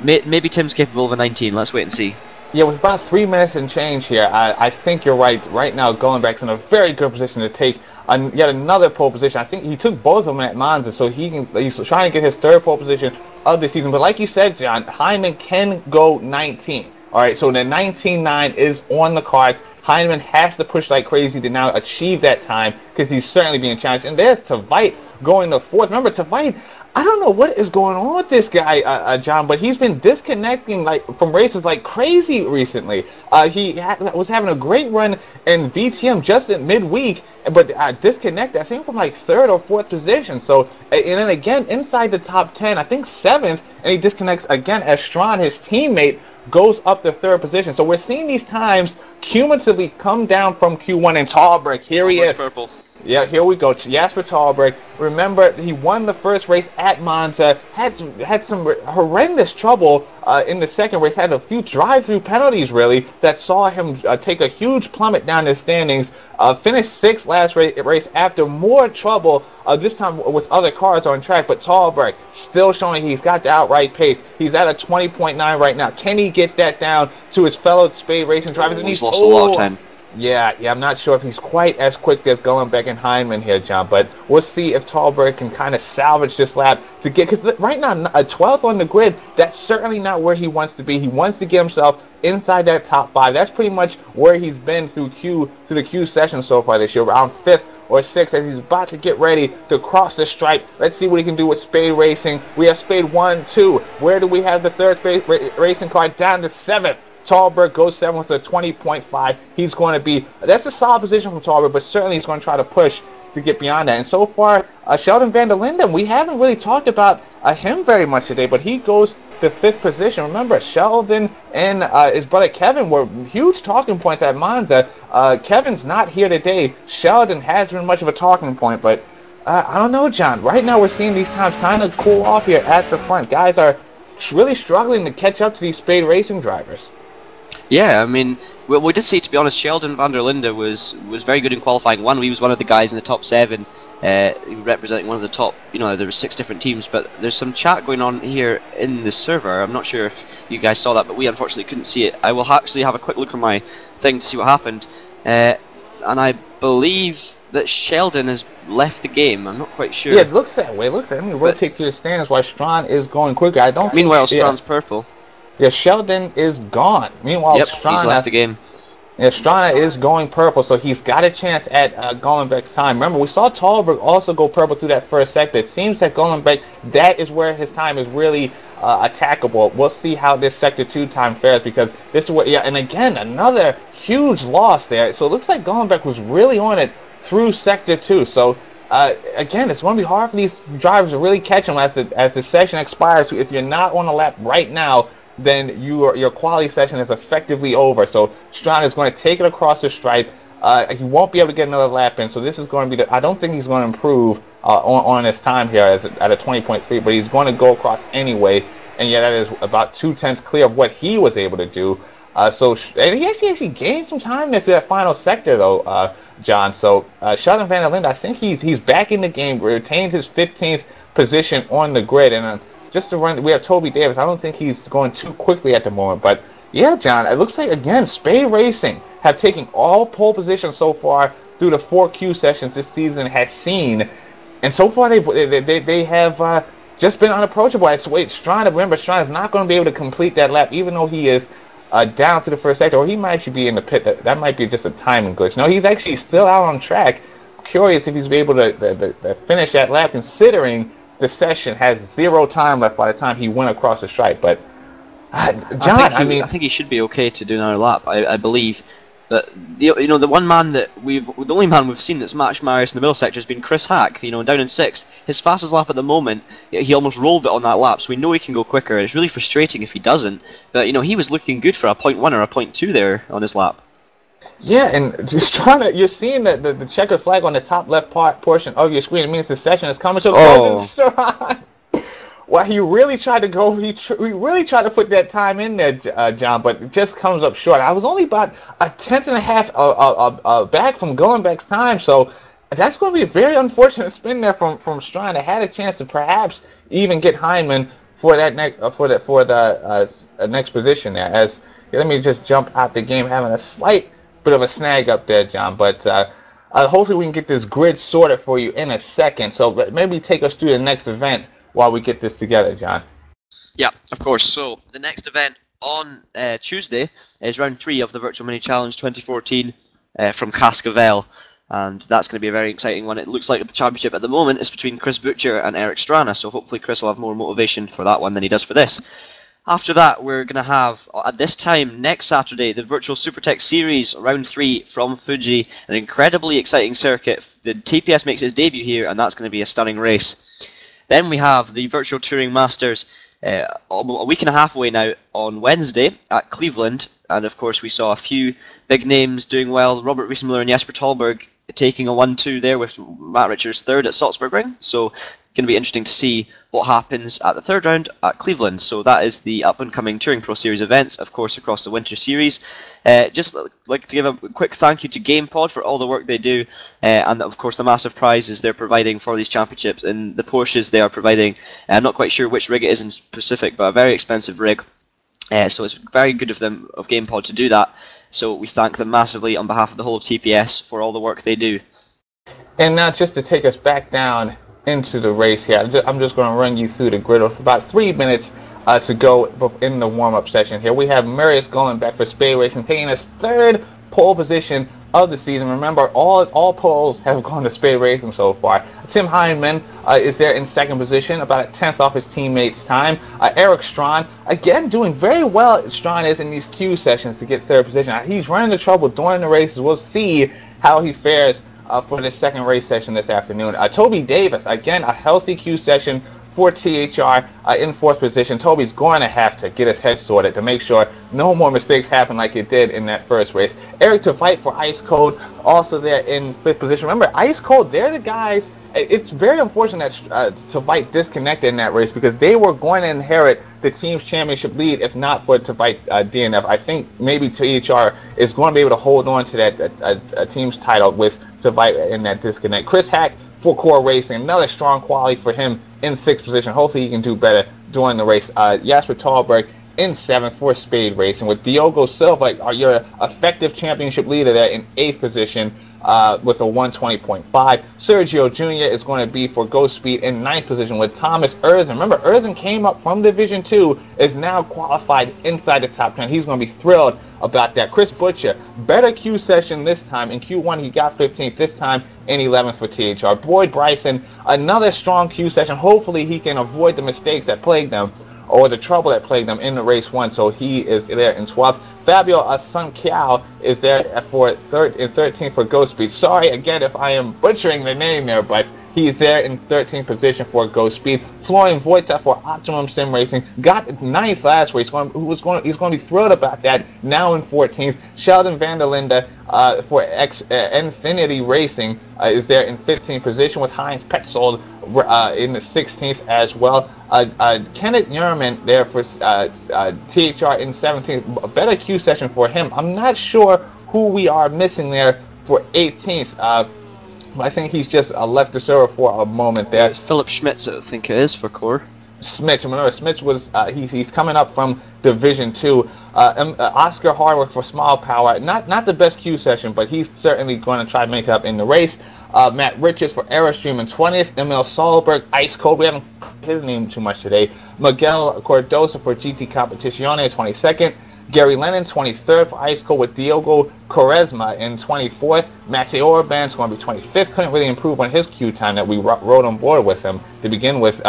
Maybe Tim's capable of a 19, let's wait and see. Yeah, with about 3 minutes and change here, I think you're right. Right now, Golombek's in a very good position to take yet another pole position. I think he took both of them at Monza, so he's trying to get his 3rd pole position of the season. But like you said, John, Heinemann can go 19. All right, so the 19.9 is on the cards. Heinemann has to push like crazy to now achieve that time, because he's certainly being challenged. And there's Tveit going to 4th. Remember, Tveit, I don't know what is going on with this guy, John, but he's been disconnecting from races like crazy recently. He was having a great run in VTM just at midweek, but disconnected, I think, from like 3rd or 4th position. So, and then again, inside the top 10, I think 7th, and he disconnects again as Strawn, his teammate, goes up to 3rd position. So we're seeing these times cumulatively come down from Q1, and Talberg, here he is. Purple. Yeah, here we go. Jasper Talberg. Remember, he won the first race at Monza, had some horrendous trouble in the second race, had a few drive-through penalties, really, that saw him take a huge plummet down the standings, finished 6th last race after more trouble, this time with other cars on track, but Talberg still showing he's got the outright pace. He's at a 20.9 right now. Can he get that down to his fellow Spade racing drivers? He's lost a lot of time. Yeah, I'm not sure if he's quite as quick as Golombek and Heinemann here, John, but we'll see if Talberg can kind of salvage this lap to get, because right now, a 12th on the grid, that's certainly not where he wants to be. He wants to get himself inside that top 5. That's pretty much where he's been through the Q session so far this year, around 5th or 6th, as he's about to get ready to cross the stripe. Let's see what he can do with Spade Racing. We have Spade 1, 2. Where do we have the 3rd Spade Racing car? Down to 7th. Talberg goes 7th with a 20.5. He's going to be, that's a solid position from Talberg, but certainly he's going to try to push to get beyond that. And so far, Sheldon van der Linden, we haven't really talked about him very much today, but he goes to 5th position. Remember, Sheldon and his brother Kevin were huge talking points at Monza. Kevin's not here today. Sheldon has been much of a talking point, but I don't know, John. Right now we're seeing these times kind of cool off here at the front. Guys are really struggling to catch up to these Spade Racing drivers. Yeah, I mean, we did see, to be honest, Sheldon van der Linde was very good in qualifying 1. He was one of the guys in the top 7, representing one of the top, you know, there were 6 different teams, but there's some chat going on here in the server. I'm not sure if you guys saw that, but we unfortunately couldn't see it. I will actually have a quick look on my thing to see what happened, and I believe that Sheldon has left the game. I'm not quite sure. Yeah, it looks that way. Let me rotate to the stands while Strawn is going quicker. Meanwhile, Strawn's purple. Yeah, Sheldon is gone. Meanwhile, yep, he's left the game. Yeah, Strana is going purple, so he's got a chance at Golombek's time. Remember, we saw Talberg also go purple through that first sector. It seems that Golombek, that is where his time is really attackable. We'll see how this Sector 2 time fares, because this is what, yeah, and again, another huge loss there. So it looks like Golombek was really on it through Sector 2. So, again, it's going to be hard for these drivers to really catch him as the session expires. So if you're not on a lap right now, then your quality session is effectively over. So Strana is going to take it across the stripe. He won't be able to get another lap in, so this is going to be I don't think he's going to improve on his time here at a 20-point speed, but he's going to go across anyway, and yeah, that is about 2/10 clear of what he was able to do. And he actually gained some time into that final sector, though, John. So Sheldon Van der Linde, I think he's back in the game, retained his 15th position on the grid, and just to run, we have Toby Davis. I don't think he's going too quickly at the moment, but yeah, John, it looks like, again, Spade Racing have taken all pole positions so far through the 4 Q sessions this season has seen, and so far they have just been unapproachable. Remember, Strana is not going to be able to complete that lap, even though he is down to the first sector, or he might actually be in the pit. That might be just a timing glitch. No, he's actually still out on track. Curious if he's able to finish that lap, considering the session has 0 time left by the time he went across the stripe. But John, I think he should be okay to do another lap. I believe that the only man we've seen that's matched Marius in the middle sector has been Chris Hack. Down in 6th, his fastest lap at the moment. He almost rolled it on that lap, so we know he can go quicker. It's really frustrating if he doesn't. But he was looking good for a 0.1 or a 0.2 there on his lap. Yeah, and just you're seeing the checkered flag on the top left portion of your screen. It means the session is coming to a close. Well, he really tried to go. He really tried to put that time in there, John, but it just comes up short. I was only about a 1/10.5 back from Golenbeck's time, so that's going to be a very unfortunate spin there from Strana. Had a chance to perhaps even get Heinemann for that next position there. Let me just jump out the game, having a slight bit of a snag up there, John, but hopefully we can get this grid sorted for you in a second. So maybe take us through the next event while we get this together, John. Yeah, of course. So the next event on Tuesday is round 3 of the Virtual Mini Challenge 2014 from Cascavel, and that's going to be a very exciting one. It looks like the championship at the moment is between Chris Butcher and Eric Strana, so hopefully Chris will have more motivation for that one than he does for this. After that, we're going to have, at this time, next Saturday, the Virtual Supertech Series, round 3 from Fuji, an incredibly exciting circuit. The TPS makes its debut here, and that's going to be a stunning race. Then we have the Virtual Touring Masters a week and a half away now on Wednesday at Cleveland, and of course we saw a few big names doing well. Robert Riesenmüller and Jesper Tolberg taking a 1-2 there with Matt Richards 3rd at Salzburg. So going to be interesting to see what happens at the 3rd round at Cleveland. So that is the up-and-coming Touring Pro Series events, of course, across the Winter Series. Just like to give a quick thank you to GamePod for all the work they do, and of course the massive prizes they're providing for these championships, and the Porsches they are providing. I'm not quite sure which rig it is in specific, but a very expensive rig. So it's very good of them, of GamePod, to do that. So we thank them massively on behalf of the whole of TPS for all the work they do. And now just to take us back down into the race here, I'm just going to run you through the grid. It's about 3 minutes to go in the warm-up session here. We have Marius Golenbeck for Spade Racing taking his 3rd pole position of the season. Remember, all poles have gone to Spade Racing so far. Tim Heinemann is there in 2nd position, about a 10th off his teammates' time. Eric Strana, again, doing very well. Strana is in these Q sessions to get 3rd position. He's running into trouble during the races. We'll see how he fares for the 2nd race session this afternoon. Toby Davis, again, a healthy Q session for THR in 4th position. Toby's going to have to get his head sorted to make sure no more mistakes happen like it did in that first race. Eric Tveit for Ice Cold, also there in 5th position. Remember, Ice Cold, they're the guys. It's very unfortunate that Tveit disconnected in that race, because they were going to inherit the team's championship lead if not for Tveit's DNF. I think maybe THR is going to be able to hold on to that team's title with Tveit in that disconnect. Chris Hack for Core Racing, another strong quality for him in 6th position. Hopefully he can do better during the race. Jesper Tolberg in 7th for Spade Racing, with Diogo Silva, your effective championship leader there, in 8th position with a 120.5. Sergio Jr. is going to be for Ghost Speed in 9th position, with Thomas Erzen. Remember, Erzen came up from Division 2, is now qualified inside the top 10. He's going to be thrilled about that. Chris Butcher, better Q session this time. In Q1 he got 15th, this time in 11th for THR. Boyd Bryson, another strong Q session. Hopefully he can avoid the mistakes that plagued them, or the trouble that plagued them in the race 1, so he is there in 12th. Fabio Asunciao is there for 13th for Ghost Speed. Sorry again if I am butchering the name there, but He's there in 13th position for Go Speed. Florian Wojta for Optimum Sim Racing got 9th last race. He's going to be thrilled about that. Now in 14th. Sheldon van der Linde for Infinity Racing is there in 15th position with Heinz Petzold in the 16th as well. Kenneth Yerman there for THR in 17th. A better Q session for him. I'm not sure who we are missing there for 18th. I think he's just left the server for a moment there. It's Philip Schmitz, I think it is, for Core. Schmitz was he's coming up from Division 2. Oscar Hardwick for Small Power, not the best Q session, but he's certainly going to try to make it up in the race. Matt Richards for Aerostream in 20th. Emil Solberg, Ice Cold, we haven't his name too much today. Miguel Cordosa for GT Competizione 22nd. Gary Lennon, 23rd for Ice Cold with Diogo Quaresma in 24th. Mateo Orban's going to be 25th. Couldn't really improve on his Q time that we rode on board with him to begin with.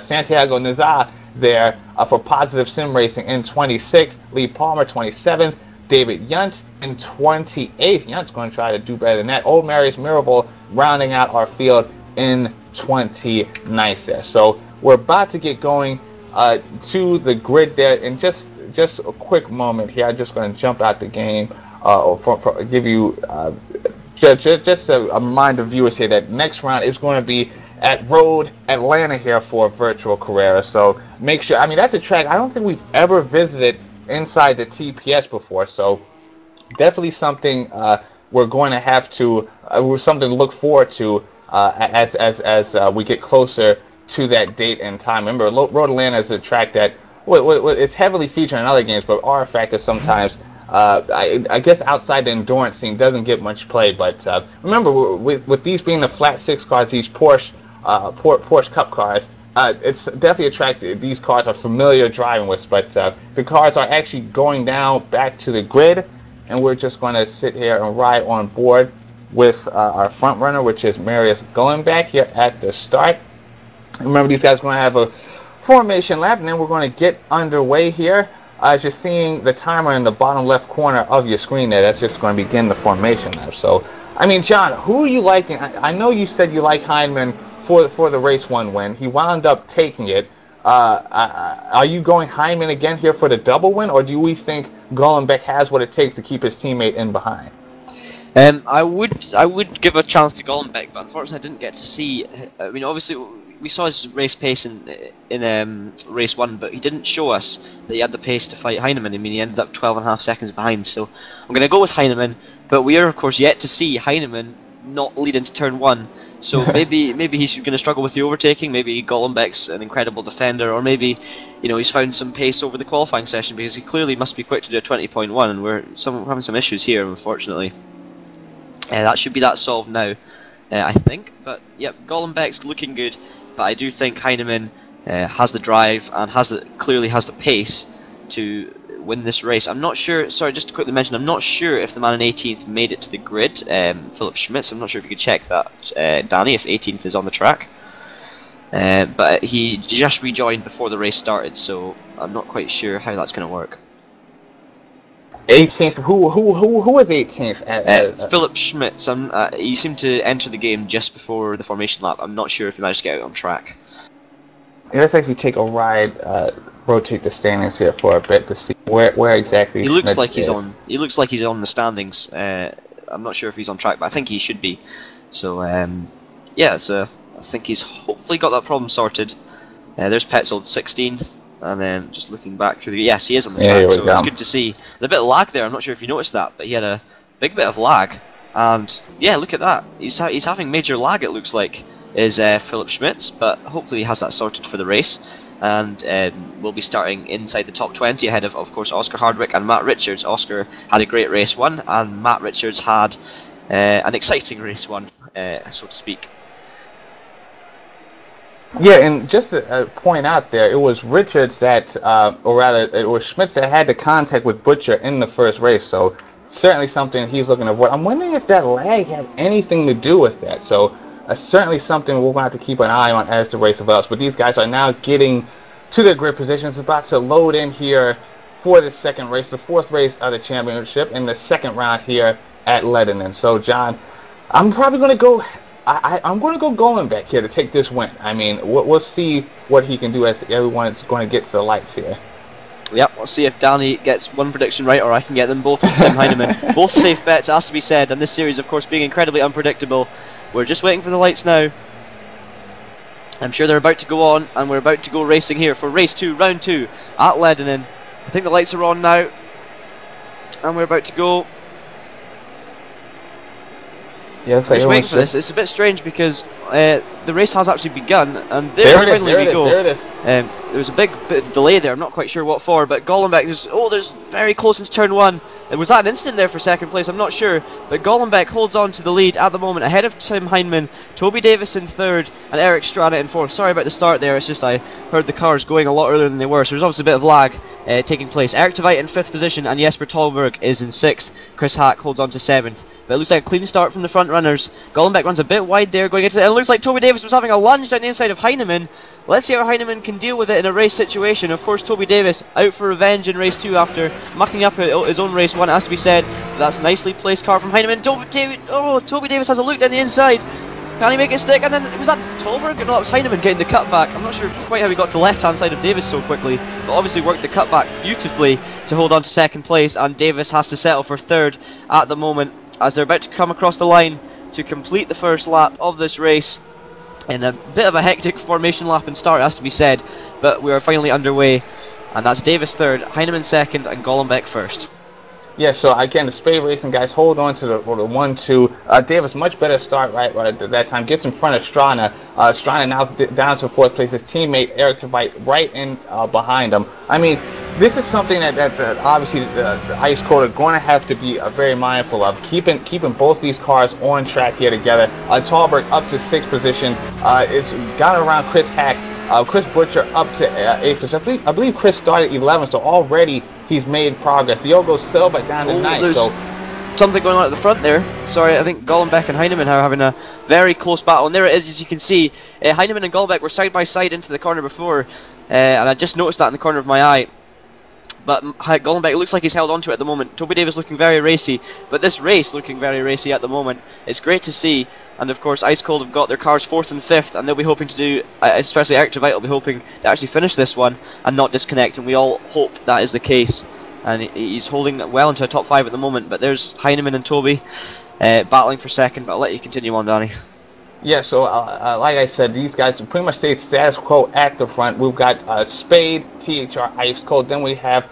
Santiago Nazar there for Positive Sim Racing in 26th. Lee Palmer, 27th. David Yunt in 28th. Yunt's going to try to do better than that. Old Marius Mirabal rounding out our field in 29th there. So we're about to get going to the grid there, and just a quick moment here. I'm just going to jump out the game give you just a reminder, viewers here, that next round is going to be at Road Atlanta here for Virtual Carrera. So make sure, I mean, that's a track I don't think we've ever visited inside the TPS before. So definitely something we're going to have to, something to look forward to as we get closer to that date and time. Remember, Road Atlanta is a track that it's heavily featured in other games, but rFactor sometimes, I guess outside the endurance scene, doesn't get much play. But remember, with these being the flat 6 cars, these Porsche Cup cars, it's definitely a track that these cars are familiar driving with. But the cars are actually going down back to the grid, and we're just going to sit here and ride on board with our front runner, which is Marius Gullenbeck here at the start. Remember, these guys are going to have a formation lap, and then we're going to get underway here. As you're seeing the timer in the bottom left corner of your screen there, that's just going to begin the formation lap. So, I mean, John, who are you liking? I know you said you like Heinemann for the race 1 win. He wound up taking it. Are you going Heinemann again here for the double win, or do we think Gullenbeck has what it takes to keep his teammate in behind? I would give a chance to Gullenbeck, but unfortunately I didn't get to see. I mean, obviously we saw his race pace in race 1, but he didn't show us that he had the pace to fight Heinemann. I mean, he ended up 12.5 seconds behind. So I'm going to go with Heinemann, but we are of course yet to see Heinemann not lead into turn 1. So maybe he's going to struggle with the overtaking. Maybe Gullenbeck's an incredible defender, or maybe he's found some pace over the qualifying session, because he clearly must be quick to do a 20.1, and we're having some issues here, unfortunately. That should be solved now, I think. But yep, Gullenbeck's looking good, but I do think Heinemann has the drive and clearly has the pace to win this race. I'm not sure. Sorry, just to quickly mention, I'm not sure if the man in 18th made it to the grid. Philip Schmitz. I'm not sure if you could check that, Danny, if 18th is on the track. But he just rejoined before the race started, so I'm not quite sure how that's going to work. 18th. Who was 18th? Philip Schmitz. He seemed to enter the game just before the formation lap. I'm not sure if he managed to get out on track. Let's actually take a ride, rotate the standings here for a bit to see where exactly he looks Schmitz like he's is. on. He looks like he's on the standings. I'm not sure if he's on track, but I think he should be. So yeah, so I think he's hopefully got that problem sorted. There's Petzold 16th. And then just looking back through yes, he is on the track, so it's good to see. A bit of lag there, I'm not sure if you noticed that, but he had a big bit of lag. And yeah, look at that. He's having major lag, it looks like, is Philip Schmitz, but hopefully he has that sorted for the race. And we'll be starting inside the top 20 ahead of course, Oscar Hardwick and Matt Richards. Oscar had a great race 1, and Matt Richards had an exciting race 1, so to speak. Yeah, and just to point out there, it was Richards that, or rather, it was Schmitz that had the contact with Butcher in the first race, so certainly something he's looking to avoid. I'm wondering if that lag had anything to do with that, so certainly something we're going to have to keep an eye on as the race develops. But these guys are now getting to their grid positions, about to load in here for the second race, the 4th race of the championship, in the second round here at Ledenon. So, John, I'm probably going to go I'm going to go Golombek here to take this win. I mean, we'll see what he can do as everyone is going to get to the lights here. Yep, we'll see if Danny gets one prediction right, or I can get them both with Tim Heinemann. Both safe bets, has to be said, and this series, of course, being incredibly unpredictable. We're just waiting for the lights now. I'm sure they're about to go on, and we're about to go racing here for race 2, round 2, at Ledenon. I think the lights are on now, and we're about to go. Yeah, I'm just waiting for this. It's a bit strange because the race has actually begun, and there finally we go. There it is. There was a bit delay there. I'm not quite sure what for, but Golombek is there's very close into turn 1. Was that an instant there for second place? I'm not sure, but Golombek holds on to the lead at the moment, ahead of Tim Heinemann, Toby Davis in 3rd, and Eric Strana in 4th. Sorry about the start there. It's just I heard the cars going a lot earlier than they were, so there's obviously a bit of lag taking place. Eric Tveit in 5th position, and Jesper Tolberg is in 6th. Chris Hack holds on to 7th. But it looks like a clean start from the front runners. Golombek runs a bit wide there, going into it, and it looks like Toby Davis was having a lunge down the inside of Heinemann. Let's see how Heinemann can deal with it in a race situation. Of course, Toby Davis out for revenge in race 2 after mucking up his own race 1. It has to be said, that's a nicely placed car from Heinemann. Toby Davis has a look down the inside. Can he make it stick? And then, was that Tolberg? No, it was Heinemann getting the cutback. I'm not sure quite how he got to the left-hand side of Davis so quickly, but obviously worked the cutback beautifully to hold on to 2nd place, and Davis has to settle for 3rd at the moment as they're about to come across the line to complete the first lap of this race. In a bit of a hectic formation lap and start, has to be said, but we are finally underway, and that's Davis 3rd, Heinemann 2nd, and Golombek 1st. Yeah, so again, the Spade Racing guys hold on to the 1-2. Davis, much better start right at that time. Gets in front of Strana. Strana now down to 4th place. His teammate, Eric Tveit, right in behind him. I mean, this is something that obviously the Ice Cold are going to have to be very mindful of. Keeping both these cars on track here together. Tolberg up to 6th position. It's got around Chris Hack. Chris Butcher up to 8th position. I believe Chris started 11th, so already he's made progress. Diogo Silva down to 9th. So something going on at the front there. Sorry, I think Golombek and Heinemann are having a very close battle, and there it is, as you can see. Heinemann and Golombek were side by side into the corner before, and I just noticed that in the corner of my eye. But Golombek looks like he's held onto it at the moment. Toby Davis looking very racy, but this race looking very racy at the moment. It's great to see, and of course Ice Cold have got their cars 4th and 5th, and they'll be hoping to do, especially Eric Tveit will be hoping to actually finish this one and not disconnect, and we all hope that is the case. And he's holding well into a top 5 at the moment, but there's Heinemann and Toby battling for 2nd, but I'll let you continue on, Danny. Yeah, so like I said, these guys pretty much stayed status quo at the front. We've got Spade, THR, Ice Cold. Then we have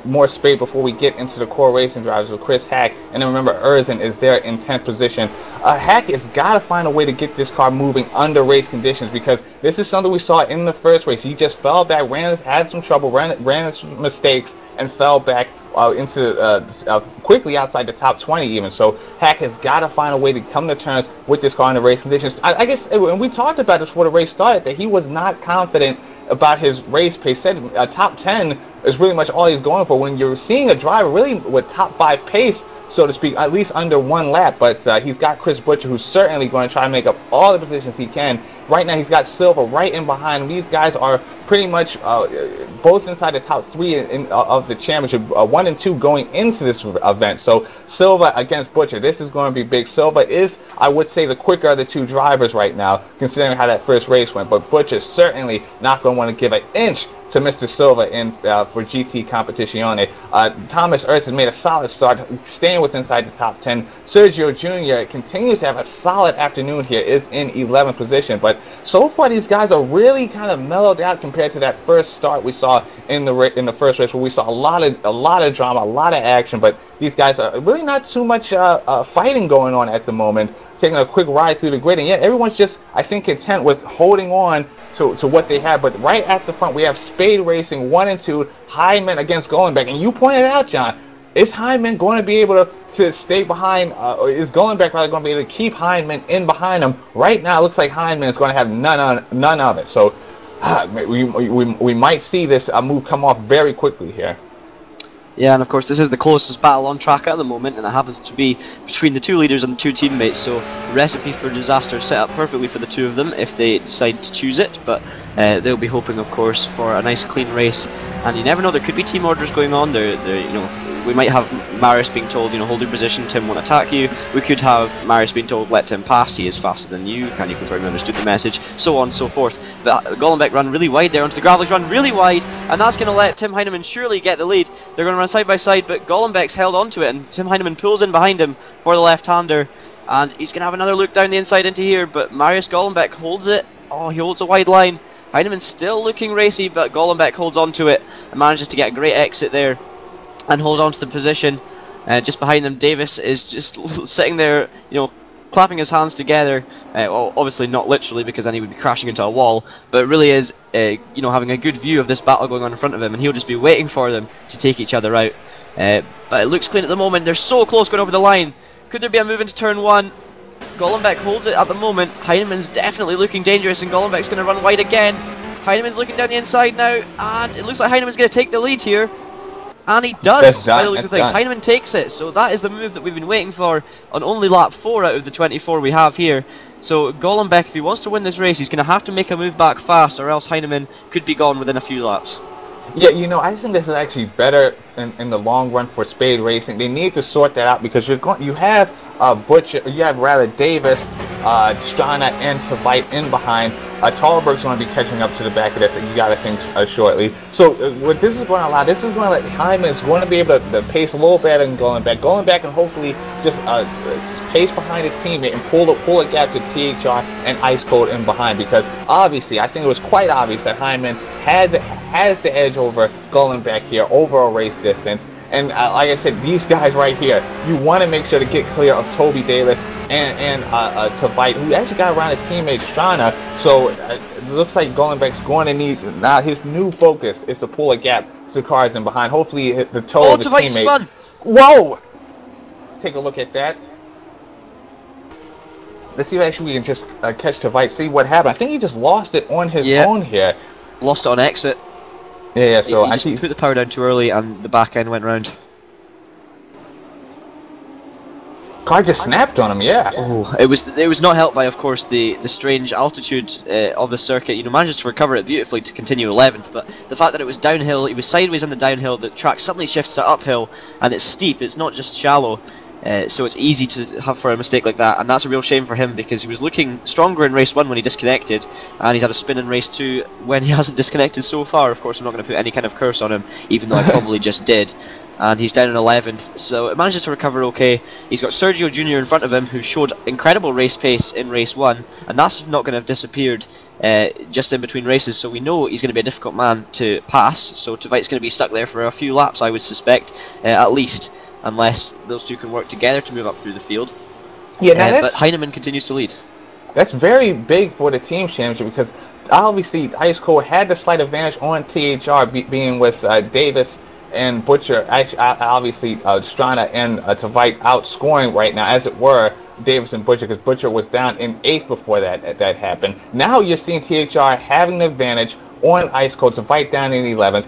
more Spade before we get into the core racing drivers with Chris Hack. And then remember, Erzin is there in 10th position. Hack has got to find a way to get this car moving under race conditions, because this is something we saw in the first race. He just fell back, had some trouble, ran some mistakes, and fell back into quickly outside the top 20 even. So Hack has got to find a way to come to terms with this car in the race conditions. I guess, and we talked about this before the race started, that he was not confident about his race pace. Said top 10 is really much all he's going for. When you're seeing a driver really with top 5 pace, so to speak, at least under 1 lap, but he's got Chris Butcher, who's certainly going to try and make up all the positions he can. Right now, he's got Silva right in behind him. These guys are pretty much both inside the top 3 of the championship, 1 and 2 going into this event. So Silva against Butcher, this is going to be big. Silva is, I would say, the quicker of the 2 drivers right now, considering how that first race went. But Butcher's certainly not going to want to give an inch to Mr. Silva for GT Competizione. Thomas Earth has made a solid start, staying with inside the top 10. Sergio Jr. continues to have a solid afternoon here, is in 11th position. But so far, these guys are really kind of mellowed out compared to that first start we saw in the first race, where we saw a lot of drama, a lot of action. But these guys are really not too much fighting going on at the moment. Taking a quick ride through the grid, and yet everyone's just, I think, content with holding on to what they have. But right at the front, we have Spade Racing 1 and 2, Heinemann against Golombek. And you pointed out, John, is Heinemann going to be able to stay behind, or is Golombek rather going to be able to keep Heinemann in behind him? Right now, it looks like Heinemann is going to have none of it. So we might see this move come off very quickly here. Yeah, and of course this is the closest battle on track at the moment, and it happens to be between the 2 leaders and the 2 teammates, so recipe for disaster set up perfectly for the 2 of them if they decide to choose it. But they'll be hoping, of course, for a nice clean race, and you never know, there could be team orders going on. They're you know, we might have Marius being told, you know, hold your position, Tim won't attack you. We could have Marius being told, let Tim pass, he is faster than you, can you confirm you understood the message, so on and so forth. But Golombek run really wide there onto the gravel, he's run really wide, and that's going to let Tim Heineman surely get the lead. They're going to run side by side, but Golombek's held onto it, and Tim Heineman pulls in behind him for the left-hander, and he's going to have another look down the inside into here, but Marius Golombek holds it. Oh, he holds a wide line. Heineman's still looking racy, but Golombek holds on to it and manages to get a great exit there and hold on to the position. Just behind them, Davis is just sitting there, you know, clapping his hands together. Well, obviously not literally, because then he would be crashing into a wall, but it really is, you know, having a good view of this battle going on in front of him, and he'll just be waiting for them to take each other out. But it looks clean at the moment. They're so close going over the line. Could there be a move into turn one? Golombek holds it at the moment. Heineman's definitely looking dangerous, and Golombek's going to run wide again. Heineman's looking down the inside now, and it looks like Heineman's going to take the lead here. And he does, by the looks of things. Heineman takes it, so that is the move that we've been waiting for on only lap 4 out of the 24 we have here. So Golombek, if he wants to win this race, he's going to have to make a move back fast, or else Heineman could be gone within a few laps. Yeah, you know, I think this is actually better in the long run for Spade Racing. They need to sort that out, because you have Butcher, you have rather Davis, Strana, and Savite in behind. Talberg's going to be catching up to the back of this, you got to think shortly. So what this is going to allow, this is going to let Heineman is going to be able to pace a little better than going back and hopefully just pace behind his teammate and pull a gap to THR and Ice Cold in behind, because obviously I think it was quite obvious that Heineman has the edge over Golombek here over a race distance. And like I said, these guys right here, you want to make sure to get clear of Toby Davis and Savite, who actually got around his teammate Strana. So it looks like Golombek's going to need, now his new focus is to pull a gap to the cars in behind. Hopefully the toe of his teammate. Spun. Whoa! Let's take a look at that. Let's see if actually we can just catch Savite, see what happened. I think he just lost it on his own here. Lost it on exit. Yeah, so he just put the power down too early and the back end went round. Car just snapped on him, yeah. Oh, it was not helped by, of course, the strange altitude of the circuit. You know, manages to recover it beautifully to continue 11th, but the fact that it was downhill, he was sideways on the downhill, the track suddenly shifts to uphill, and it's steep, it's not just shallow. So it's easy to have for a mistake like that, and that's a real shame for him, because he was looking stronger in race 1 when he disconnected, and he's had a spin in race 2 when he hasn't disconnected so far. Of course, I'm not going to put any kind of curse on him, even though I probably just did. And he's down in 11th, so it manages to recover okay. He's got Sergio Jr. in front of him, who showed incredible race pace in race 1, and that's not going to have disappeared just in between races, so we know he's going to be a difficult man to pass. So Savite's going to be stuck there for a few laps, I would suspect, at least, unless those two can work together to move up through the field. Yeah, but Heineman continues to lead. That's very big for the team championship, because obviously Ice Cold had the slight advantage on THR being with Davis and Butcher. Actually, obviously Strana and Savite outscoring right now, as it were, Davis and Butcher, because Butcher was down in 8th before that happened. Now you're seeing THR having the advantage on Ice Cold, Savite down in 11th.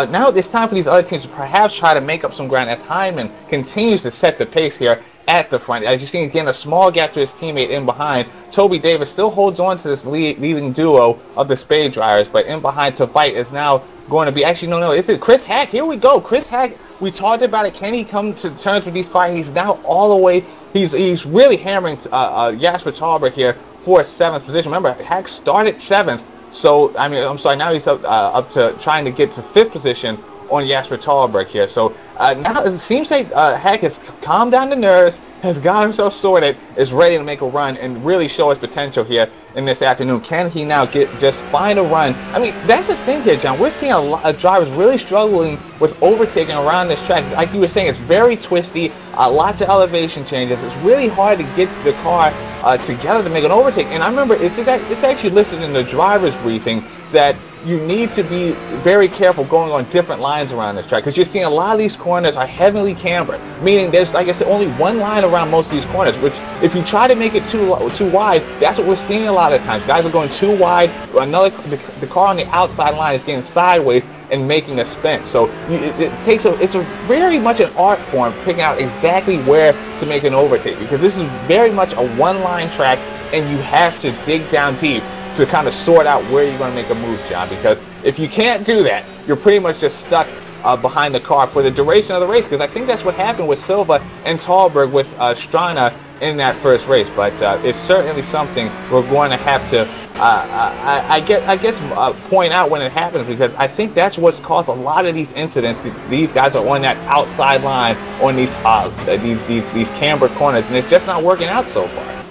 Now it's time for these other teams to perhaps try to make up some ground as Heineman continues to set the pace here at the front. As you see, he's getting a small gap to his teammate in behind. Toby Davis still holds on to this leading duo of the Spade drivers, but in behind Savite is now going to be, actually no, is it Chris Hack? Here we go. Chris Hack, we talked about it. Can he come to terms with these cars? He's now all the way, he's really hammering Jasper Talbert here for 7th position. Remember, Hack started 7th. So, I mean, I'm sorry, now he's up to trying to get to 5th position on Jasper Talberg here. So, now it seems like Hack has calmed down the nerves, has got himself sorted, is ready to make a run and really show his potential here in this afternoon. Can he now just find a run? I mean, that's the thing here, John. We're seeing a lot of drivers really struggling with overtaking around this track. Like you were saying, it's very twisty, lots of elevation changes. It's really hard to get the car together to make an overtake. And I remember it's actually listed in the driver's briefing that you need to be very careful going on different lines around this track, because you're seeing a lot of these corners are heavily cambered, meaning there's, like I said, only one line around most of these corners, which if you try to make it too wide, that's what we're seeing a lot of times. Guys are going too wide, the car on the outside line is getting sideways and making a spin. So it's a very much an art form picking out exactly where to make an overtake, because this is very much a one-line track and you have to dig down deep to kind of sort out where you're going to make a move, John, because if you can't do that, you're pretty much just stuck behind the car for the duration of the race, because I think that's what happened with Silva and Thalberg with Strana in that first race. But it's certainly something we're going to have to I guess point out when it happens, because I think that's what's caused a lot of these incidents. These guys are on that outside line on these camber corners, and it's just not working out so far.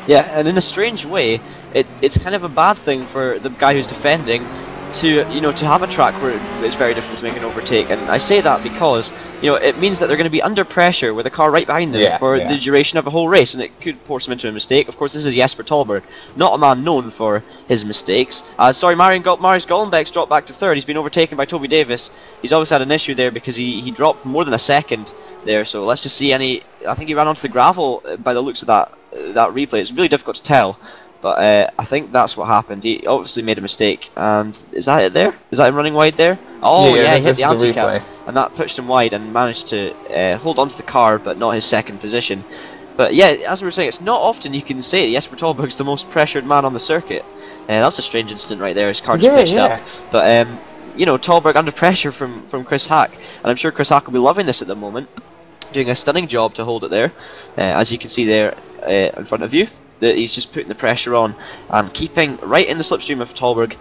Yeah, and in a strange way, it's kind of a bad thing for the guy who's defending to have a track where it's very difficult to make an overtake. And I say that because it means that they're going to be under pressure with a car right behind them for the duration of a whole race, and it could force them into a mistake. Of course, this is Jesper Tolberg, not a man known for his mistakes. Sorry, Marius Gollenbeck's dropped back to third. He's been overtaken by Toby Davis. He's obviously had an issue there because he dropped more than a second there. So let's just see I think he ran onto the gravel by the looks of that replay. It's really difficult to tell. But I think that's what happened. He obviously made a mistake, and is that it there? Is that him running wide there? Oh yeah, he hit the anti-cap, and that pushed him wide and managed to hold onto the car, but not his second position. But yeah, as we were saying, it's not often you can say Jesper Tolberg's the most pressured man on the circuit. That's a strange incident right there. His car just pitched up. But Tolberg under pressure from Chris Hack, and I'm sure Chris Hack will be loving this at the moment, doing a stunning job to hold it there, as you can see there in front of you. He's just putting the pressure on and keeping right in the slipstream of Tolberg.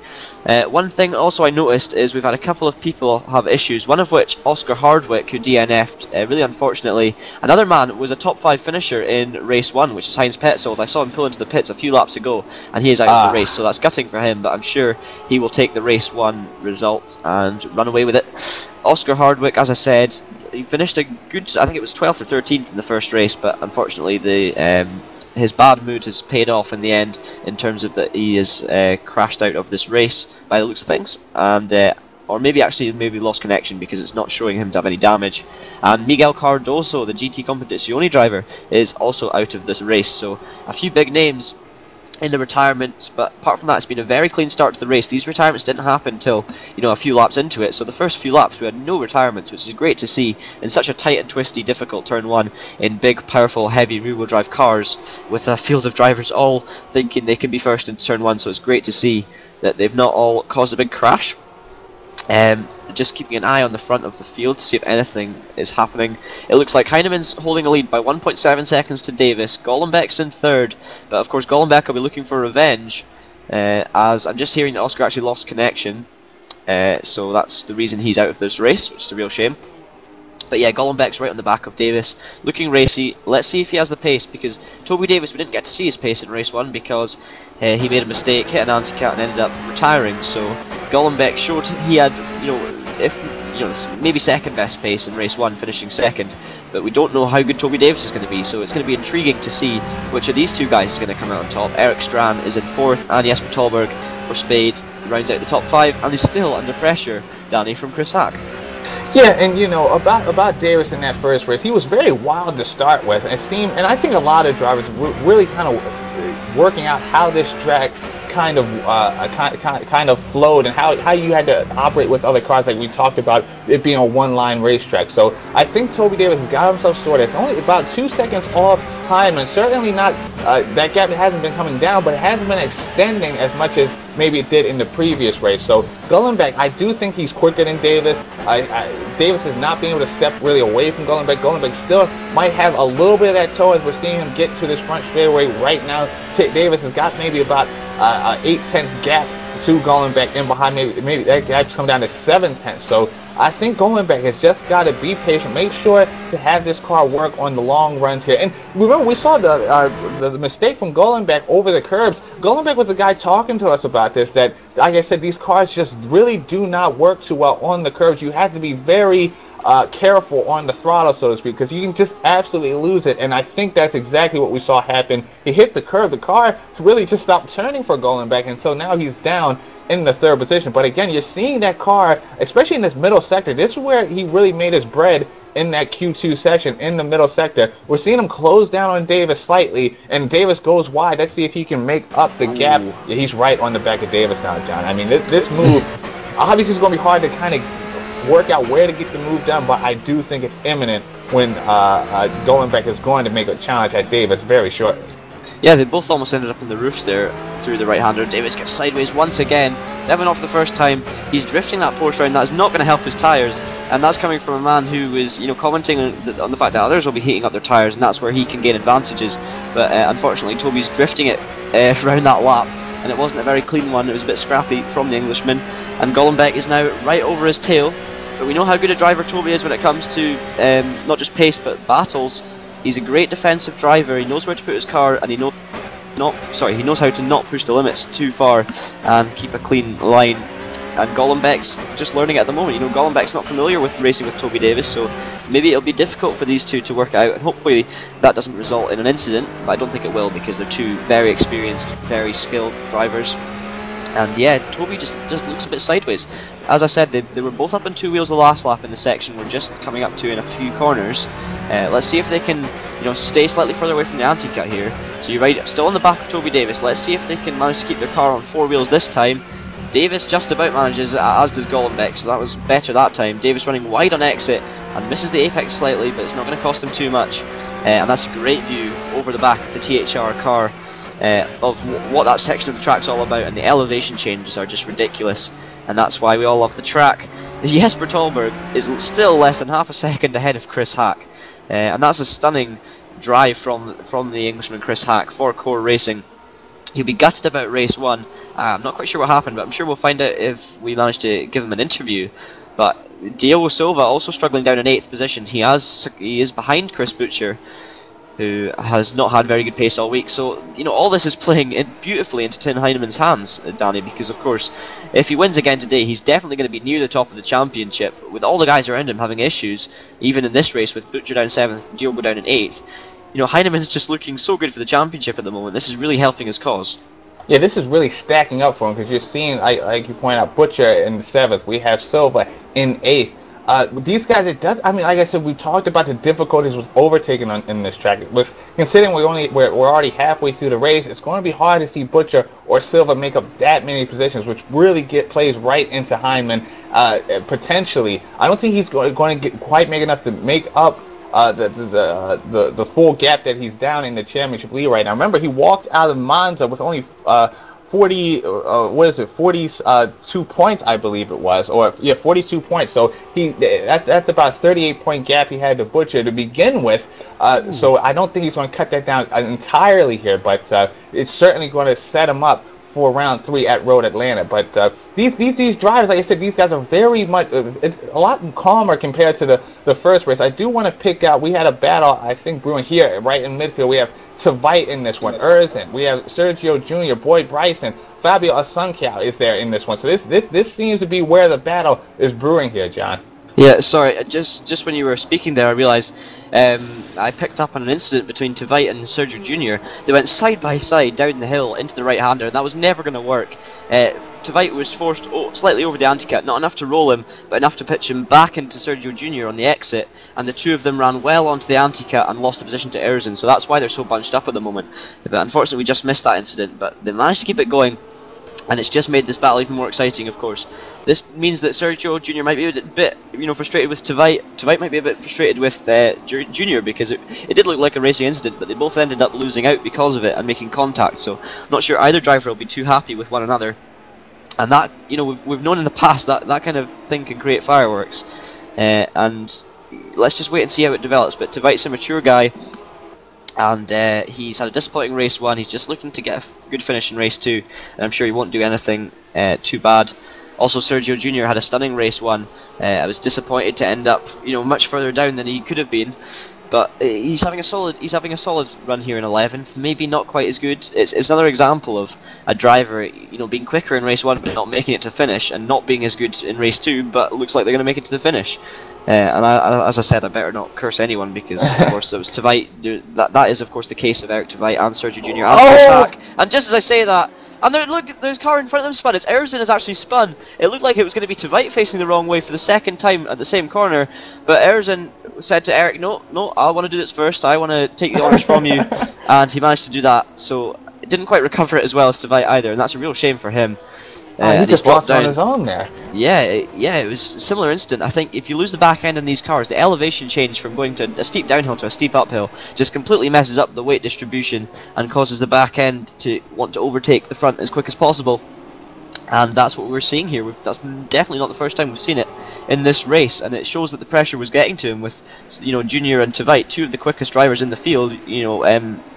One thing also I noticed is we've had a couple of people have issues, one of which Oscar Hardwick, who DNF'd really unfortunately. Another man was a top 5 finisher in race 1, which is Heinz Petzold. I saw him pull into the pits a few laps ago, and he is out of the race, so that's gutting for him, but I'm sure he will take the race 1 result and run away with it. Oscar Hardwick, as I said, he finished a good, I think it was 12th or 13th in the first race, but unfortunately his bad mood has paid off in the end, in terms of that he is crashed out of this race by the looks of things, and or maybe lost connection because it's not showing him to have any damage. And Miguel Cardoso, the GT Competizione driver, is also out of this race. So a few big names in the retirements, but apart from that, it's been a very clean start to the race. These retirements didn't happen until a few laps into it, so the first few laps we had no retirements, which is great to see in such a tight and twisty, difficult turn 1 in big, powerful, heavy rear-wheel drive cars, with a field of drivers all thinking they can be first into turn 1. So it's great to see that they've not all caused a big crash. Just keeping an eye on the front of the field to see if anything is happening. It looks like Heinemann's holding a lead by 1.7 seconds to Davis. Gollenbeck's in third, but of course Gollenbeck will be looking for revenge, as I'm just hearing that Oscar actually lost connection, so that's the reason he's out of this race, which is a real shame. But yeah, Gollenbeck's right on the back of Davis, looking racy. Let's see if he has the pace, because Toby Davis, we didn't get to see his pace in race 1 because he made a mistake, hit an anti-cat and ended up retiring. So Gollenbeck showed he had, maybe second best pace in race 1, finishing second, but we don't know how good Toby Davis is going to be, so it's going to be intriguing to see which of these two guys is going to come out on top. Eric Strand is in 4th, and Jesper Tolberg for Spade rounds out the top 5, and is still under pressure, Danny, from Chris Hack. Yeah, and about Davis in that first race, he was very wild to start with, and I think a lot of drivers were really kind of working out how this track kind of flowed, and how you had to operate with other cars, like we talked about it being a one-line racetrack. So I think Toby Davis got himself sorted. It's only about 2 seconds off Hyman. Certainly not that gap hasn't been coming down, but it hasn't been extending as much as maybe it did in the previous race. So Gollenbeck, I do think he's quicker than Davis. Davis has not been able to step really away from Gollenbeck. Gollenbeck still might have a little bit of that toe as we're seeing him get to this front straightaway right now. Davis has got maybe about 8/10 gap to Gollenbeck in behind. Maybe that gap's come down to 7/10. So I think Gollenbeck has just got to be patient, make sure to have this car work on the long runs here. And remember, we saw the mistake from Gollenbeck over the curbs. Gollenbeck was the guy talking to us about this, that, like I said, these cars just really do not work too well on the curbs. You have to be very careful on the throttle, so to speak, because you can just absolutely lose it. And I think that's exactly what we saw happen. He hit the curb. The car really just stopped turning for Gollenbeck, and so now he's down in the 3rd position. But again, you're seeing that car, especially in this middle sector. This is where he really made his bread in that Q2 session, in the middle sector. We're seeing him close down on Davis slightly, and Davis goes wide. Let's see if he can make up the gap. Yeah, he's right on the back of Davis now, John. I mean, this move, obviously it's going to be hard to kind of work out where to get the move done, but I do think it's imminent when Gollenbeck is going to make a challenge at Davis very shortly. Yeah, they both almost ended up on the roofs there through the right-hander. Davis gets sideways once again. Devon off the first time. He's drifting that Porsche around. That's not going to help his tyres, and that's coming from a man who is, commenting on the fact that others will be heating up their tyres, and that's where he can gain advantages. But unfortunately, Toby's drifting it around that lap, and it wasn't a very clean one. It was a bit scrappy from the Englishman, and Golombek is now right over his tail. But we know how good a driver Toby is when it comes to not just pace but battles. He's a great defensive driver. He knows where to put his car, and he knows how to not push the limits too far and keep a clean line. And Golombek's just learning it at the moment. Golombek's not familiar with racing with Toby Davis, so maybe it'll be difficult for these two to work out, and hopefully that doesn't result in an incident, but I don't think it will, because they're two very experienced, very skilled drivers. And yeah, Toby just looks a bit sideways. As I said, they were both up on two wheels the last lap in the section we're just coming up to in a few corners. Let's see if they can, stay slightly further away from the anti-cut here. So you're right, still on the back of Toby Davis. Let's see if they can manage to keep their car on four wheels this time. Davis just about manages, as does Golombek, so that was better that time. Davis running wide on exit and misses the apex slightly, but it's not going to cost him too much. And that's a great view over the back of the THR car. Of what that section of the track's all about, and the elevation changes are just ridiculous, and that's why we all love the track. Jesper Tolberg is still less than half a second ahead of Chris Hack, and that's a stunning drive from the Englishman Chris Hack for Core Racing. He'll be gutted about race 1. I'm not quite sure what happened, but I'm sure we'll find out if we manage to give him an interview. But Diogo Silva also struggling down in 8th position. He is behind Chris Butcher, who has not had very good pace all week. So, all this is playing beautifully into Tim Heinemann's hands, Danny, because, of course, if he wins again today, he's definitely going to be near the top of the championship, with all the guys around him having issues, even in this race, with Butcher down 7th, Diogo down in 8th. Heinemann's just looking so good for the championship at the moment. This is really helping his cause. Yeah, this is really stacking up for him, because you're seeing, like you point out, Butcher in the 7th. We have Silva in 8th. These guys, like I said, we talked about the difficulties with overtaking in this track. Considering we're already halfway through the race, it's going to be hard to see Butcher or Silva make up that many positions, which really plays right into Heinemann potentially. I don't think he's going to quite make enough to make up the full gap that he's down in the championship lead right now. Remember, he walked out of Monza with only 42 points, I believe it was, 42 points. So that's about a 38-point gap he had to Butcher to begin with. So I don't think he's going to cut that down entirely here, but it's certainly going to set him up for round 3 at Road Atlanta. But these drivers, like I said, these guys are very much, it's a lot calmer compared to the first race. I do want to pick out, we had a battle, I think, brewing here right in midfield. We have Tveit in this one, Erzin, we have Sergio Jr., Boyd Bryson, Fabio Asunciao is there in this one. So this seems to be where the battle is brewing here, John. Yeah, sorry, just when you were speaking there, I realised I picked up on an incident between Tveit and Sergio Jr. They went side by side down the hill into the right-hander, and that was never going to work. Tveit was forced slightly over the anti-cut, not enough to roll him, but enough to pitch him back into Sergio Jr. on the exit, and the two of them ran well onto the anti-cut and lost the position to Erzin, so that's why they're so bunched up at the moment. But unfortunately, we just missed that incident, but they managed to keep it going. And it's just made this battle even more exciting, of course. This means that Sergio Jr. might be a bit, frustrated with Tveit. Tveit might be a bit frustrated with Jr. because it did look like a racing incident, but they both ended up losing out because of it and making contact. So I'm not sure either driver will be too happy with one another. And that, we've known in the past that that kind of thing can create fireworks. And let's just wait and see how it develops. But Tveit's a mature guy. And he's had a disappointing race 1. He's just looking to get a good finish in race 2, and I'm sure he won't do anything too bad. Also, Sergio Jr. had a stunning race 1. I was disappointed to end up, much further down than he could have been. But he's having a solid run here in 11th. Maybe not quite as good. It's another example of a driver, being quicker in race 1 but not making it to finish, and not being as good in race 2, but looks like they're going to make it to the finish. And as I said, I better not curse anyone, because of course it was Tveit. That is of course the case of Eric Tveit and Sergio Jr. and Chris Hack. And just as I say that, and there's a car in front of them spun. It's Erzin has actually spun. It looked like it was going to be Tveit facing the wrong way for the second time at the same corner, but Erzin said to Eric, no, I want to do this first. I want to take the honours from you, and he managed to do that. So it didn't quite recover it as well as Tveit either, and that's a real shame for him. He just dropped lost on his own there. Yeah, it was a similar incident. I think if you lose the back end in these cars, the elevation change from going to a steep downhill to a steep uphill just completely messes up the weight distribution and causes the back end to want to overtake the front as quick as possible. And that's what we're seeing here. That's definitely not the first time we've seen it in this race, and it shows that the pressure was getting to him with, Junior and Tveit, two of the quickest drivers in the field,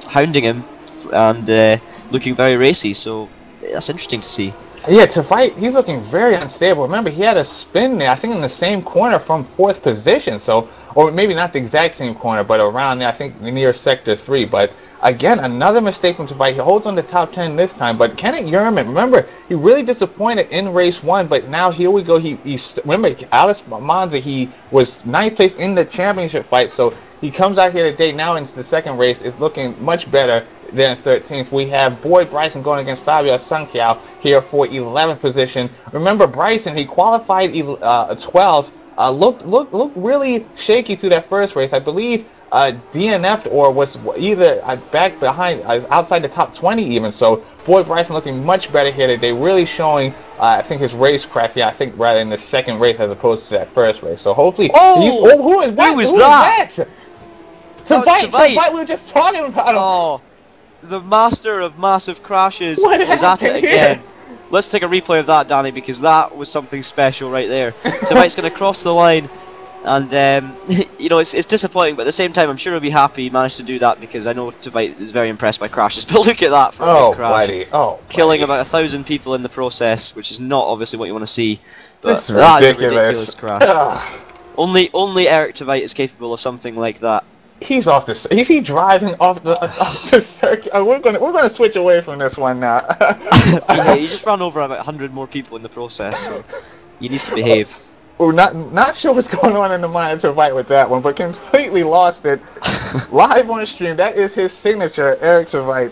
hounding him and looking very racy. So that's interesting to see. Yeah, Tveit, he's looking very unstable. Remember, he had a spin there, I think in the same corner from 4th position. So, or maybe not the exact same corner, but around there, I think near Sector 3. But again, another mistake from Tveit. He holds on the top 10 this time. But Kenneth Yerman, remember, he really disappointed in race 1. But now here we go. Remember, Alex Monza, he was 9th place in the championship fight. So he comes out here today. Now into the second race, is looking much better than 13th. We have Boyd Bryson going against Fabio Sanchiao here for 11th position. Remember, Bryson, he qualified 12th. Looked really shaky through that first race. I believe DNF'd or was either back behind, outside the top 20 even. So Boyd Bryson looking much better here today, really showing, I think, his racecraft here, I think, rather in the second race as opposed to that first race. So hopefully... who is that? Who is that? Tveit, we were just talking about him. Oh, the master of massive crashes What is at it happened again. here? Let's take a replay of that, Danny, because that was something special right there. Tveit's going to cross the line, and it's disappointing, but at the same time, I'm sure he'll be happy he managed to do that, because I know Tveit is very impressed by crashes. But look at that for a big crash. Killing about 1,000 people in the process, which is not obviously what you want to see. But that is a ridiculous crash. Only Eric Tveit is capable of something like that. He's off the. Is he driving off the circuit? We're gonna switch away from this one now. Yeah, he just ran over about 100 more people in the process. So he needs to behave. We're not sure what's going on in the mind to fight with that one, but completely lost it live on stream. That is his signature, Eric Tveit.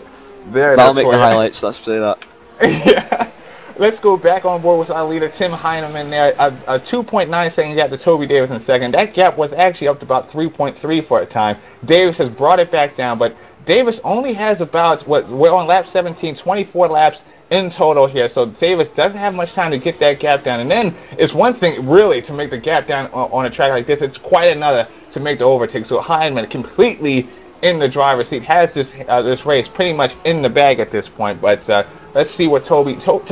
There. That'll make the highlights. Let's play that. Yeah. Let's go back on board with our leader, Tim Heineman there. A 2.9 second gap to Toby Davis in second. That gap was actually up to about 3.3 for a time. Davis has brought it back down, but Davis only has about, we're on lap 17, 24 laps in total here. So Davis doesn't have much time to get that gap down. And then it's one thing, really, to make the gap down on a track like this. It's quite another to make the overtake. So Heineman completely in the driver's seat, has this race pretty much in the bag at this point. But let's see what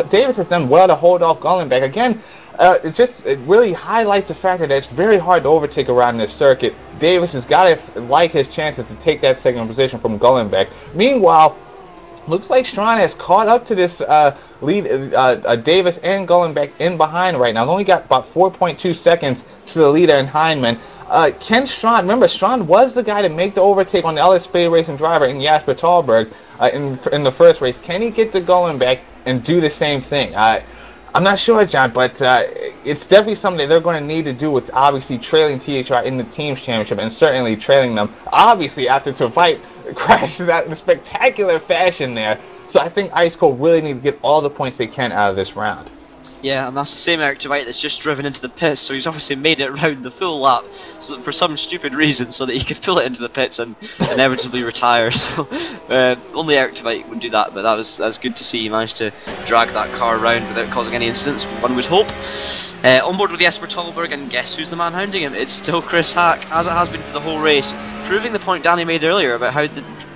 Davis has done well to hold off Gullenbeck. Again, it really highlights the fact that it's very hard to overtake around this circuit. Davis has got to like his chances to take that second position from Gullenbeck. Meanwhile, looks like Strawn has caught up to this lead. Davis and Gullenbeck in behind right now. He's only got about 4.2 seconds to the leader in Heineman. Ken Strawn, remember, Strawn was the guy to make the overtake on the other Spade Racing driver in Jasper Tallberg in the first race. Can he get to Gullenbeck and do the same thing? I'm not sure, John, but it's definitely something that they're going to need to do with obviously trailing THR in the Teams Championship and certainly trailing them, obviously, after Tveit crashes out in a spectacular fashion there. So I think Ice Cold really need to get all the points they can out of this round. Yeah, and that's the same Eric Tveit that's just driven into the pits, so he's obviously made it around the full lap so for some stupid reason, so that he could pull it into the pits and inevitably retire. So only Eric Tveit would do that, but that's good to see. He managed to drag that car around without causing any incidents, one would hope. On board with Jesper Tolberg, and guess who's the man hounding him? It's still Chris Hack, as it has been for the whole race, proving the point Danny made earlier about how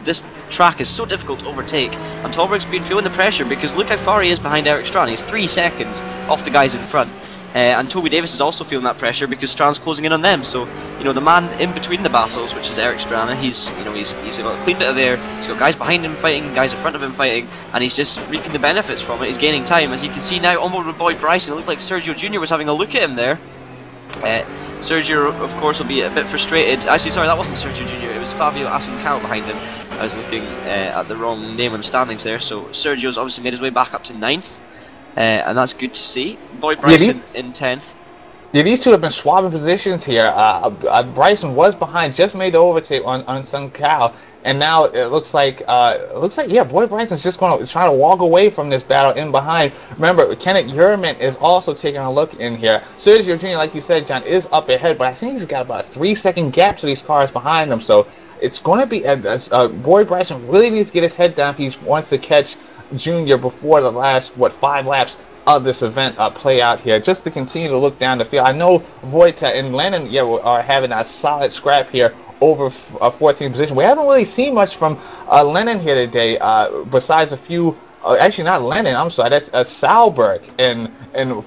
this track is so difficult to overtake, and Tolberg's been feeling the pressure because look how far he is behind Eric Strawn. He's 3 seconds off the guys in front, and Toby Davis is also feeling that pressure because Strawn's closing in on them. So the man in between the battles, which is Eric Strawn, he's got a clean bit of air. He's got guys behind him fighting, guys in front of him fighting, and he's just reaping the benefits from it. He's gaining time, as you can see now on board with Boyd Bryson. It looked like Sergio Jr. was having a look at him there. Sergio, of course, will be a bit frustrated. Actually, sorry, that wasn't Sergio Jr. It was Fabio Asencal behind him. I was looking at the wrong name on the standings there. So Sergio's obviously made his way back up to 9th, and that's good to see. Boyd Bryson in 10th. Yeah, these two have been swapping positions here. Bryson was behind, just made the overtake on Asencal. And now it looks like yeah, Boyd Bryson's just going to try to walk away from this battle in behind. Remember, Kenneth Yerman is also taking a look in here. Sergio Jr., like you said, John, is up ahead, but I think he's got about a 3-second gap to these cars behind him. So it's going to be Boyd Bryson really needs to get his head down if he wants to catch Jr. before the last 5 laps of this event play out here. Just to continue to look down the field, I know Vojta and Ledenon are having a solid scrap here over 14th position. We haven't really seen much from Ledenon here today, besides a few. Actually, not Ledenon. I'm sorry. That's Salberg and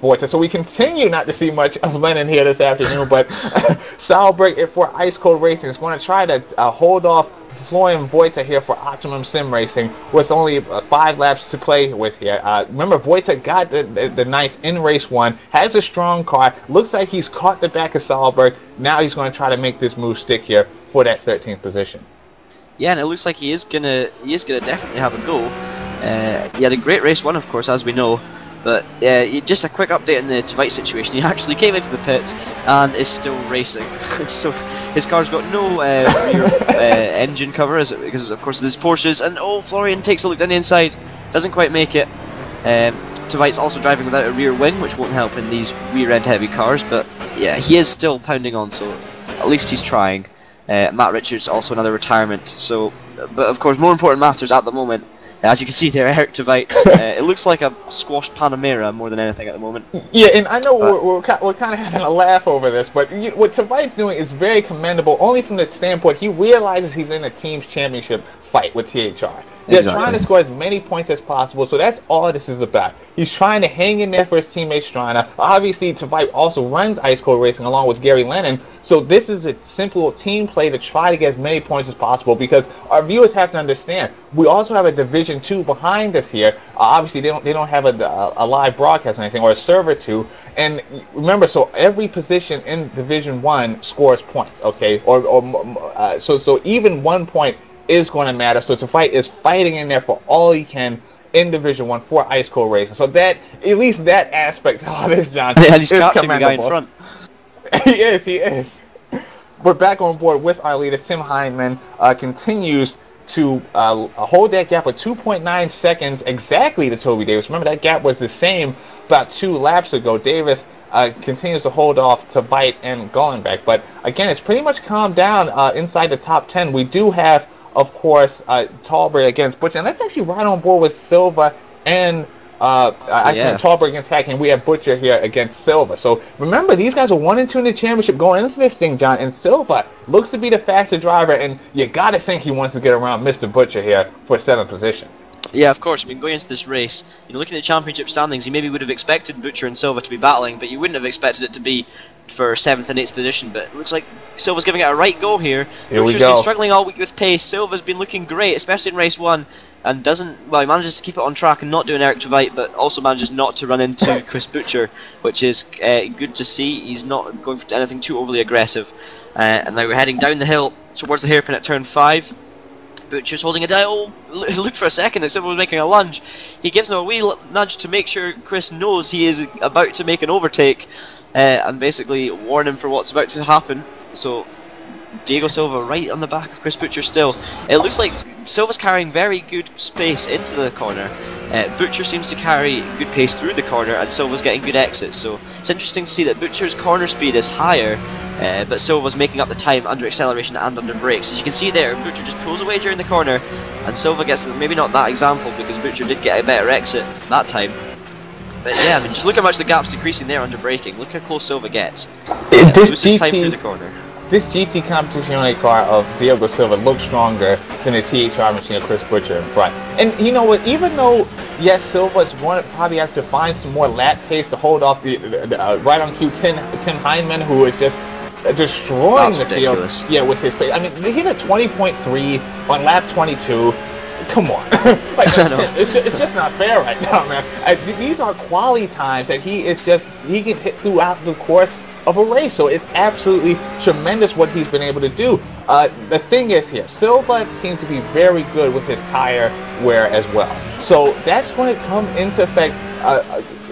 Vojta. So we continue not to see much of Ledenon here this afternoon. But Salberg for Ice Cold Racing is going to try to hold off Florian Vojta here for Optimum Sim Racing with only 5 laps to play with here. Remember, Vojta got the ninth in race 1, has a strong car, looks like he's caught the back of Salberg. Now he's going to try to make this move stick here for that 13th position. Yeah, and it looks like he is gonna definitely have a go. He had a great race 1, of course, as we know. But just a quick update on the Tveit situation. He actually came into the pits and is still racing. So his car's got no rear engine cover, because of course there's Porsches. And Florian takes a look down the inside, doesn't quite make it. Tveit's also driving without a rear wing, which won't help in these rear-end heavy cars. But yeah, he is still pounding on, so at least he's trying. Matt Richards also another retirement. So, but of course, more important matters at the moment. As you can see there, Eric Tveit, it looks like a squashed Panamera more than anything at the moment. Yeah, and I know we're kind of having a laugh over this, but what Tveit's doing is very commendable, only from the standpoint he realizes he's in a team's championship fight with THR. They're trying to score as many points as possible, so that's all this is about. He's trying to hang in there for his teammate Strana. Obviously, Tveit also runs Ice Cold Racing along with Gary Ledenon, so this is a simple team play to try to get as many points as possible, because our viewers have to understand, we also have a Division 2 behind us here. Obviously, they don't have a live broadcast or anything, or a server 2, and remember, so every position in Division 1 scores points, okay? So even 1 point is going to matter. So Tveit is fighting in there for all he can in Division 1 for Ice Cold Racing. So that, at least that aspect of all this, John, and he's capturing the guy in front. He is. We're back on board with our leader. Tim Heineman continues to hold that gap of 2.9 seconds exactly to Toby Davis. Remember, that gap was the same about 2 laps ago. Davis continues to hold off Tveit and Gollenbeck. But again, it's pretty much calmed down inside the top 10. We do have, of course, Talbot against Butcher, and that's actually right on board with Silva and Talbot against Hack, and we have Butcher here against Silva. So remember, these guys are 1 and 2 in the championship going into this thing, John, and Silva looks to be the faster driver, and you gotta think he wants to get around Mr. Butcher here for 7th position. Yeah, of course. I mean, going into this race, looking at the championship standings, you maybe would have expected Butcher and Silva to be battling, but you wouldn't have expected it to be for 7th and 8th position. But it looks like Silva's giving it a right go here. Butcher's been struggling all week with pace. Silva's been looking great, especially in race 1, and he manages to keep it on track and not do an Eric Tveit, but also manages not to run into Chris Butcher, which is good to see. He's not going for anything too overly aggressive. And now we're heading down the hill towards the hairpin at turn 5. Butcher's holding it down. It looked for a second that Silva was making a lunge. He gives him a wee nudge to make sure Chris knows he is about to make an overtake, and basically warn him for what's about to happen. So Diego Silva right on the back of Chris Butcher still. It looks like Silva's carrying very good space into the corner. Butcher seems to carry good pace through the corner, and Silva's getting good exits. So it's interesting to see that Butcher's corner speed is higher, but Silva's making up the time under acceleration and under brakes. As you can see there, Butcher just pulls away during the corner, and Silva gets maybe not that example, because Butcher did get a better exit that time. But yeah, I mean, just look how much the gap's decreasing there under braking. Look how close Silva gets. Loses time through the corner. This GT competition only car of Diego Silva looks stronger than the THR machine of Chris Butcher in front. And you know what, even though, yes, Silva's going to probably have to find some more lap pace to hold off right on cue Tim Heineman, who is just destroying the field with his pace. I mean, they hit a 20.3 on lap 22. Come on. It's just not fair right now, man. These are quality times that he can hit throughout the course of a race, so it's absolutely tremendous what he's been able to do. The thing is here, Silva seems to be very good with his tire wear as well. So that's going to come into effect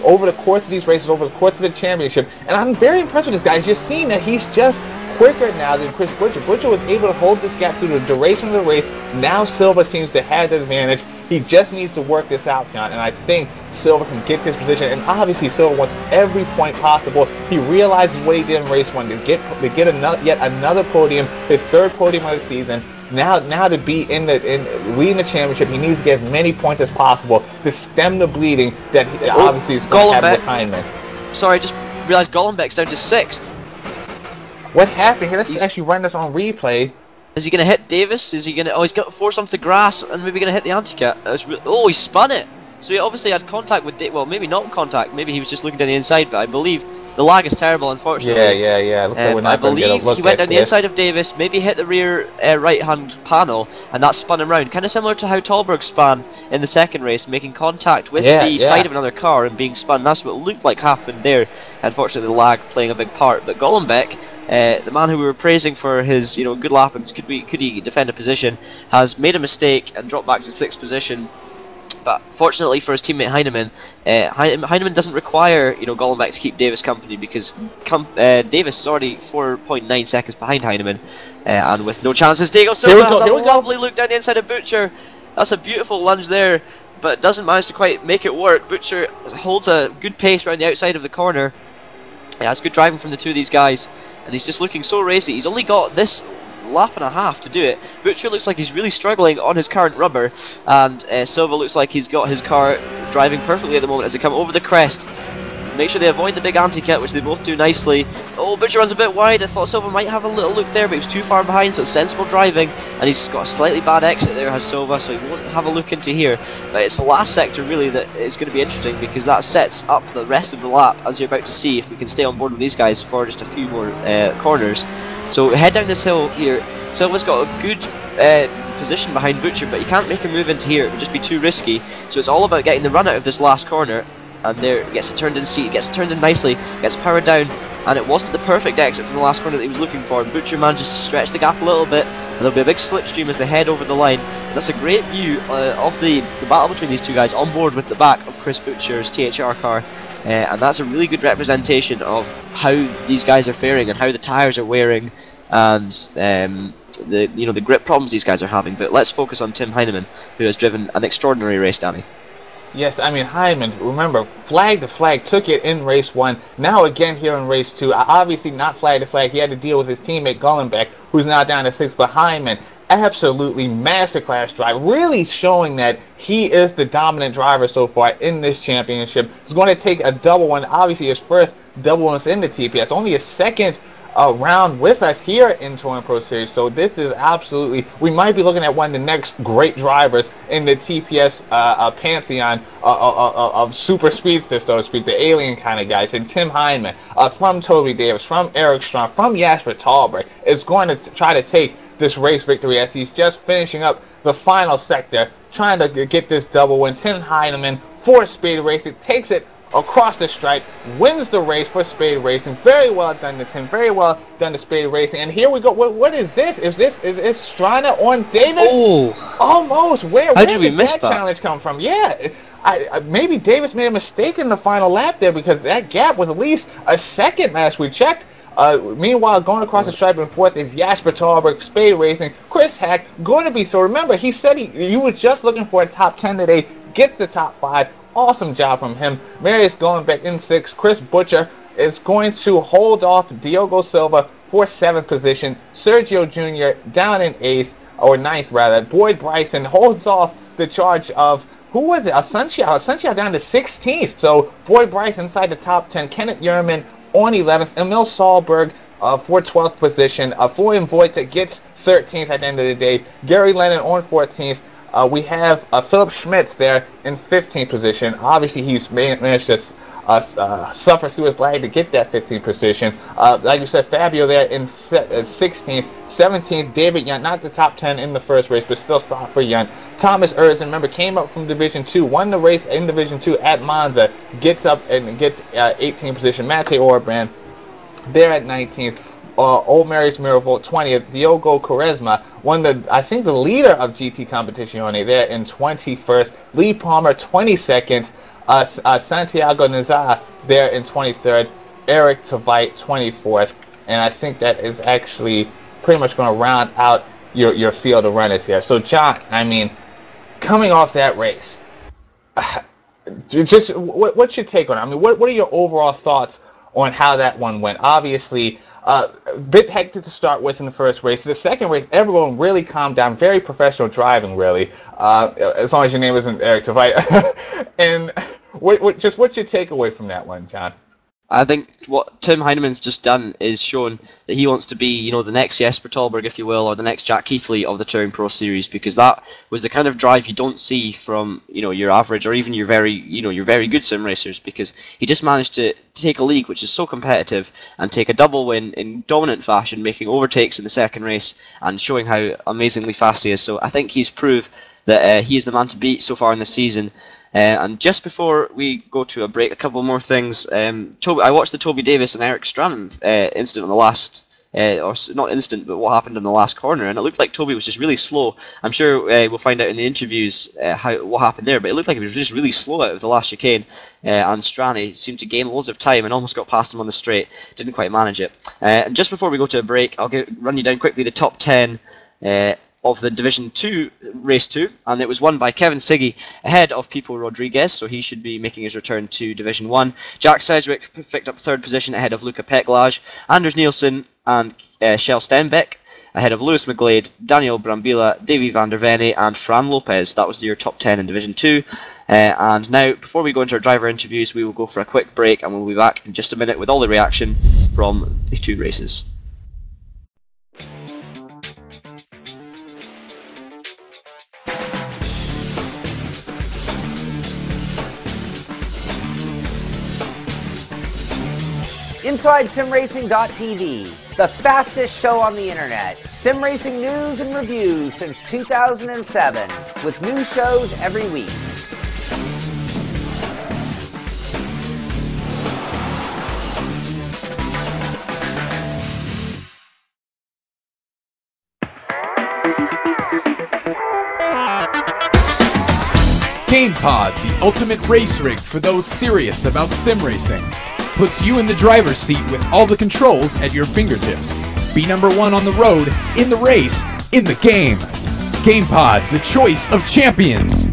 over the course of these races, over the course of the championship. And I'm very impressed with this guy. You're seeing that he's just quicker now than Chris Butcher. Butcher was able to hold this gap through the duration of the race. Now Silva seems to have the advantage. He just needs to work this out, John, and I think Silva can get this position. And obviously, Silva wants every point possible. He realizes what he did in race 1 to get yet another podium, his 3rd podium of the season. Now to be in leading the championship, he needs to get as many points as possible to stem the bleeding that obviously is going to have behind him. Sorry, I just realized Golombek's down to 6th. What happened here? Let's actually run this on replay. Is he going to hit Davis? Is he going to... Oh, he's got to force onto the grass and maybe going to hit the anti-cat. Oh, he spun it. So he obviously had contact with... Well, maybe not contact. Maybe he was just looking down the inside, but I believe the lag is terrible, unfortunately. Yeah. Looks like we're not I believe he went down the inside of Davis, maybe hit the rear right-hand panel, and that spun him round. Kind of similar to how Tolberg spun in the second race, making contact with the side of another car and being spun. That's what looked like happened there. Unfortunately, the lag playing a big part. But Golombek, the man who we were praising for his good lap and could he defend a position, has made a mistake and dropped back to 6th position. But fortunately for his teammate Heinemann, Heinemann doesn't require Golombek to keep Davis company, because Davis is already 4.9 seconds behind Heinemann, and with no chances, Diego Silva has a lovely look down the inside of Butcher. That's a beautiful lunge there, but doesn't manage to quite make it work. Butcher holds a good pace around the outside of the corner. Yeah, it's good driving from the two of these guys, and he's just looking so racy. He's only got this lap and a half to do it. Butcher looks like he's really struggling on his current rubber, and Silva looks like he's got his car driving perfectly at the moment as they come over the crest. Make sure they avoid the big anti-cut, which they both do nicely. Oh, Butcher runs a bit wide. I thought Silva might have a little look there, but he was too far behind, so it's sensible driving. And he's got a slightly bad exit there, has Silva, so he won't have a look into here. But it's the last sector, really, that is going to be interesting, because that sets up the rest of the lap, as you're about to see, if we can stay on board with these guys for just a few more corners. So head down this hill here. Silva's got a good position behind Butcher, but you can't make a move into here. It would just be too risky. So it's all about getting the run out of this last corner. And there, he gets it turned in seat, gets it turned in nicely, gets powered down, and it wasn't the perfect exit from the last corner that he was looking for. Butcher manages to stretch the gap a little bit, and there'll be a big slipstream as they head over the line. And that's a great view of the battle between these two guys on board with the back of Chris Butcher's THR car, and that's a really good representation of how these guys are faring and how the tyres are wearing, and the grip problems these guys are having. But let's focus on Tim Heinemann, who has driven an extraordinary race, Danny. Yes, I mean, Heinemann, remember, flag to flag, took it in race 1. Now again here in race 2. Obviously not flag to flag. He had to deal with his teammate Golombek, who's now down to 6th. But Heinemann, absolutely masterclass drive, really showing that he is the dominant driver so far in this championship. He's going to take a double one. Obviously his first double one in the TPS, only his second round with us here in Touring Pro Series. So this is absolutely, we might be looking at one of the next great drivers in the TPS pantheon of super speedsters, so to speak, the alien kind of guys. And Tim Heinemann, from Toby Davis, from Eric Strong, from Jasper Tolberg, is going to try to take this race victory as he's just finishing up the final sector, trying to get this double win. Tim Heinemann for Speed Racing takes it across the stripe, wins the race for Spade Racing. Very well done to Tim. Very well done to Spade Racing. And here we go. What is this? Is Strana on Davis? Oh, almost. Where did we miss that challenge come from? Yeah, maybe Davis made a mistake in the final lap there, because that gap was at least a second last we checked. Meanwhile, going across the stripe in 4th is Jasper Tolberg, Spade Racing. Chris Hack going to be, so remember, he said he was just looking for a top 10 today, gets the top 5. Awesome job from him. Marius Golombek in 6th. Chris Butcher is going to hold off Diogo Silva for 7th position. Sergio Jr. down in 8th, or 9th rather. Boyd Bryson holds off the charge of, who was it? Asunciao down to 16th. So Boyd Bryson inside the top 10. Kenneth Yerman on 11th. Emil Sahlberg for 12th position. Florian Wojtek gets 13th at the end of the day. Gary Lennon on 14th. We have Philip Schmitz there in 15th position. Obviously, he's managed to suffer through his lag to get that 15th position. Like you said, Fabio there in 16th. 17th, David Yunt, not the top 10 in the first race, but still solid for Yunt. Thomas Erzen, remember, came up from Division 2, won the race in Division 2 at Monza, gets up and gets 18th position. Mate Orban there at 19th. Old Mary's Miracle 20th. Diogo Quaresma, I think the leader of GT Competizione there in 21st. Lee Palmer 22nd. Santiago Nazar there in 23rd. Eric Tveit 24th. And I think that is actually pretty much going to round out your field of runners here. So John, I mean, coming off that race, just what's your take on it? I mean, what are your overall thoughts on how that one went? Obviously, A bit hectic to start with in the first race. The second race, everyone really calmed down. Very professional driving, really. As long as your name isn't Eric Tveit. And what's your takeaway from that one, John? I think what Tim Heinemann's just done is shown that he wants to be, you know, the next Jesper Tolberg, if you will, or the next Jack Keithley of the Touring Pro Series, because that was the kind of drive you don't see from, you know, your average or even your very good sim racers, because he just managed to take a league which is so competitive and take a double win in dominant fashion, making overtakes in the second race and showing how amazingly fast he is. So I think he's proved that he is the man to beat so far in the season. And just before we go to a break, a couple more things. I watched the Toby Davis and Eric Strannan incident on the last, or not incident, but what happened in the last corner, and it looked like Toby was just really slow. I'm sure we'll find out in the interviews what happened there, but it looked like he was just really slow out of the last chicane, and Strannan seemed to gain loads of time and almost got past him on the straight. Didn't quite manage it. And just before we go to a break, I'll run you down quickly the top 10 of the Division 2 Race 2, and it was won by Kevin Siggy ahead of Pipo Rodriguez, so he should be making his return to Division 1. Jack Sedgwick picked up third position ahead of Luca Peklaj, Anders Nielsen and Kjell Stenbeck ahead of Lewis McGlade, Daniel Brambilla, Davy van der Venne and Fran Lopez. That was your top 10 in Division 2. And now, before we go into our driver interviews, we will go for a quick break and we'll be back in just a minute with all the reaction from the two races. Inside SimRacing.tv, the fastest show on the internet. Sim racing news and reviews since 2007, with new shows every week. GamePod, the ultimate race rig for those serious about sim racing. Puts you in the driver's seat with all the controls at your fingertips. Be number one on the road, in the race, in the game. GamePod, the choice of champions.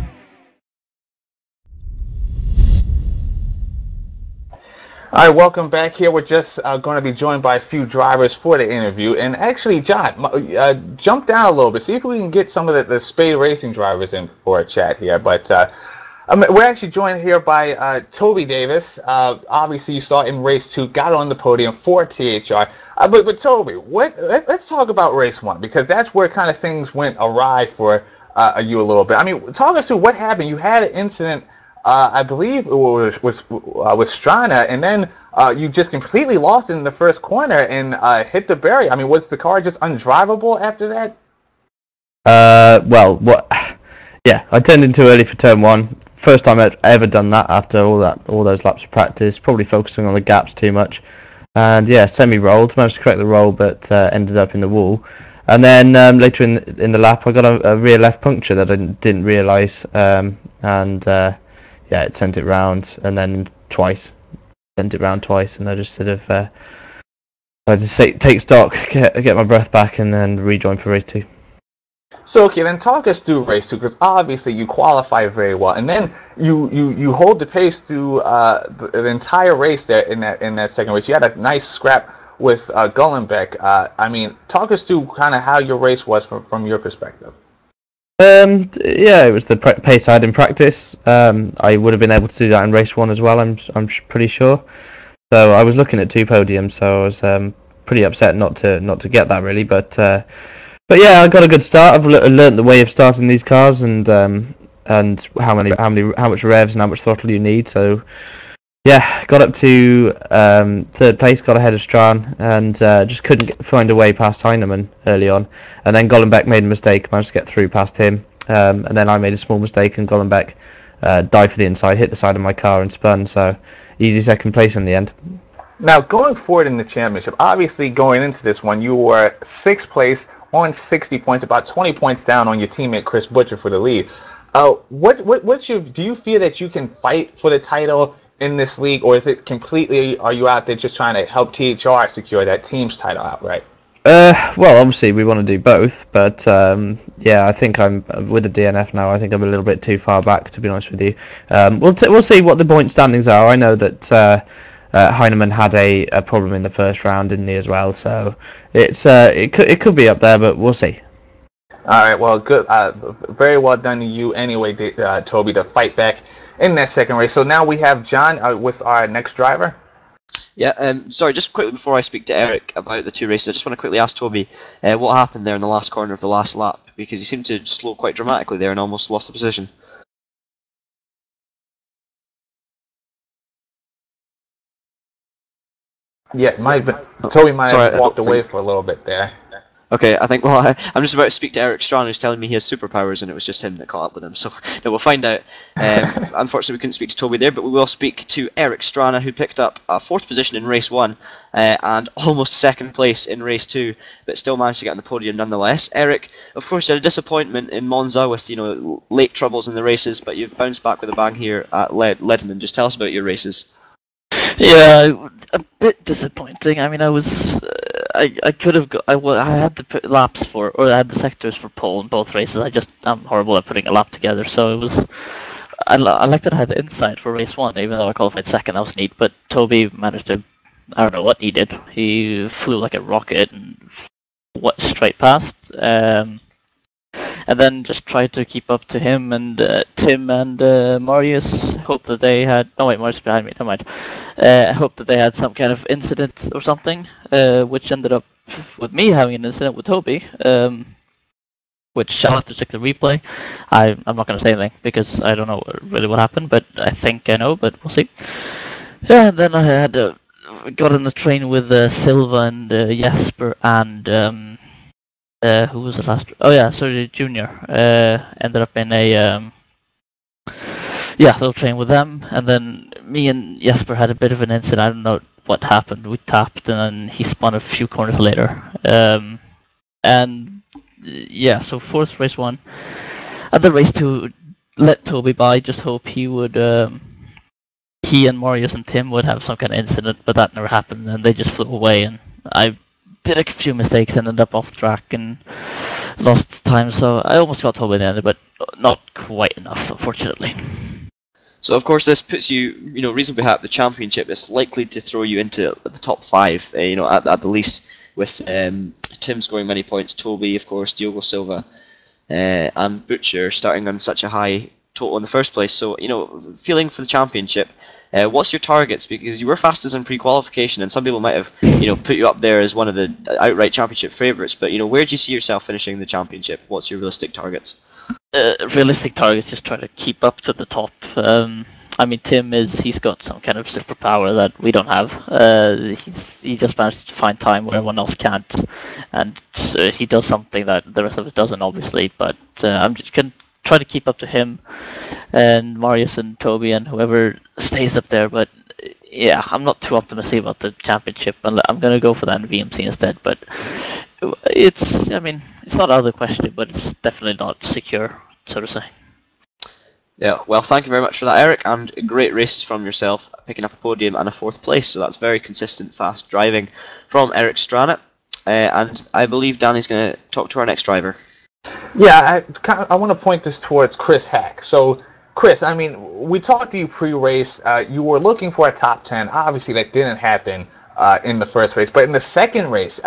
All right, welcome back here. We're just going to be joined by a few drivers for the interview. And actually, John, jump down a little bit. See if we can get some of the Spade Racing drivers in for a chat here. But we're actually joined here by Toby Davis. Obviously, you saw in race 2, got on the podium for THR. But Toby, let's talk about race 1, because that's where kind of things went awry for you a little bit. I mean, talk us through what happened. You had an incident, I believe it was with Strana, and then you just completely lost in the first corner and hit the barrier. I mean, was the car just undrivable after that? Yeah, I turned in too early for turn 1. First time I've ever done that after all those laps of practice. Probably focusing on the gaps too much, and yeah, semi-rolled. Managed to correct the roll, but ended up in the wall. And then later in the lap, I got a rear left puncture that I didn't realise, yeah, it sent it round, and then sent it round twice, and I just sort of I just take stock, get my breath back, and then rejoin for race 2. So okay, then talk us through race 2, because obviously you qualify very well, and then you hold the pace through the entire race there in that second race. You had a nice scrap with Gullenbeck. I mean, talk us through kind of how your race was from your perspective. Yeah, it was the pace I had in practice. I would have been able to do that in race 1 as well. I'm pretty sure. So I was looking at 2 podiums, so I was pretty upset not to get that really, but yeah, I got a good start. I've learned the way of starting these cars and how much revs and how much throttle you need. So yeah, got up to 3rd place, got ahead of Strachan, and just couldn't find a way past Heinemann early on. And then Gullenbeck made a mistake, managed to get through past him, and then I made a small mistake, and Gullenbeck dived for the inside, hit the side of my car and spun. So easy 2nd place in the end. Now, going forward in the championship, obviously going into this one, you were 6th place on 60 points, about 20 points down on your teammate Chris Butcher for the lead. Do you feel that you can fight for the title in this league, or is it completely, are you out there just trying to help THR secure that team's title outright? Well, obviously we want to do both, but yeah, I think I'm with the DNF now. I think I'm a little bit too far back, to be honest with you. We'll see what the point standings are. I know that Heinemann had a problem in the first round, didn't he, as well? So it could be up there, but we'll see. All right, well, good. Very well done to you anyway, Toby, to fight back in that second race. So now we have John with our next driver. Yeah, sorry, just quickly before I speak to Eric about the 2 races, I just want to quickly ask Toby what happened there in the last corner of the last lap, because he seemed to slow quite dramatically there and almost lost the position. Yeah, Toby might have walked away for a little bit there. Okay, I think, well, I'm just about to speak to Eric Strachan, who's telling me he has superpowers, and it was just him that caught up with him. So, no, we'll find out. Unfortunately, we couldn't speak to Toby there, but we will speak to Eric Strachan, who picked up a 4th position in race 1 and almost 2nd place in race 2, but still managed to get on the podium nonetheless. Eric, of course, you had a disappointment in Monza with, late troubles in the races, but you've bounced back with a bang here at Ledenon. Just tell us about your races. Yeah, a bit disappointing. I mean, I could have got. I had to put laps for, or I had the sectors for pole in both races. I'm horrible at putting a lap together. So it was. I like that I had the inside for race 1, even though I qualified 2nd. That was neat. But Toby managed to. I don't know what he did. He flew like a rocket and straight past. And then just tried to keep up to him, and Tim and Marius hoped that they had. Oh wait, Marius behind me. Never mind. Hoped that they had some kind of incident or something, which ended up with me having an incident with Toby, which I'll have to check the replay. I'm not going to say anything because I don't know really what happened, but I think I know. But we'll see. Yeah, and then I had got on the train with Silva and Jesper and. Who was the last? Oh yeah, sorry, Junior. Ended up in a little train with them, and then me and Jesper had a bit of an incident. I don't know what happened. We tapped, and then he spun a few corners later. And yeah, so 4th race 1, and then race 2 let Toby by. Just hope he would. He and Marius and Tim would have some kind of incident, but that never happened, and they just flew away, and I did a few mistakes and ended up off track and lost time, so I almost got Toby in the end, but not quite enough, unfortunately. So of course this puts you, reasonably high up the championship. It's likely to throw you into the top 5, at the least, with Tim scoring many points, Toby, of course, Diogo Silva, and Butcher starting on such a high total in the first place. So, feeling for the championship. What's your targets? Because you were fastest in pre-qualification, and some people might have, put you up there as one of the outright championship favourites. But where do you see yourself finishing the championship? What's your realistic targets? Realistic targets, just try to keep up to the top. I mean, he's got some kind of superpower that we don't have. He just managed to find time where everyone else can't, and he does something that the rest of us doesn't, obviously. But I'm just gonna try to keep up to him and Marius and Toby and whoever stays up there. But yeah, I'm not too optimistic about the championship, and I'm gonna go for that in VMC instead. But it's not out of the question, but it's definitely not secure, so to say. Yeah, well, thank you very much for that, Eric, and great races from yourself, picking up a podium and a 4th place. So that's very consistent, fast driving from Eric Strachan. And I believe Danny's going to talk to our next driver. Yeah, I want to point this towards Chris Hack. So, Chris, we talked to you pre-race. You were looking for a top 10. Obviously, that didn't happen in the first race. But in the second race,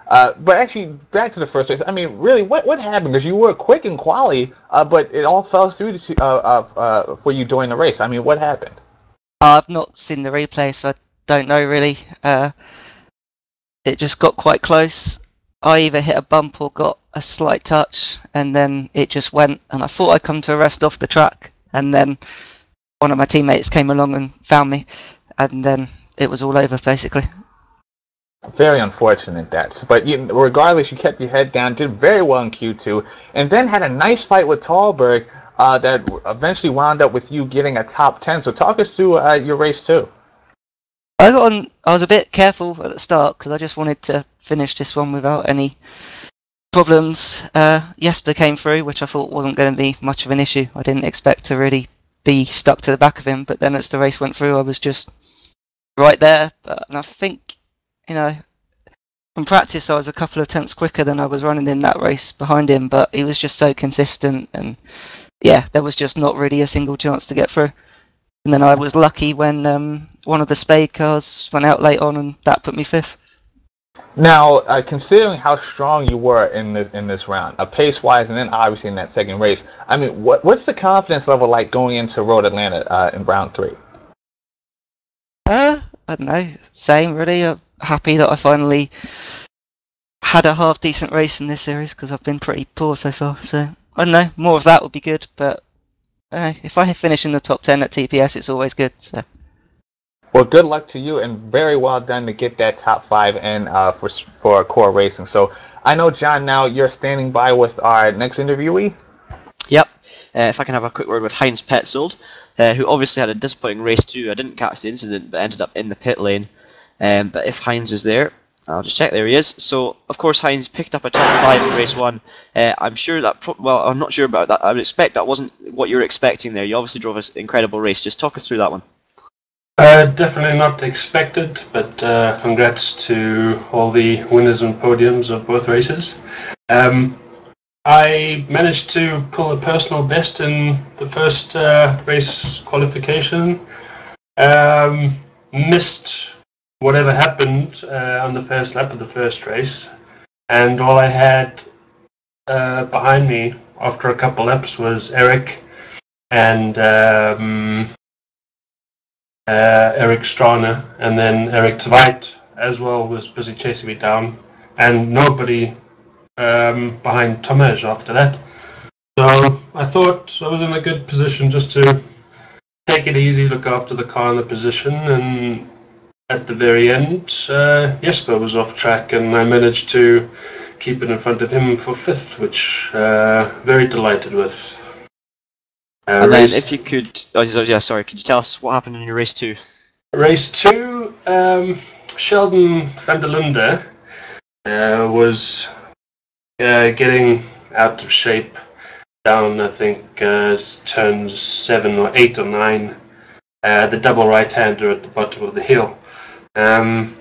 but actually, back to the first race, really, what happened? Because you were quick in quali, but it all fell through for you during the race. What happened? I've not seen the replay, so I don't know really. It just got quite close. I either hit a bump or got a slight touch, and then it just went, and I thought I'd come to a rest off the track, and then one of my teammates came along and found me, and then it was all over, basically. Very unfortunate, but regardless, you kept your head down, did very well in Q2, and then had a nice fight with Tallberg that eventually wound up with you getting a top 10. So talk us through your race too. I was a bit careful at the start because I just wanted to finish this one without any problems. Jesper came through, which I thought wasn't going to be much of an issue. I didn't expect to really be stuck to the back of him, but then as the race went through, I was just right there. And I think, from practice, I was a couple of tenths quicker than I was running in that race behind him, but he was just so consistent, and yeah, there was just not really a single chance to get through. And then I was lucky when one of the spade cars went out late on, and that put me 5th. Now, considering how strong you were in this round, pace-wise, and then obviously in that second race, I mean, what's the confidence level like going into Road Atlanta in round 3? I don't know, same really. I'm happy that I finally had a half-decent race in this series, because I've been pretty poor so far. So, I don't know, more of that would be good, but if I finish in the top 10 at TPS, it's always good. So. Well, good luck to you, and very well done to get that top 5 in for Core Racing. So, I know, John, now you're standing by with our next interviewee. Yep. If I can have a quick word with Heinz Petzold, who obviously had a disappointing race too. I didn't catch the incident, but ended up in the pit lane. But if Heinz is there, I'll just check. There he is. So, of course, Heinz picked up a top 5 in race 1. I'm sure that, well, I'm not sure about that. I would expect that wasn't what you were expecting there. You obviously drove an incredible race. Just talk us through that one. Definitely not expected, but congrats to all the winners and podiums of both races. I managed to pull a personal best in the first race qualification. Missed whatever happened on the first lap of the first race, and all I had behind me after a couple laps was Eric and Eric Strana, and then Eric Zweit as well was busy chasing me down, and nobody behind Tomasz after that. So I thought I was in a good position just to take it easy, look after the car and the position, and at the very end, Jesper was off track, and I managed to keep it in front of him for 5th, which very delighted with. And then, if you could, could you tell us what happened in your race 2? Race 2, Sheldon van der Lunde was getting out of shape down, I think, turns 7 or 8 or 9, the double right-hander at the bottom of the hill. And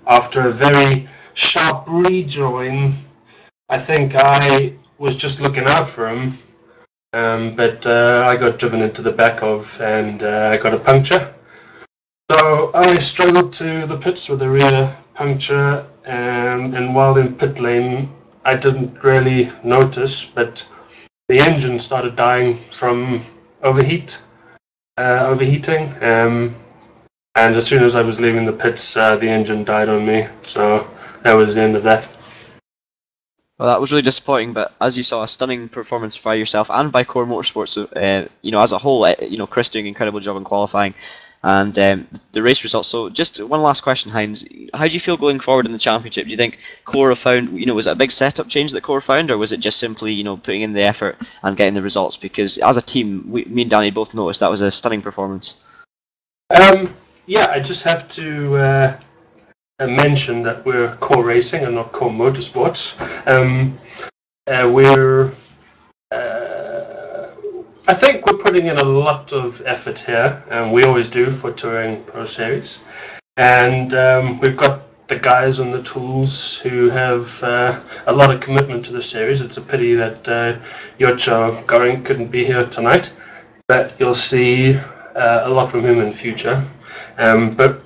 after a very sharp rejoin, I think I was just looking out for him, but I got driven into the back of, and I got a puncture. So I struggled to the pits with a rear puncture, and while in pit lane, I didn't really notice, but the engine started dying from overheating. And as soon as I was leaving the pits, the engine died on me. So that was the end of that. Well, that was really disappointing, but as you saw, a stunning performance by yourself and by Core Motorsports. As a whole, Chris doing an incredible job in qualifying, and the race results. So, just one last question, Heinz. How do you feel going forward in the championship? Do you think Core have found, was it a big setup change that Core found, or was it just simply, putting in the effort and getting the results? Because as a team, me and Danny both noticed that was a stunning performance. Yeah, I just have to mention that we're Core Racing and not Core Motorsports. I think we're putting in a lot of effort here, and we always do for TouringProSeries. And we've got the guys and the tools who have a lot of commitment to the series. It's a pity that Yocho Goring couldn't be here tonight, but you'll see a lot from him in the future. But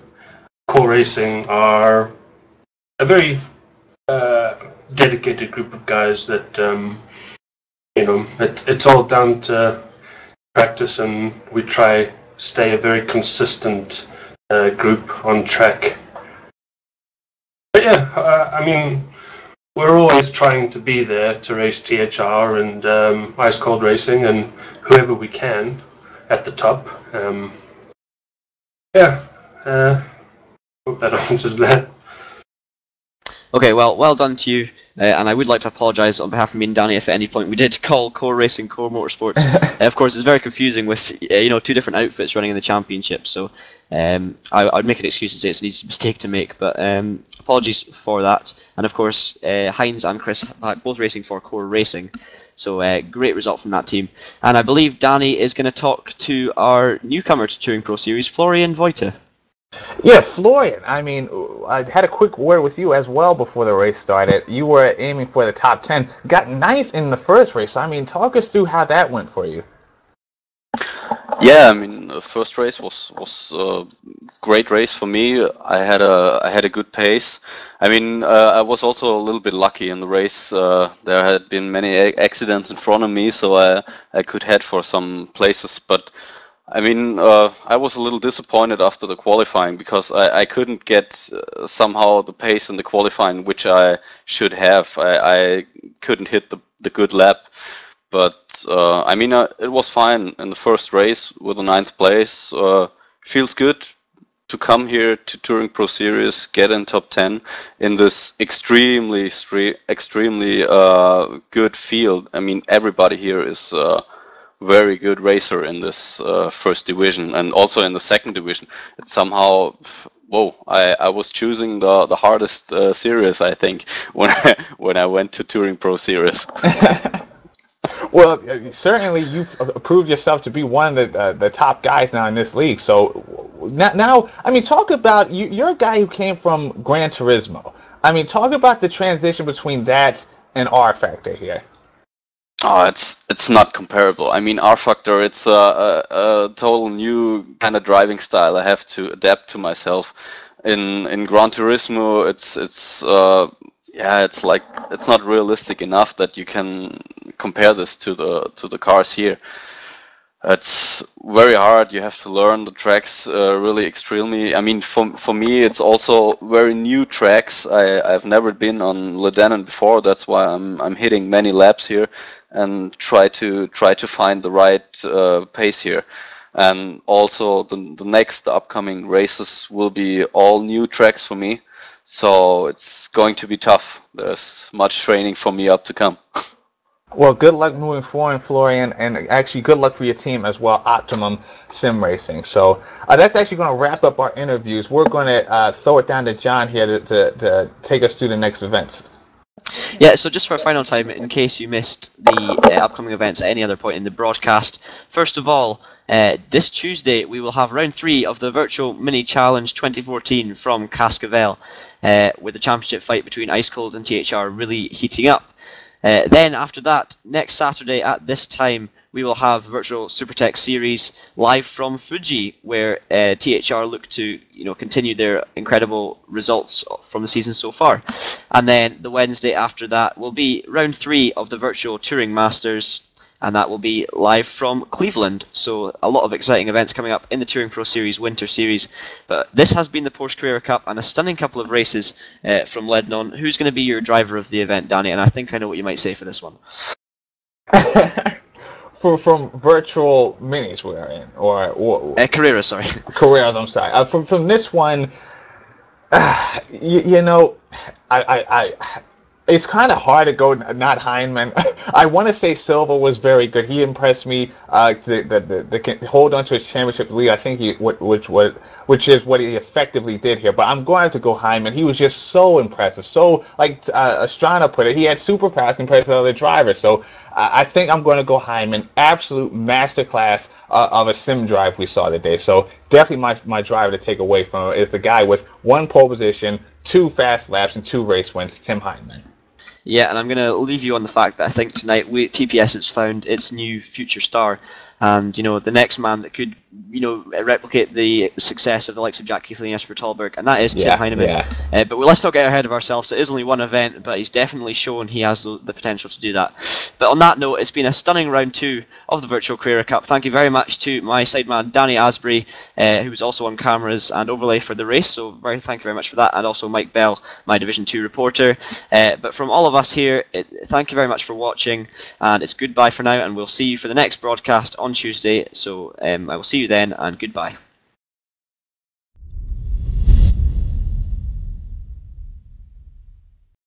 Core Racing are a very dedicated group of guys that, it's all down to practice, and we try stay a very consistent group on track. But yeah, we're always trying to be there to race THR and Ice Cold Racing and whoever we can at the top. Hope that answers that. Okay, well done to you, and I would like to apologise on behalf of me and Danny if at any point we did call Core Racing Core Motorsports. Of course, it's very confusing with two different outfits running in the championship, so I'd make an excuse and say it's an easy mistake to make, but apologies for that. And of course, Heinz and Chris both racing for Core Racing, so great result from that team. And I believe Danny is going to talk to our newcomer to TouringProSeries, Florian Voita. Yeah, Florian, I had a quick word with you as well before the race started. You were aiming for the top 10, got 9th in the first race. Talk us through how that went for you. Yeah, I mean, the first race was a great race for me. I had a good pace. I mean, I was also a little bit lucky in the race. There had been many accidents in front of me, so I could head for some places. But I mean, I was a little disappointed after the qualifying because I couldn't get somehow the pace in the qualifying which I should have. I couldn't hit the good lap. But I mean, it was fine in the first race with the 9th place. Feels good to come here to Touring Pro Series, get in top 10 in this extremely good field. I mean, everybody here is very good racer in this first division, and also in the second division. It's somehow, whoa! I was choosing the hardest series, I think, when I went to Touring Pro Series. Well, certainly you've proved yourself to be one of the top guys now in this league. So now, I mean, talk about you're a guy who came from Gran Turismo. I mean, talk about the transition between that and rFactor here. Oh, it's not comparable. I mean, rFactor, it's a total new kind of driving style. I have to adapt to myself. In Gran Turismo, yeah, it's like it's not realistic enough that you can compare this to the cars here. It's very hard. You have to learn the tracks really extremely. I mean, for me, it's also very new tracks. I've never been on Ledenon before. That's why I'm hitting many laps here and try to find the right pace here. And also the upcoming races will be all new tracks for me. So it's going to be tough. There's much training for me up to come. Well, good luck moving forward, Florian, and actually good luck for your team as well, Optimum Sim Racing. So that's actually going to wrap up our interviews. We're going to throw it down to John here to take us through the next events. Yeah, so just for a final time, in case you missed the upcoming events at any other point in the broadcast, first of all, this Tuesday we will have round 3 of the Virtual Mini Challenge 2014 from Cascavel, with the championship fight between Ice Cold and THR really heating up. Then after that, next Saturday at this time, we will have Virtual Supertech Series live from Fuji, where THR look to continue their incredible results from the season so far. And then the Wednesday after that will be round 3 of the Virtual Touring Masters, and that will be live from Cleveland. So a lot of exciting events coming up in the Touring Pro Series Winter Series. But this has been the Porsche Carrera Cup and a stunning couple of races from Ledenon. Who's going to be your driver of the event, Danny? And I think I know what you might say for this one. From Virtual Minis we're in, or Carrera, sorry. Carreras, I'm sorry. From this one, you know, it's kind of hard to go not Heinemann. I want to say Silva was very good. He impressed me. The hold on to his championship lead. I think which is what he effectively did here. But I'm going to go Heinemann. He was just so impressive. So like Estrada put it, he had super fast compared to the other drivers. So I think I'm going to go Heinemann. Absolute masterclass of a sim drive we saw today. So definitely my driver to take away from it is the guy with 1 pole position, 2 fast laps, and 2 race wins, Tim Heinemann. Yeah, and I'm going to leave you on the fact that I think tonight TPS has found its new future star, and the next man that could replicate the success of the likes of Jack Keithley and Jesper Tolberg, and that is Tim Heinemann. Yeah. But let's not get ahead of ourselves. It is only one event, but he's definitely shown he has the potential to do that. But on that note, it's been a stunning round 2 of the Virtual Carrera Cup. Thank you very much to my sideman Danny Asbury, who was also on cameras and overlay for the race. So thank you very much for that, and also Mike Bell, my Division 2 reporter. But from all of us here, thank you very much for watching, and it's goodbye for now, and we'll see you for the next broadcast on Tuesday. So I will see you then, and goodbye.